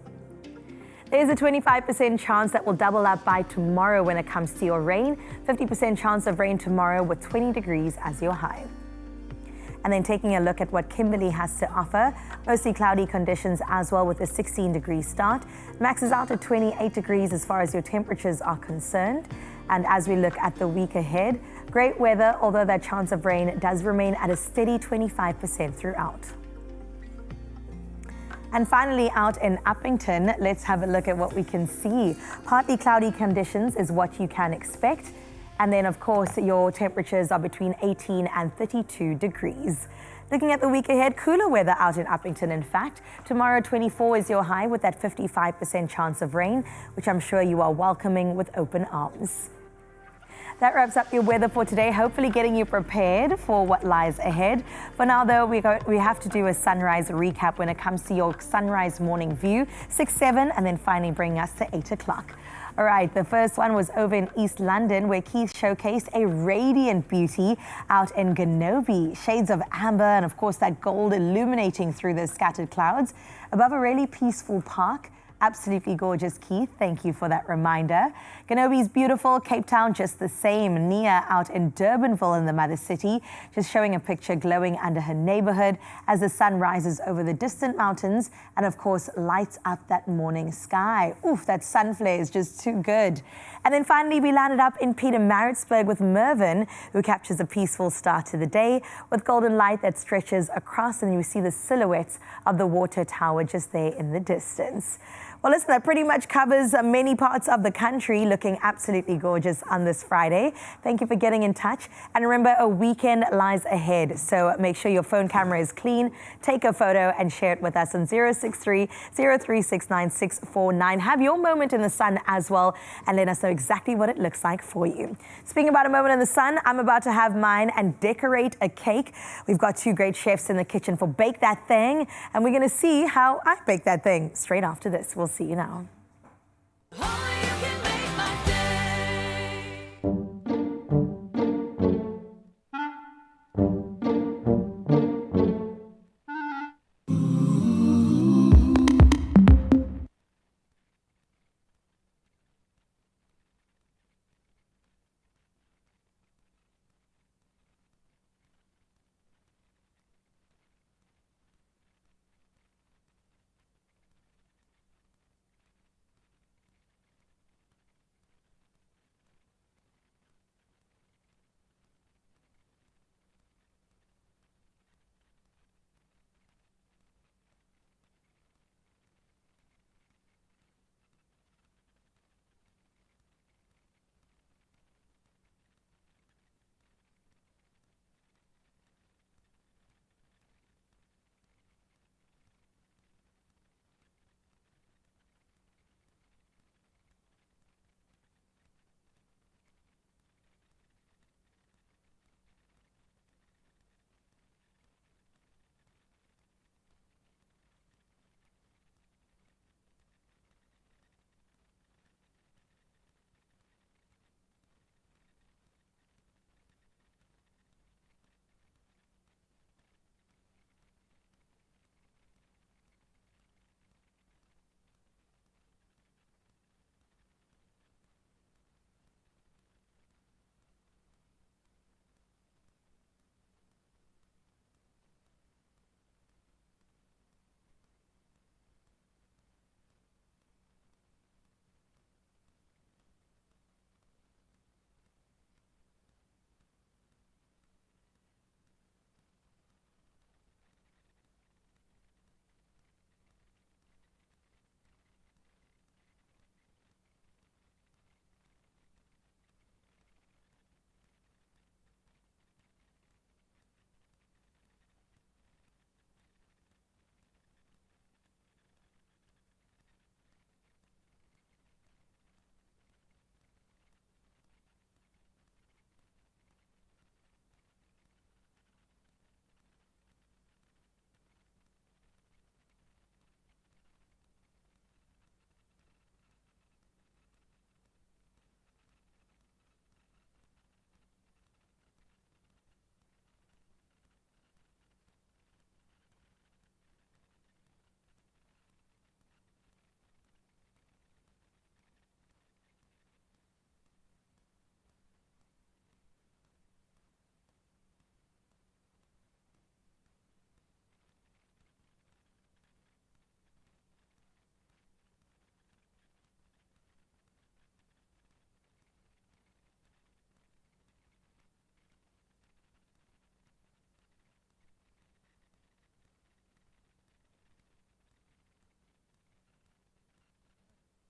There's a 25% chance that will double up by tomorrow when it comes to your rain. 50% chance of rain tomorrow with 20 degrees as your high. And then taking a look at what Kimberley has to offer, mostly cloudy conditions as well with a 16-degree start. Max is out at 28 degrees as far as your temperatures are concerned. And as we look at the week ahead, great weather, although that chance of rain does remain at a steady 25% throughout. And finally, out in Uppington, let's have a look at what we can see. Partly cloudy conditions is what you can expect. And then, of course, your temperatures are between 18 and 32 degrees. Looking at the week ahead, cooler weather out in Uppington, in fact. Tomorrow, 24 is your high with that 55% chance of rain, which I'm sure you are welcoming with open arms. That wraps up your weather for today, hopefully getting you prepared for what lies ahead. For now, though, we have to do a sunrise recap when it comes to your sunrise morning view, 6, 7, and then finally bring us to 8 o'clock. All right, the first one was over in East London, where Keith showcased a radiant beauty out in Ganobi. Shades of amber and, of course, that gold illuminating through the scattered clouds above a really peaceful park. Absolutely gorgeous, Keith. Thank you for that reminder. Ganobi's beautiful. Cape Town just the same. Nia out in Durbanville in the mother city, just showing a picture glowing under her neighborhood as the sun rises over the distant mountains and, of course, lights up that morning sky. Oof, that sun flare is just too good. And then finally, we landed up in Pietermaritzburg with Mervyn, who captures a peaceful start to the day with golden light that stretches across, and you see the silhouettes of the water tower just there in the distance. Well, listen, that pretty much covers many parts of the country, looking absolutely gorgeous on this Friday. Thank you for getting in touch. And remember, a weekend lies ahead, so make sure your phone camera is clean. Take a photo and share it with us on 063 036 9649. Have your moment in the sun as well, and let us know exactly what it looks like for you. Speaking about a moment in the sun, I'm about to have mine and decorate a cake. We've got two great chefs in the kitchen for Bake That Thing, and we're going to see how I bake that thing straight after this. We'll see you now.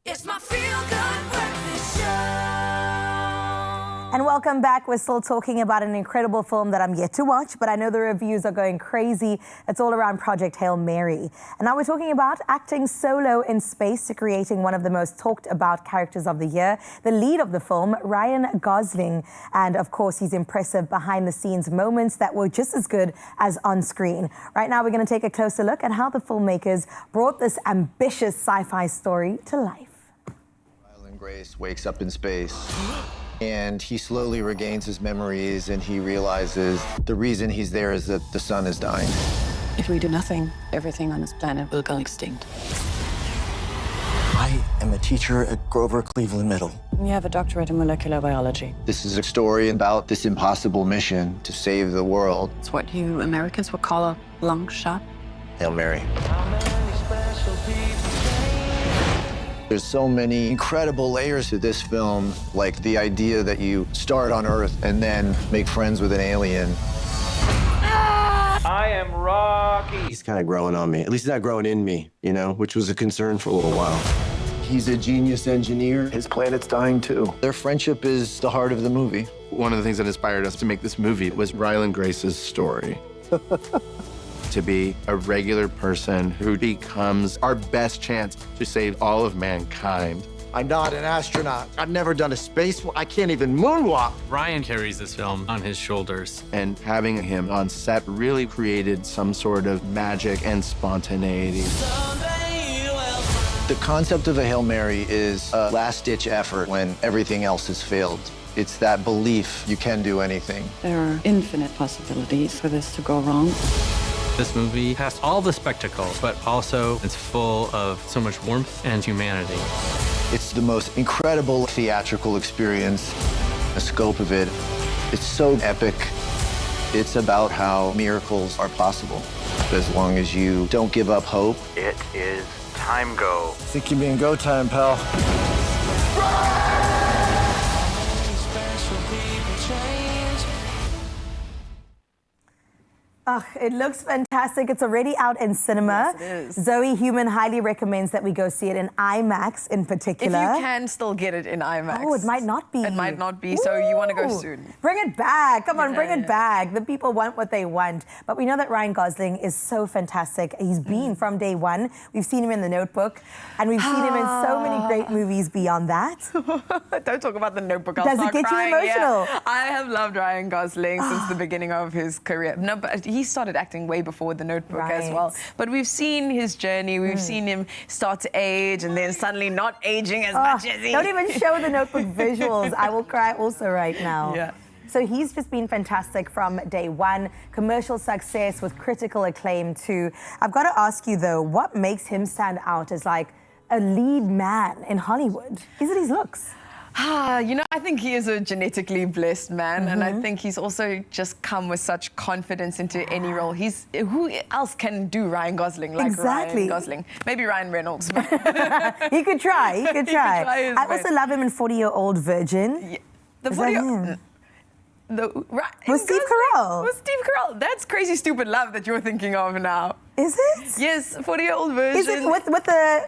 It's my feel-good breakfast show. And welcome back. We're still talking about an incredible film that I'm yet to watch, but I know the reviews are going crazy. It's all around Project Hail Mary. And now we're talking about acting solo in space to creating one of the most talked about characters of the year, the lead of the film, Ryan Gosling. And of course, his impressive behind the scenes moments that were just as good as on screen. Right now, we're going to take a closer look at how the filmmakers brought this ambitious sci-fi story to life. Grace wakes up in space and he slowly regains his memories and he realizes the reason he's there is that the sun is dying. If we do nothing, everything on this planet will go extinct. I am a teacher at Grover Cleveland Middle. You have a doctorate in molecular biology. This is a story about this impossible mission to save the world. It's what you Americans would call a long shot. Hail Mary. There's so many incredible layers to this film, like the idea that you start on Earth and then make friends with an alien. I am Rocky. He's kind of growing on me. At least he's not growing in me, you know, which was a concern for a little while. He's a genius engineer. His planet's dying too. Their friendship is the heart of the movie. One of the things that inspired us to make this movie was Ryland Grace's story. To be a regular person who becomes our best chance to save all of mankind. I'm not an astronaut. I've never done a spacewalk. I can't even moonwalk. Ryan carries this film on his shoulders. And having him on set really created some sort of magic and spontaneity. The concept of a Hail Mary is a last-ditch effort when everything else has failed. It's that belief you can do anything. There are infinite possibilities for this to go wrong. This movie has all the spectacle, but also it's full of so much warmth and humanity. It's the most incredible theatrical experience. The scope of it, it's so epic. It's about how miracles are possible. As long as you don't give up hope. It is time go. I think you're being go time, pal. Oh, it looks fantastic. It's already out in cinema. Yes, it is. Zoe Human highly recommends that we go see it in IMAX in particular. If you can still get it in IMAX. Oh, it might not be. It might not be, so you want to go Ooh. soon. Bring it back. Come on, bring it back. The people want what they want. But we know that Ryan Gosling is so fantastic. He's been from day one. We've seen him in The Notebook, and we've seen him in so many great movies beyond that. Don't talk about The Notebook. I'll Does it start get crying. you emotional? Yeah. I have loved Ryan Gosling since the beginning of his career. No, but he started acting way before The Notebook as well. But we've seen his journey. We've seen him start to age and then suddenly not aging as much as he... Don't even show The Notebook visuals. I will cry also right now. Yeah. So he's just been fantastic from day one. Commercial success with critical acclaim too. I've got to ask you though, what makes him stand out as like a lead man in Hollywood? Is it his looks? You know, I think he is a genetically blessed man, and I think he's also just come with such confidence into any role. Who else can do Ryan Gosling like Ryan Gosling? Maybe Ryan Reynolds. He could try. He could try. his I best. also love him in 40-Year-Old Virgin. Yeah. The Is that 40 him? Was Steve Carell. Was Steve Carell. That's Crazy Stupid Love that you're thinking of now. Is it? Yes, 40-Year-Old Virgin. Is it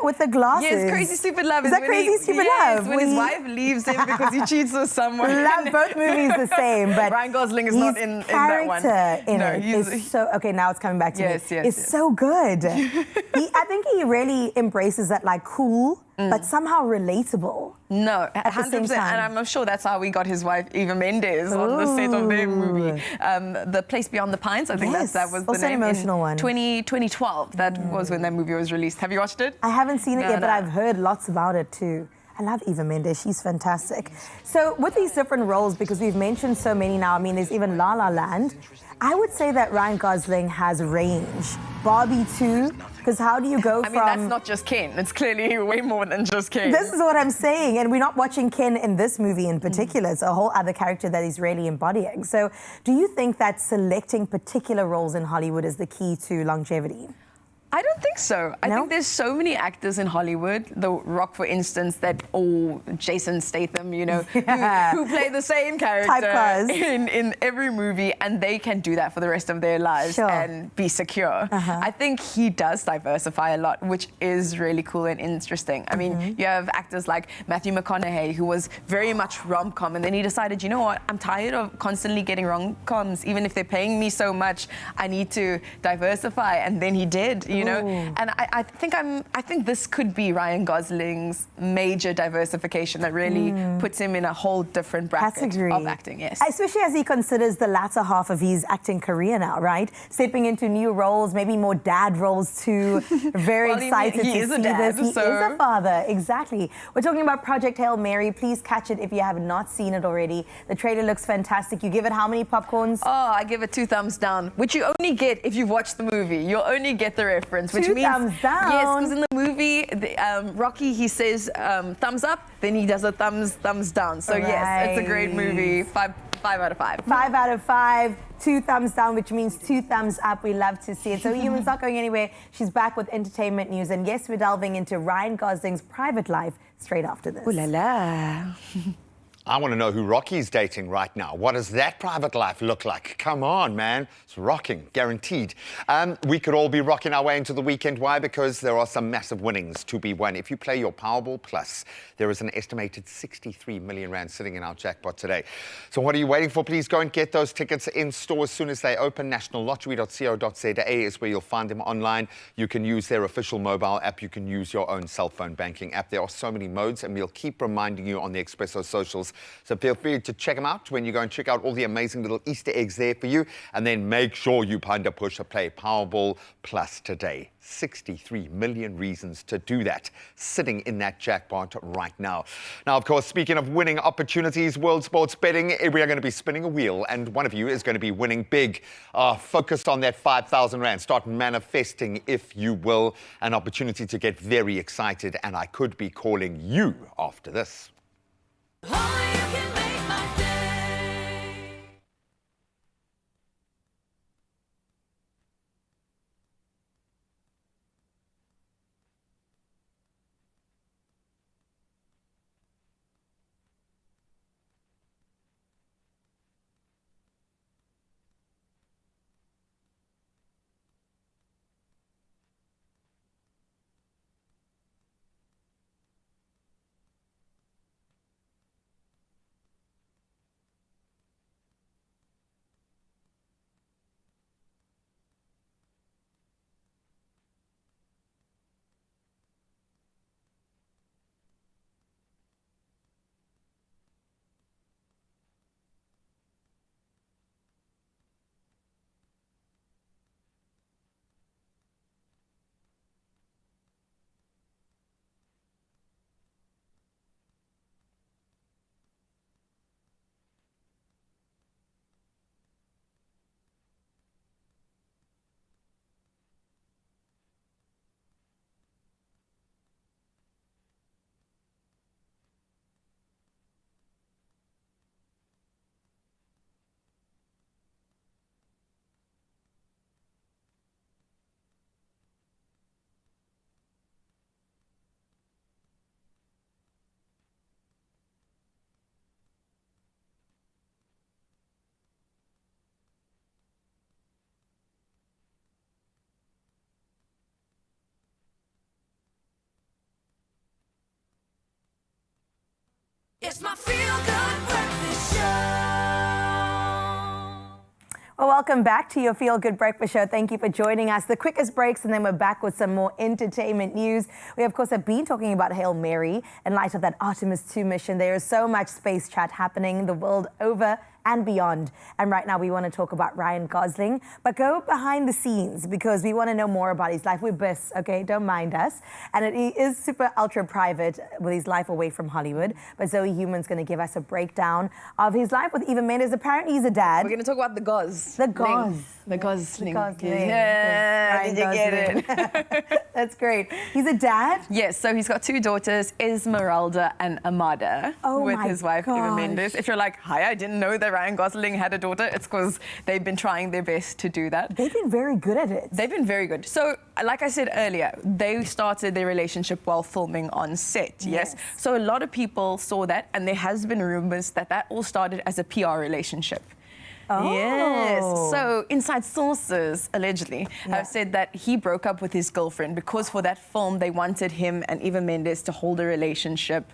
with the glasses? Yes, Crazy Stupid Love. Is that Crazy Stupid Love? When his wife leaves him because he cheats with someone. Love both movies the same, but Ryan Gosling is not in that one. Character in No, it he's is so okay. Now it's coming back to Yes, me. yes, It's yes. so good. I think he really embraces that like cool, but somehow relatable. No, at the same 100%. time. And I'm sure that's how we got his wife, Eva Mendes, on the set of their movie. The Place Beyond the Pines, I think that was the also name. an emotional one. 2012, that was when that movie was released. Have you watched it? I haven't seen it No, yet, but no. I've heard lots about it too. I love Eva Mendes. She's fantastic. So with these different roles, because we've mentioned so many now, I mean, there's even La La Land. I would say that Ryan Gosling has range. Barbie too, because how do you go I from... mean, that's not just Ken. It's clearly way more than just Ken. This is what I'm saying, and we're not watching Ken in this movie in particular. It's a whole other character that he's really embodying. So do you think that selecting particular roles in Hollywood is the key to longevity? I don't think so. I think there's so many actors in Hollywood, The Rock, for instance, or Jason Statham, you know, who play the same character in every movie, and they can do that for the rest of their lives and be secure. I think he does diversify a lot, which is really cool and interesting. I mean, you have actors like Matthew McConaughey, who was very much rom-com, and then he decided, you know what, I'm tired of constantly getting rom-coms. Even if they're paying me so much, I need to diversify, and then he did, you know. And I think this could be Ryan Gosling's major diversification that really puts him in a whole different bracket of acting. Yes, especially as he considers the latter half of his acting career now, right? Stepping into new roles, maybe more dad roles too. Very excited to see this. He is a father, exactly. We're talking about Project Hail Mary. Please catch it if you have not seen it already. The trailer looks fantastic. You give it how many popcorns? Oh, I give it 2 thumbs down, which you only get if you've watched the movie. You'll only get the reference, which means 2 thumbs down. Yes, because in the movie, Rocky, he says thumbs up, then he does a thumbs down. So yes, it's a great movie. 5 out of 5. 5 out of 5. 2 thumbs down, which means 2 thumbs up. We love to see it. So Human's not going anywhere. She's back with entertainment news. And yes, we're delving into Ryan Gosling's private life straight after this. Ooh la la. I want to know who Rocky's dating right now. What does that private life look like? Come on, man. It's rocking, guaranteed. We could all be rocking our way into the weekend. Why? Because there are some massive winnings to be won. If you play your Powerball Plus, there is an estimated 63 million rand sitting in our jackpot today. So what are you waiting for? Please go and get those tickets in store as soon as they open. nationallottery.co.za is where you'll find them online. You can use their official mobile app. You can use your own cell phone banking app. There are so many modes, and we'll keep reminding you on the Expresso socials. So feel free to check them out when you go and check out all the amazing little Easter eggs there for you. And then make sure you push or play Powerball Plus today. 63 million reasons to do that, sitting in that jackpot right now. Now, of course, speaking of winning opportunities, World Sports Betting, we are going to be spinning a wheel, and one of you is going to be winning big. Focused on that 5,000 rand. Start manifesting, if you will, an opportunity to get very excited, and I could be calling you after this. It's my feel-good breakfast show. Well, welcome back to your Feel Good Breakfast Show. Thank you for joining us. The quickest breaks, and then we're back with some more entertainment news. We, of course, have been talking about Hail Mary in light of that Artemis II mission. There is so much space chat happening the world over and beyond. And right now we want to talk about Ryan Gosling, but go behind the scenes because we want to know more about his life. We're bis, okay? Don't mind us. And it is super ultra private with his life away from Hollywood. But Zoe Human's going to give us a breakdown of his life with Eva Mendes. Apparently he's a dad. We're going to talk about the Gos. The Gos. The Gosling. Yeah, did you get it? That's great. He's a dad? Yes, so he's got 2 daughters, Esmeralda and Amada, with his wife, Eva Mendes. If you're like, hi, I didn't know that Ryan Gosling had a daughter, it's because they've been trying their best to do that. They've been very good at it. They've been very good. So, like I said earlier, they started their relationship while filming on set, yes? So a lot of people saw that, and there has been rumors that that all started as a PR relationship. Oh. Yes. So inside sources, allegedly, have said that he broke up with his girlfriend because for that film, they wanted him and Eva Mendes to hold a relationship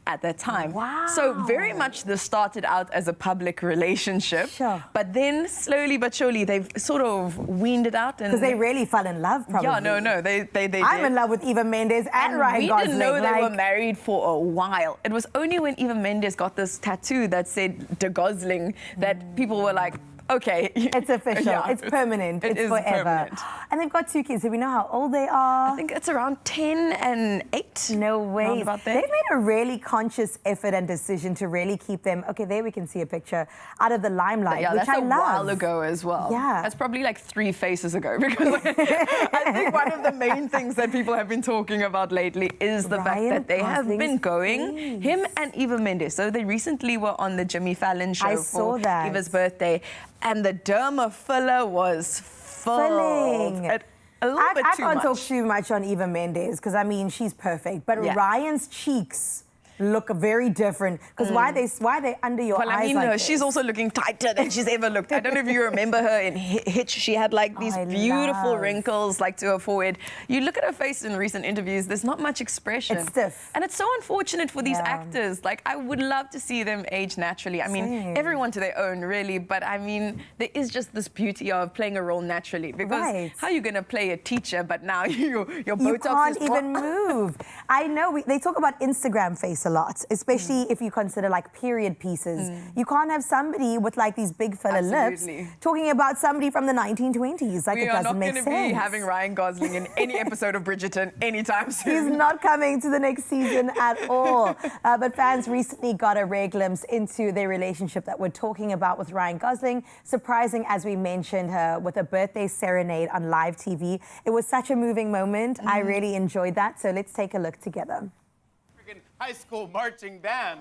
at that time. Wow. So very much this started out as a public relationship. Sure. But then slowly but surely they've sort of weaned it out. Because they really fell in love, probably. Yeah, no, they I'm in love with Eva Mendes and Ryan Gosling. We didn't know they were married for a while. It was only when Eva Mendes got this tattoo that said De Gosling that people were like, okay. It's official. Yeah. It's permanent. It it's is forever. permanent. And they've got 2 kids. Do we know how old they are? I think it's around 10 and 8. No way. About there. They've made a really conscious effort and decision to really keep them, okay, there we can see a picture, out of the limelight, Yeah, which that's I a love. while ago as well. Yeah. That's probably like 3 faces ago because I think one of the main things that people have been talking about lately is the fact that they have been going, him and Eva Mendes. So they recently were on the Jimmy Fallon show for Eva's birthday. And the derma filler was Filling. A little bit I too can't much. talk too much on Eva Mendes because, I mean, she's perfect. But Ryan's cheeks look very different because why are they under your eyes? Well, I mean, like she's this? also looking tighter than she's ever looked. I don't know if you remember her in Hitch. She had like these beautiful wrinkles like to her forehead. You look at her face in recent interviews, there's not much expression. It's stiff. And it's so unfortunate for these actors. Like, I would love to see them age naturally. I mean, everyone to their own, really. But I mean, there is just this beauty of playing a role naturally. Because how are you going to play a teacher, but now your Botox You can't is even move. I know, they talk about Instagram face a lot, especially if you consider like period pieces. You can't have somebody with like these big filler lips talking about somebody from the 1920s. Like, it doesn't make sense. We are not going to be having Ryan Gosling in any episode of Bridgerton anytime soon. He's not coming to the next season at all. But fans recently got a rare glimpse into their relationship that we're talking about with Ryan Gosling. Surprising, as we mentioned, her with a birthday serenade on live TV. It was such a moving moment. I really enjoyed that. So let's take a look together. High school marching band.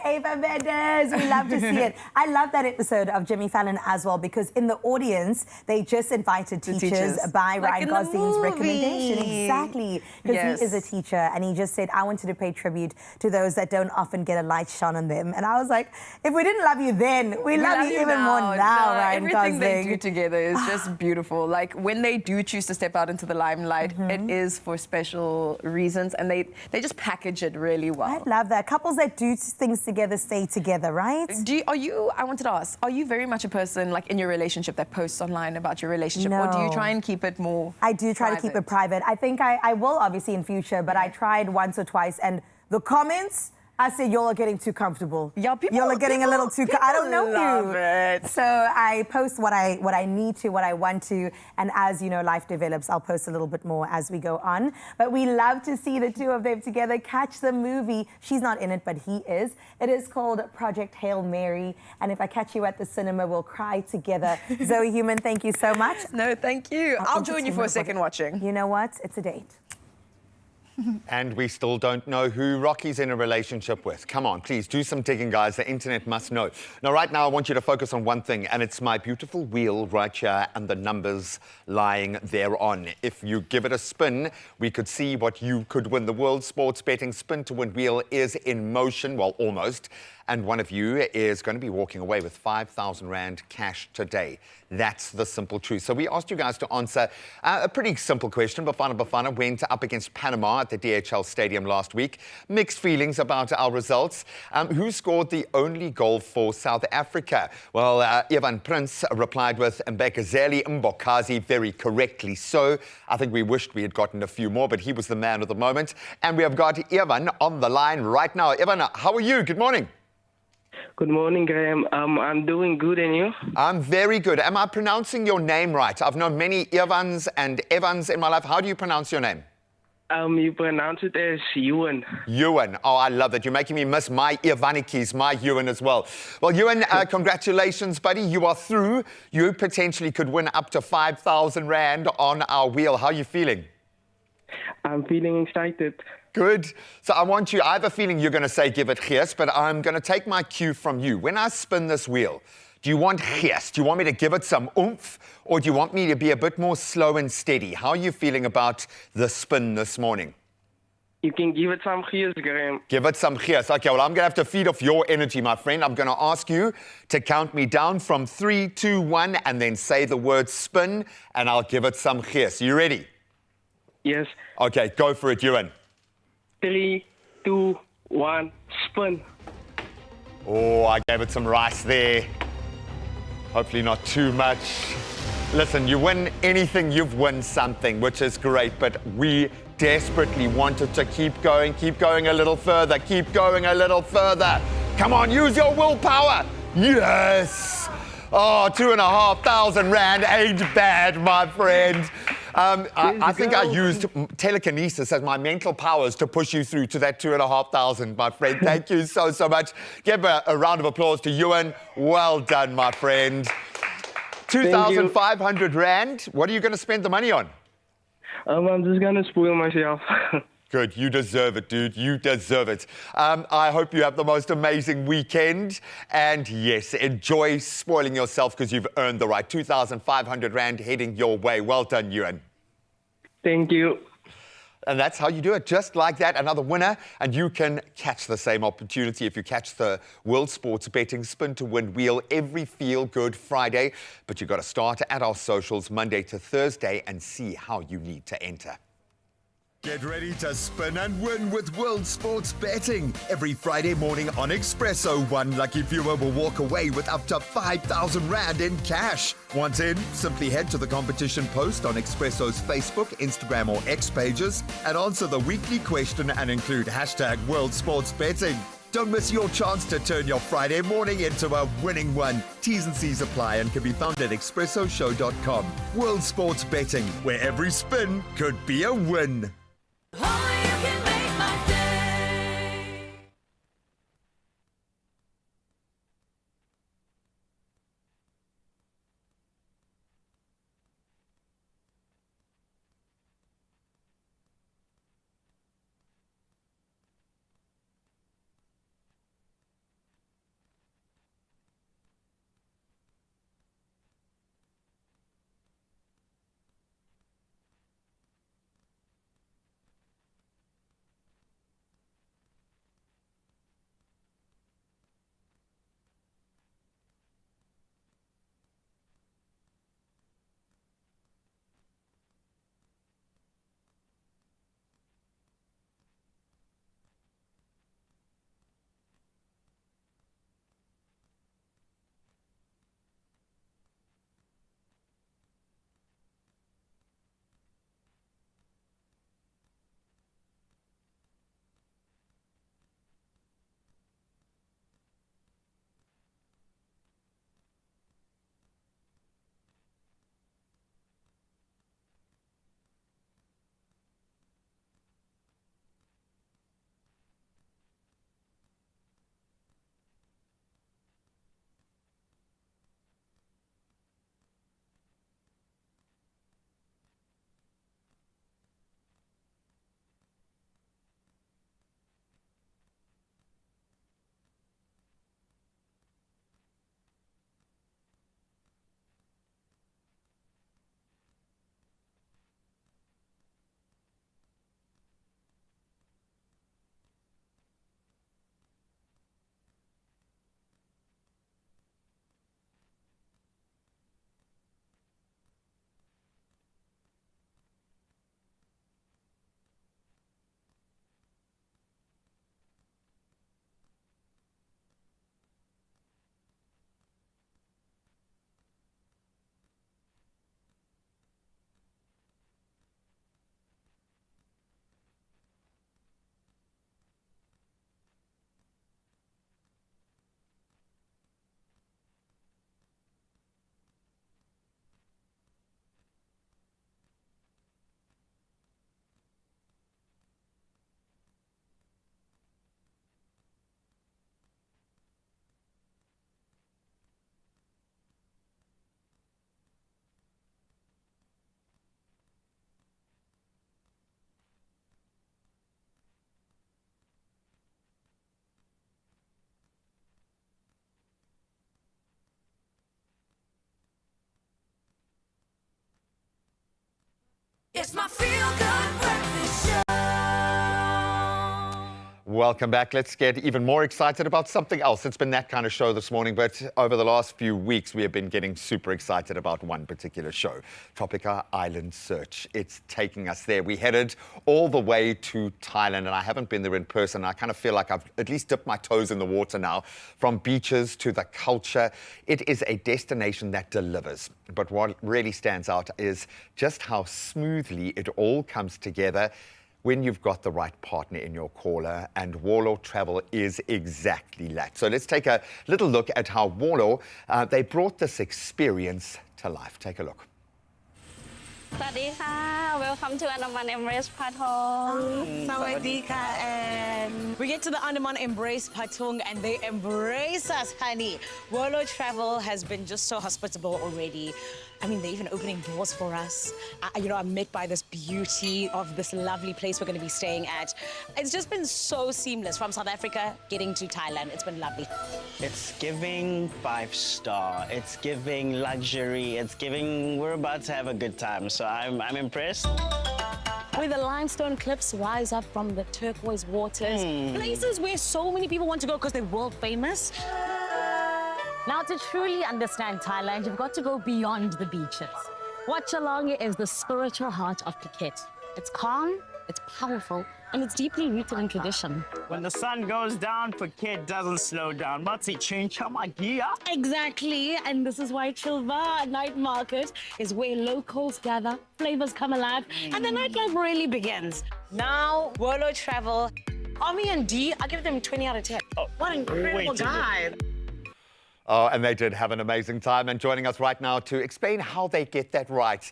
Eva Mendes. We love to see it. I love that episode of Jimmy Fallon as well because in the audience, they just invited teachers by Ryan Gosling's recommendation. Exactly. Because he is a teacher and he just said, I wanted to pay tribute to those that don't often get a light shone on them. And I was like, if we didn't love you then, we love you even more now, Ryan Gosling. Everything they do together is just beautiful. Like, when they do choose to step out into the limelight, it is for special reasons and they just package it really well. I love that. Couples that do things together stay together, right? I wanted to ask, are you very much a person, like, in your relationship that posts online about your relationship? Or do you try and keep it more I do try to keep it private. I think I will, obviously, in future, but I tried once or twice, and the comments, I said, y'all are getting too comfortable. Yeah, y'all are getting a little too. I don't know love it. So I post what I need to, what I want to, and as you know, life develops, I'll post a little bit more as we go on. But we love to see the two of them together. Catch the movie. She's not in it, but he is. It is called Project Hail Mary, and if I catch you at the cinema, we'll cry together. Zoe Human, thank you so much. No, thank you. I'll join you for a second watching. You know what? It's a date. And we still don't know who Rocky's in a relationship with. Come on, please do some digging, guys. The internet must know. Now, right now, I want you to focus on one thing, and it's my beautiful wheel right here and the numbers lying thereon. If you give it a spin, we could see what you could win. The World Sports Betting Spin to Win wheel is in motion, well, almost. and one of you is going to be walking away with 5,000 Rand cash today. That's the simple truth. So we asked you guys to answer a pretty simple question. Bafana went up against Panama at the DHL Stadium last week. Mixed feelings about our results. Who scored the only goal for South Africa? Well, Ivan Prince replied with Mbekazeli Mbokazi very correctly. So I think we wished we had gotten a few more, but he was the man of the moment. And we have got Ivan on the line right now. Ivan, how are you? Good morning. Good morning, Graham. I'm doing good, and you? I'm very good. Am I pronouncing your name right? I've known many Evans and Evans in my life. How do you pronounce your name? You pronounce it as Ewan. Ewan. Oh, I love that. You're making me miss my Ivanikis, my Ewan as well. Well, Ewan, congratulations, buddy. You are through. You potentially could win up to 5,000 Rand on our wheel. How are you feeling? I'm feeling excited. Good. So I have a feeling you're going to say give it gees, but I'm going to take my cue from you. When I spin this wheel, do you want gees? Do you want me to give it some oomph, or do you want me to be a bit more slow and steady? How are you feeling about the spin this morning? You can give it some gees, Graham. Give it some gees. Okay, well, I'm going to have to feed off your energy, my friend. I'm going to ask you to count me down from 3, 2, 1, and then say the word spin, and I'll give it some gees. You ready? Yes. Okay, go for it, Ewan. 3, 2, 1, spin. Oh, I gave it some rice there. Hopefully not too much. Listen, you win anything, you've won something, which is great, but we desperately wanted to keep going a little further, keep going a little further. Come on, use your willpower. Yes. Oh, 2,500 Rand ain't bad, my friend. I think I used telekinesis as my mental powers to push you through to that 2,500, my friend. Thank you so much. Give a round of applause to Ewan. Well done, my friend. 2,500 Rand. What are you going to spend the money on? I'm just going to spoil myself. Good. You deserve it, dude. You deserve it. I hope you have the most amazing weekend. And yes, enjoy spoiling yourself because you've earned the right. 2,500 Rand heading your way. Well done, Ewan. Thank you. And that's how you do it. Just like that, another winner. And you can catch the same opportunity if you catch the World Sports Betting Spin to Win Wheel every Feel Good Friday. But you've got to start at our socials Monday to Thursday and see how you need to enter. Get ready to spin and win with World Sports Betting. Every Friday morning on Expresso, one lucky viewer will walk away with up to 5,000 Rand in cash. Want in? Simply head to the competition post on Expresso's Facebook, Instagram or X pages and answer the weekly question and include hashtag World Sports Betting. Don't miss your chance to turn your Friday morning into a winning one. T's and C's apply and can be found at expressoshow.com. World Sports Betting, where every spin could be a win. It's my feel-good breakfast show. Welcome back. Let's get even more excited about something else. It's been that kind of show this morning, but over the last few weeks, we have been getting super excited about one particular show, Tropica Island Search. It's taking us there. We headed all the way to Thailand, and I haven't been there in person. I kind of feel like I've at least dipped my toes in the water now. From beaches to the culture, it is a destination that delivers. But what really stands out is just how smoothly it all comes together when you've got the right partner in your caller, and Warlaw Travel is exactly that. So let's take a little look at how Warlaw, they brought this experience to life. Take a look. Welcome to Andaman Embrace Patong. Sawadika, and we get to the Andaman Embrace Patong and they embrace us, honey. Warlaw Travel has been just so hospitable already. I mean, they're even opening doors for us. I'm met by this beauty of this lovely place we're going to be staying at. It's just been so seamless from South Africa getting to Thailand. It's been lovely. It's giving 5-star. It's giving luxury. It's giving we're about to have a good time. So I'm impressed. Where the limestone cliffs rise up from the turquoise waters. Places where so many people want to go because they're world famous. Now, to truly understand Thailand, you've got to go beyond the beaches. Wat Chalong is the spiritual heart of Phuket. It's calm, it's powerful, and it's deeply rooted in tradition. When the sun goes down, Phuket doesn't slow down. Exactly, and this is why Chilva Night Market is where locals gather, flavors come alive, and the nightlife really begins. Now, Warlaw Travel, Ami and D, I give them 20 out of 10. Oh, what an incredible guide. Oh, and they did have an amazing time. And joining us right now to explain how they get that right,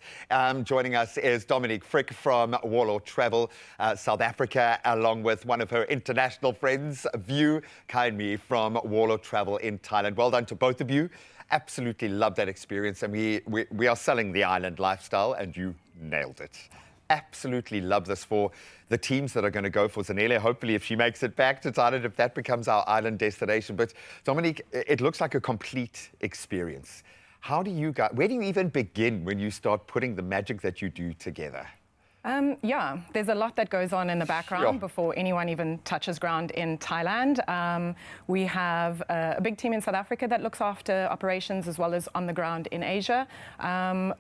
joining us is Dominique Frick from Warlaw Travel, South Africa, along with one of her international friends, View Kainmi from Warlaw Travel in Thailand. Well done to both of you. Absolutely love that experience. And we are selling the island lifestyle, and you nailed it. Absolutely love this for the teams that are going to go for Zanele. Hopefully, if she makes it back to Thailand, if that becomes our island destination. But Dominique, it looks like a complete experience. How do you guys, where do you even begin when you start putting the magic that you do together? Yeah, there's a lot that goes on in the background before anyone even touches ground in Thailand. We have a big team in South Africa that looks after operations as well as on the ground in Asia.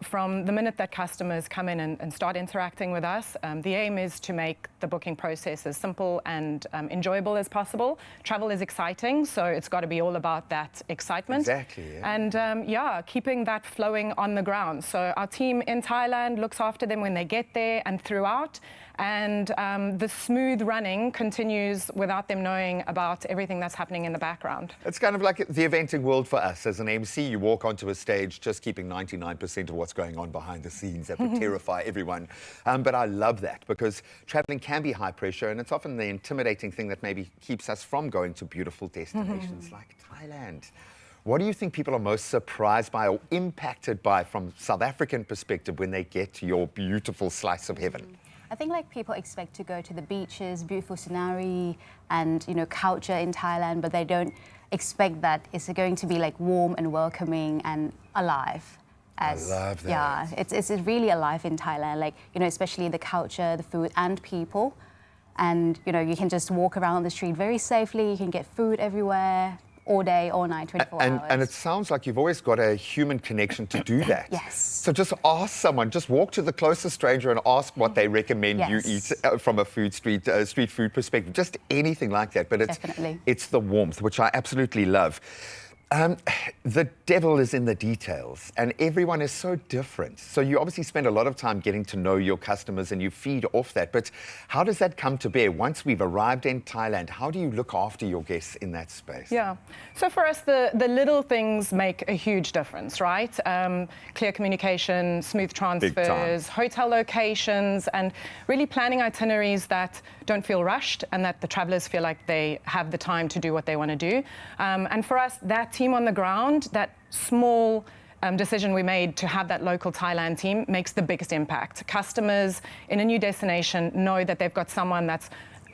From the minute that customers come in and start interacting with us, the aim is to make the booking process as simple and enjoyable as possible. Travel is exciting, so it's got to be all about that excitement. Exactly. Yeah. And yeah, keeping that flowing on the ground. So our team in Thailand looks after them when they get there and throughout, and the smooth running continues without them knowing about everything that's happening in the background. It's kind of like the eventing world for us. As an MC, you walk onto a stage just keeping 99% of what's going on behind the scenes. That would terrify everyone. But I love that because traveling can be high pressure, and it's often the intimidating thing that maybe keeps us from going to beautiful destinations like Thailand. What do you think people are most surprised by or impacted by from South African perspective when they get to your beautiful slice of heaven? I think like people expect to go to the beaches, beautiful scenery and, culture in Thailand, but they don't expect that it's going to be like warm and welcoming and alive. I love that. Yeah, it's really alive in Thailand, like, especially the culture, the food and people. And, you can just walk around the street very safely, you can get food everywhere. All day, all night, 24 hours. And it sounds like you've always got a human connection to do that. Yes. So just ask someone, just walk to the closest stranger and ask what they recommend you eat from a street food perspective, just anything like that. But it's the warmth, which I absolutely love. The devil is in the details, and everyone is so different. So you obviously spend a lot of time getting to know your customers and you feed off that. But how does that come to bear? Once we've arrived in Thailand, how do you look after your guests in that space? Yeah. So for us, the little things make a huge difference, right? Clear communication, smooth transfers, hotel locations, and really planning itineraries that don't feel rushed and that the travelers feel like they have the time to do what they want to do. And for us, that team on the ground, that small decision we made to have that local Thailand team makes the biggest impact. Customers in a new destination know that they've got someone that's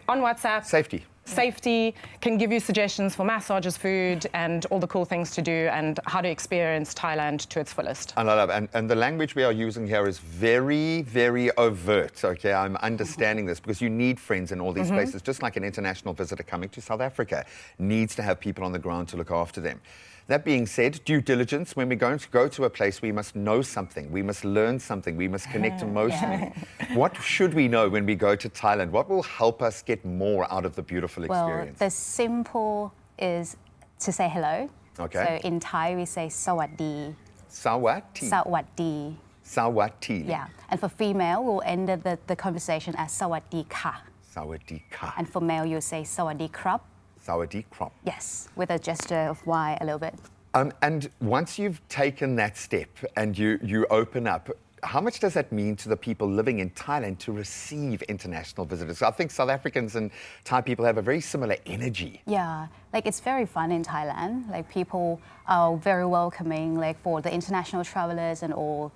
on WhatsApp. Safety. safety, can give you suggestions for massages, food, and all the cool things to do and how to experience Thailand to its fullest. And I love it. And the language we are using here is very, very overt, okay? I'm understanding this because you need friends in all these places, just like an international visitor coming to South Africa needs to have people on the ground to look after them. That being said, due diligence, when we're going to go to a place, we must know something, we must learn something, we must connect emotionally. What should we know when we go to Thailand? What will help us get more out of the beautiful experience? Well, the simple is to say hello. Okay. So in Thai, we say sawatdi. Sawatdi. Sawatdi. Sawatdi. Yeah. And for female, we'll end the conversation as sawatdi ka. Sawatdi ka. And for male, you'll say sawatdi krap. Sawatdi krap. Yes, with a gesture of Y a little bit. And once you've taken that step and you open up, how much does that mean to the people living in Thailand to receive international visitors? I think South Africans and Thai people have a very similar energy. Yeah, like it's very fun in Thailand. Like people are very welcoming, like for the international travelers and all.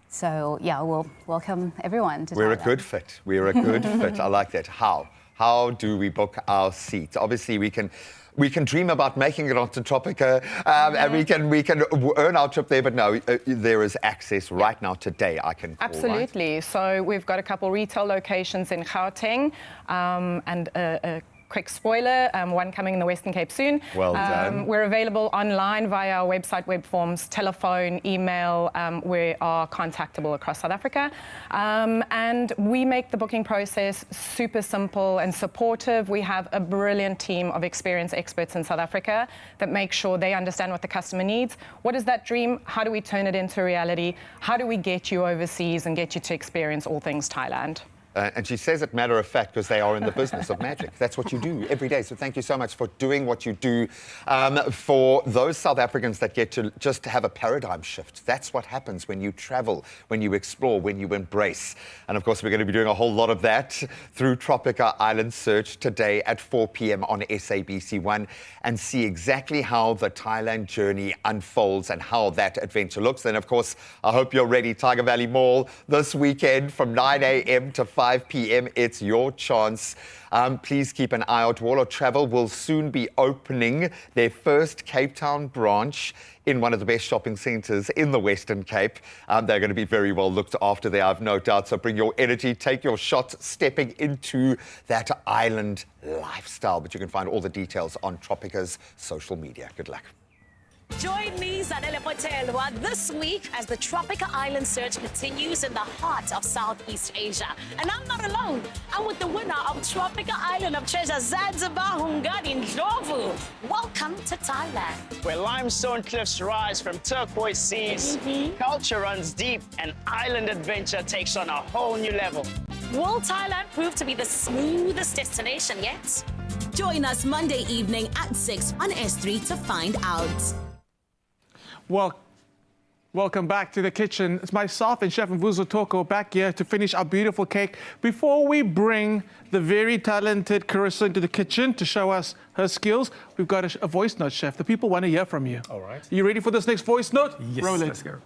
So yeah, we'll welcome everyone to Thailand. We're a good fit. We're a good fit. I like that. How do we book our seats? Obviously, we can dream about making it onto Tropica, and we can earn our trip there. But no, there is access right now today. I can call, Absolutely. Right? So we've got a couple retail locations in Gauteng, and a quick spoiler, one coming in the Western Cape soon. Well done. We're available online via our website, web forms, telephone, email. We are contactable across South Africa. And we make the booking process super simple and supportive. We have a brilliant team of experienced experts in South Africa that make sure they understand what the customer needs. What is that dream? How do we turn it into reality? How do we get you overseas and get you to experience all things Thailand? And she says it matter of fact because they are in the business of magic. That's what you do every day. So thank you so much for doing what you do. For those South Africans that get to just have a paradigm shift, that's what happens when you travel, when you explore, when you embrace. And of course, we're going to be doing a whole lot of that through Tropica Island Search today at 4 p.m. on SABC1 and see exactly how the Thailand journey unfolds and how that adventure looks. And of course, I hope you're ready. Tiger Valley Mall this weekend from 9 a.m. to 5 p.m. It's your chance. Please keep an eye out. Wall of Travel will soon be opening their first Cape Town branch in one of the best shopping centres in the Western Cape. They're going to be very well looked after there, I've no doubt. So bring your energy, take your shot, stepping into that island lifestyle. But you can find all the details on Tropica's social media. Good luck. Join me, Zanele Potelwa, this week as the Tropica Island Search continues in the heart of Southeast Asia. And I'm not alone. I'm with the winner of Tropica Island of Treasure, Zanzibar Hungadi Ndlovu. Welcome to Thailand. Where limestone cliffs rise from turquoise seas, culture runs deep, and island adventure takes on a whole new level. Will Thailand prove to be the smoothest destination yet? Join us Monday evening at 6 on S3 to find out. Well, welcome back to the kitchen. It's myself and Chef Mvuzo Toko back here to finish our beautiful cake. Before we bring the very talented Carissa into the kitchen to show us her skills, we've got a voice note, Chef. The people want to hear from you. All right. Are you ready for this next voice note? Yes, Roll it. let's go.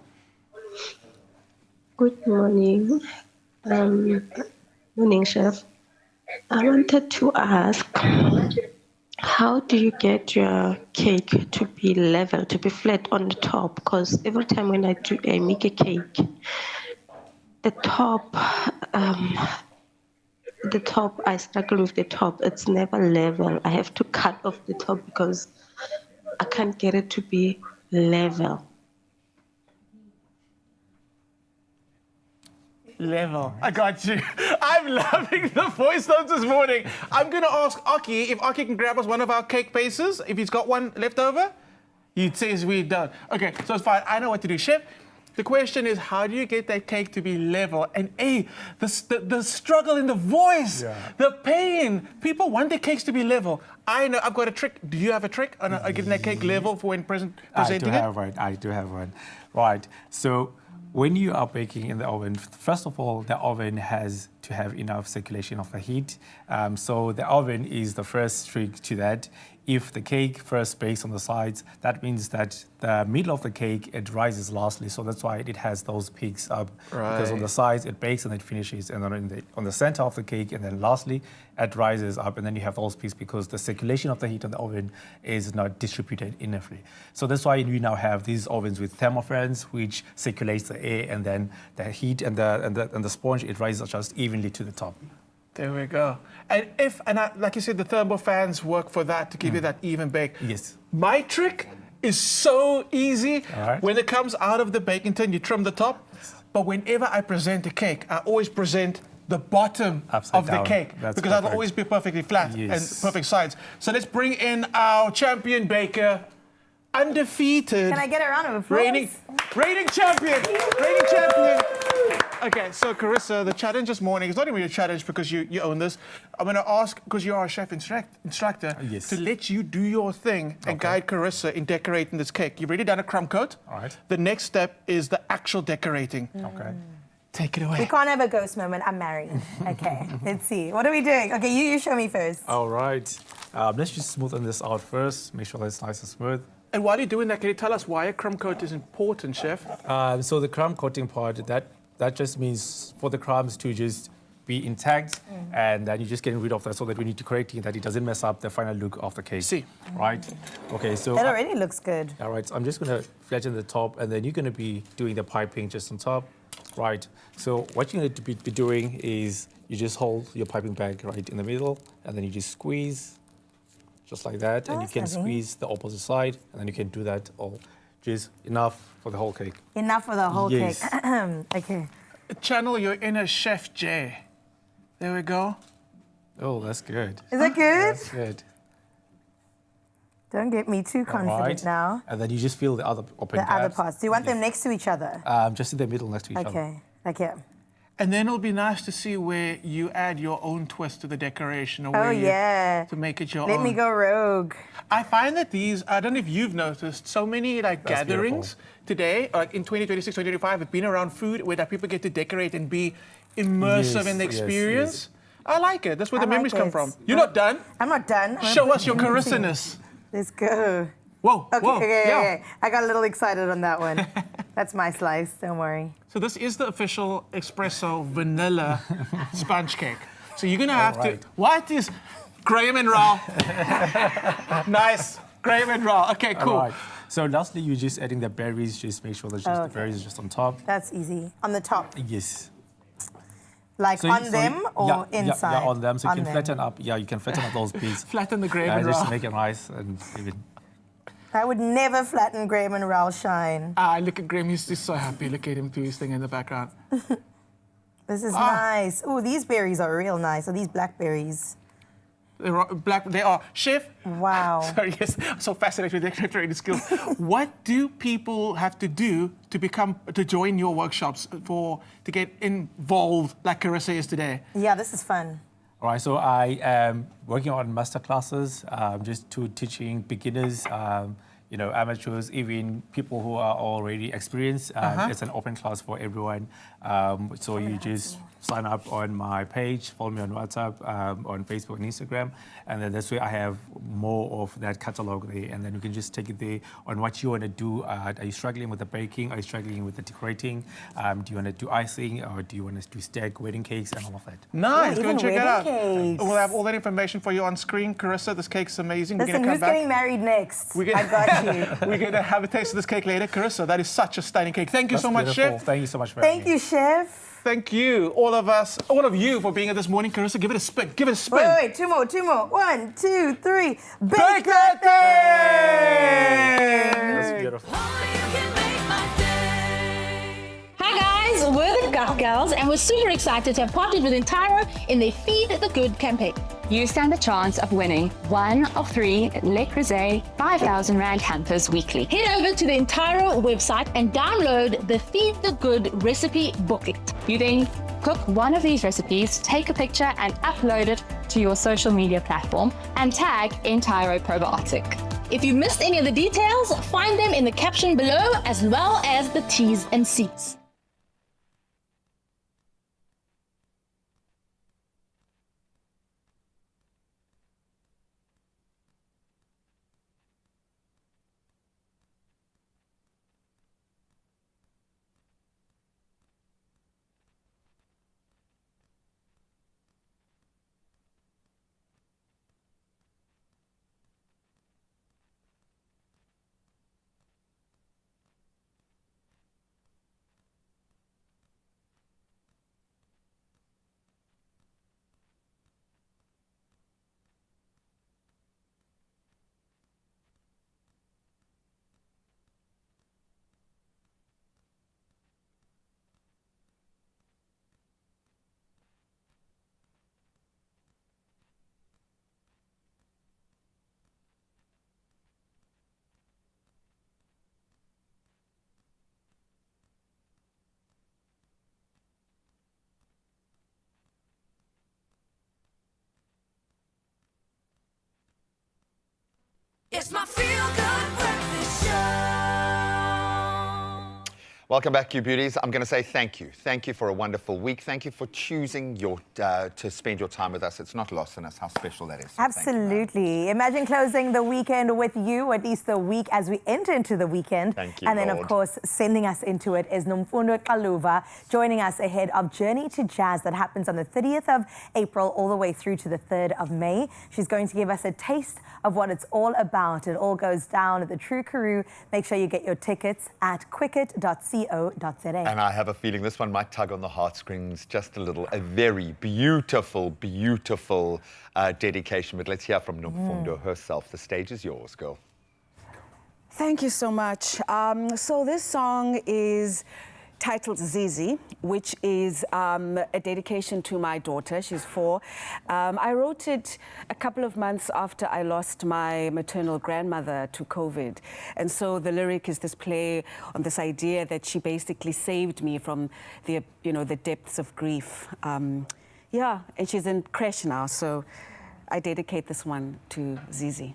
Good morning. Morning, Chef. I wanted to ask, how do you get your cake to be level, to be flat on the top? Because every time when I make a cake, the top, I struggle with the top. It's never level. I have to cut off the top because I can't get it to be level. Level. I got you. I'm loving the voice notes this morning. I'm going to ask Aki if Aki can grab us one of our cake bases, if he's got one left over. He says we're done. Okay, so it's fine. I know what to do. Chef, the question is, how do you get that cake to be level? And the struggle in the voice, the pain. People want their cakes to be level. I know. I've got a trick. Do you have a trick on getting that cake level for when presenting it? I do have one. Right. So when you are baking in the oven, first of all, the oven has to have enough circulation of the heat. So the oven is the first trick to that. If the cake first bakes on the sides, that means that the middle of the cake, it rises lastly. So that's why it has those peaks up. Because on the sides, it bakes and it finishes. And then on the center of the cake, and then lastly, it rises up. And then you have those peaks because the circulation of the heat in the oven is not distributed enoughly. So that's why we now have these ovens with thermofans, which circulates the air, and then the heat and the sponge, it rises just evenly to the top. There we go. And like you said, the thermofans work for that to give you that even bake. Yes. My trick is so easy. When it comes out of the baking tin, you trim the top. But whenever I present a cake, I always present the bottom of the cake because that'll always be perfectly flat and perfect sides. So let's bring in our champion baker, undefeated. Can I get a round of applause? Reigning champion. Reigning champion. Okay, so Carissa, the challenge this morning is not even a challenge because you own this. I'm going to ask, because you are a chef instructor, to let you do your thing and guide Carissa in decorating this cake. You've already done a crumb coat. All right. The next step is the actual decorating. Okay. Take it away. We can't have a ghost moment. I'm married. Okay, let's see. What are we doing? Okay, you show me first. All right. Let's just smoothen this out first. Make sure that it's nice and smooth. And while you're doing that, can you tell us why a crumb coat is important, chef? So the crumb coating part, that just means for the crumbs to just be intact, and then you're just getting rid of that so that when you're decorating that it doesn't mess up the final look of the cake. See. Right? Okay, so... That already looks good. All right, so I'm just going to flatten the top, and then you're going to be doing the piping just on top. Right, so what you're going to be doing is you just hold your piping bag right in the middle, and then you just squeeze, just like that, and you can squeeze the opposite side, and then you can do that all. Just enough for the whole cake. Enough for the whole cake. Okay. Channel your inner Chef J. There we go. Oh, that's good. Is that good? That's good. Don't get me too confident now. And then you just feel the other open gaps. The other parts. Do you want them next to each other? Just in the middle next to each other. Okay. Okay. And then it'll be nice to see where you add your own twist to the decoration. Or where to make it your own. Let me go rogue. I find that these, I don't know if you've noticed, so many gatherings today, like in 2026, 2025, have been around food where that people get to decorate and be immersive in the experience. I like it. That's where the memories come from. You're not done? I'm not done. Show us your Carissiness. Let's go. Whoa, Okay. I got a little excited on that one. That's my slice, don't worry. So this is the official Expresso vanilla sponge cake. So you're gonna have to, what is Graham and Raul? Nice, Graham and Raul. Okay, cool. All right. So lastly, you're just adding the berries. Just make sure that the berries are just on top. That's easy. On the top? Yes. Like so on them or inside? Yeah, on them. So you can flatten up. Yeah, you can flatten up those pieces. Flatten the Graham and Raul. Just make it nice and even. I would never flatten Graham and Raul shine. Look at Graham, he's just so happy. Look at him do his thing in the background. This is nice. Oh, these berries are real nice. Are these blackberries? They are. Chef? Wow. Sorry, yes, I'm so fascinated with decorating skills. What do people have to do to join your workshops to get involved like Carissa is today? Yeah, this is fun. All right, so I am working on masterclasses, just to teaching beginners, amateurs, even people who are already experienced. It's an open class for everyone. So you just sign up on my page, follow me on WhatsApp, on Facebook and Instagram, and then that's where I have more of that catalog there, and then you can just take it there on what you want to do. Are you struggling with the baking? Are you struggling with the decorating? Do you want to do icing, or do you want to do stack wedding cakes and all of that? Nice, go and check it out. We'll have all that information for you on screen. Carissa, this cake's amazing. Listen, who's getting married next? I got you. We're going to have a taste of this cake later. Carissa, that is such a stunning cake. Thank you so much, Chef. Thank you so much for having me. Thank you, Chef. Thank you, all of you for being here this morning. Carissa, give it a spin. Give it a spin. Wait, two more. 1, 2, 3. Bake that thing! That's beautiful. Hi guys, we're the Gut Girls and we're super excited to have partnered with Entiro in their Feed the Good campaign. You stand a chance of winning one of 3 Le Creuset 5,000 Rand hampers weekly. Head over to the Entiro website and download the Feed the Good recipe booklet. You then cook one of these recipes, take a picture and upload it to your social media platform and tag Entiro Probiotic. If you missed any of the details, find them in the caption below as well as the T's and C's. It's my feel-good breakfast show. Welcome back, you beauties. I'm going to say thank you. Thank you for a wonderful week. Thank you for choosing to spend your time with us. It's not lost on us how special that is. So absolutely. Imagine closing the weekend with you, at least the week as we enter into the weekend. Thank you, And then, Lord. of course, sending us into it is Nomfundo Kaluva, joining us ahead of Journey to Jazz that happens on the 30th of April all the way through to the 3rd of May. She's going to give us a taste of what it's all about. It all goes down at the True Karoo. Make sure you get your tickets at quicket.co.za. And I have a feeling this one might tug on the heartstrings just a little. A very beautiful, beautiful dedication. But let's hear from Nomfundo herself. The stage is yours, girl. Thank you so much. So this song is titled Zizi, which is a dedication to my daughter. She's 4. I wrote it a couple of months after I lost my maternal grandmother to COVID. And so the lyric is this play on this idea that she basically saved me from the depths of grief. Yeah, and she's in creche now, so I dedicate this one to Zizi.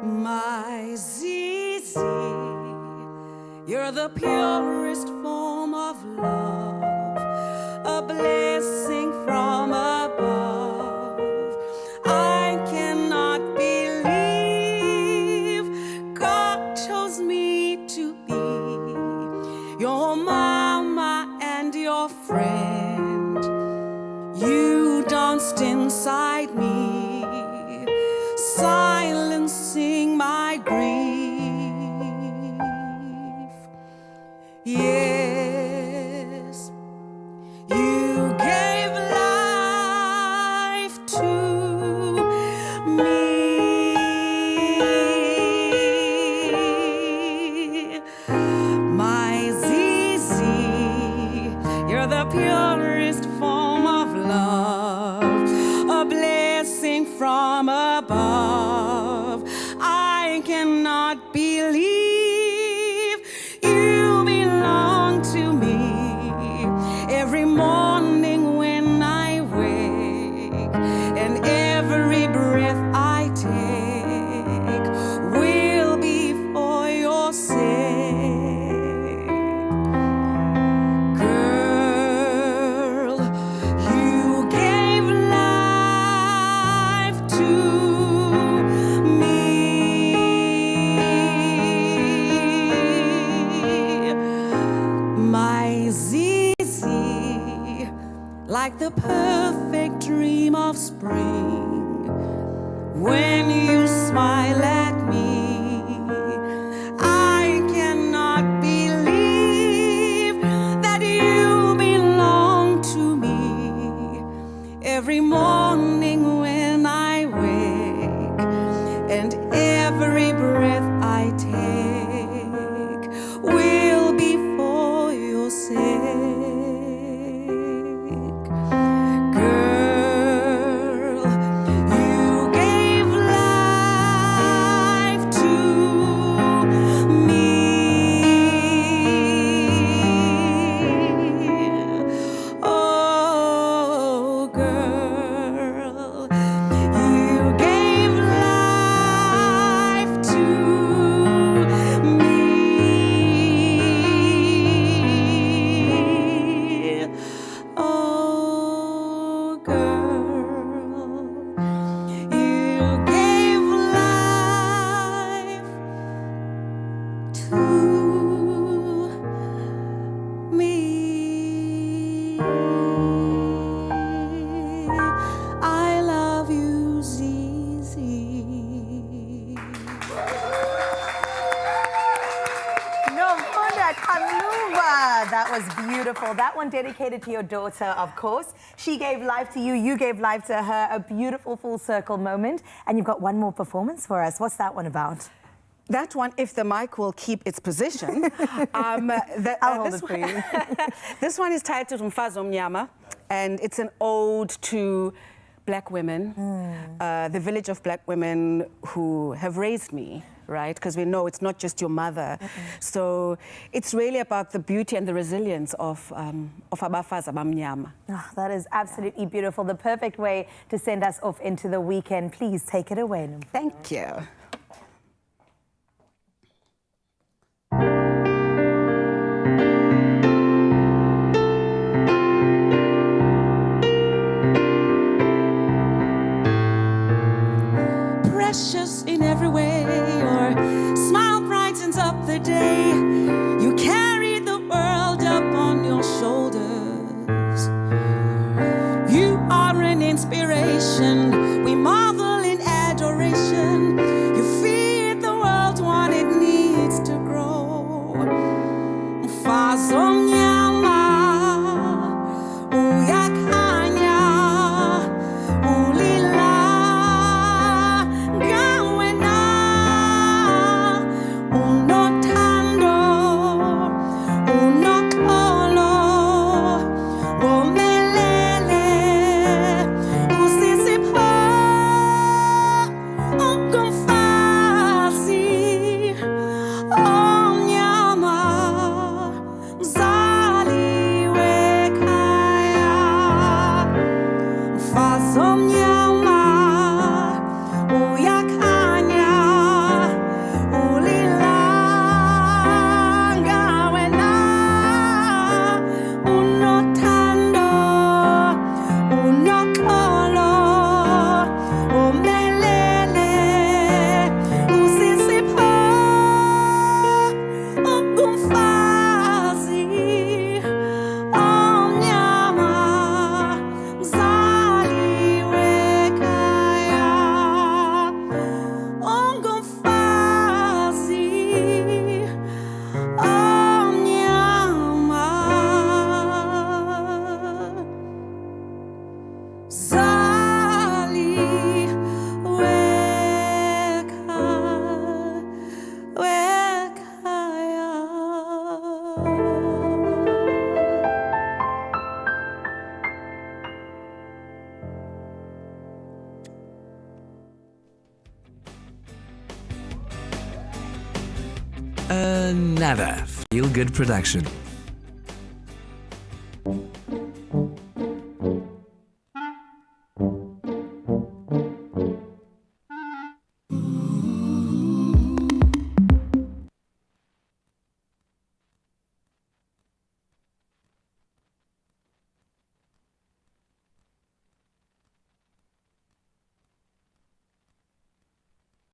My Zizi, you're the purest form of love, a blessing from above. I cannot believe God chose me to be your mama and your friend. You danced inside me, silencing my grief. Yes, you gave life to me. My Zizi, you're the purest form of love, a blessing from above. I cannot believe you belong to me. Every morning when I wake and every breath I take will be for your sake. Girl, you gave life to me. My Zizi, like the perfect dream of spring, when you smile at me, I cannot believe that you belong to me. Every morning when I wake and every breath I take will be for your sake. Girl, you gave life to me. Oh, girl, beautiful. That one dedicated to your daughter, of course. She gave life to you, you gave life to her. A beautiful full circle moment. And you've got one more performance for us. What's that one about? That one, if the mic will keep its position. I'll hold it for you. This one is titled Mfazi Omnyama, and it's an ode to Black women, the village of Black women who have raised me, right? Because we know it's not just your mother. So it's really about the beauty and the resilience of Abafazi Abamnyama. Oh, that is absolutely beautiful. The perfect way to send us off into the weekend. Please take it away, Nomfundo. Thank you. Precious in every way, your smile brightens up the day. You carry the world up on your shoulders. You are an inspiration, we marvel in adoration. You feed the world what it needs to grow. Mfazi Omnyama, uyakhanya, ulila. Another feel-good production.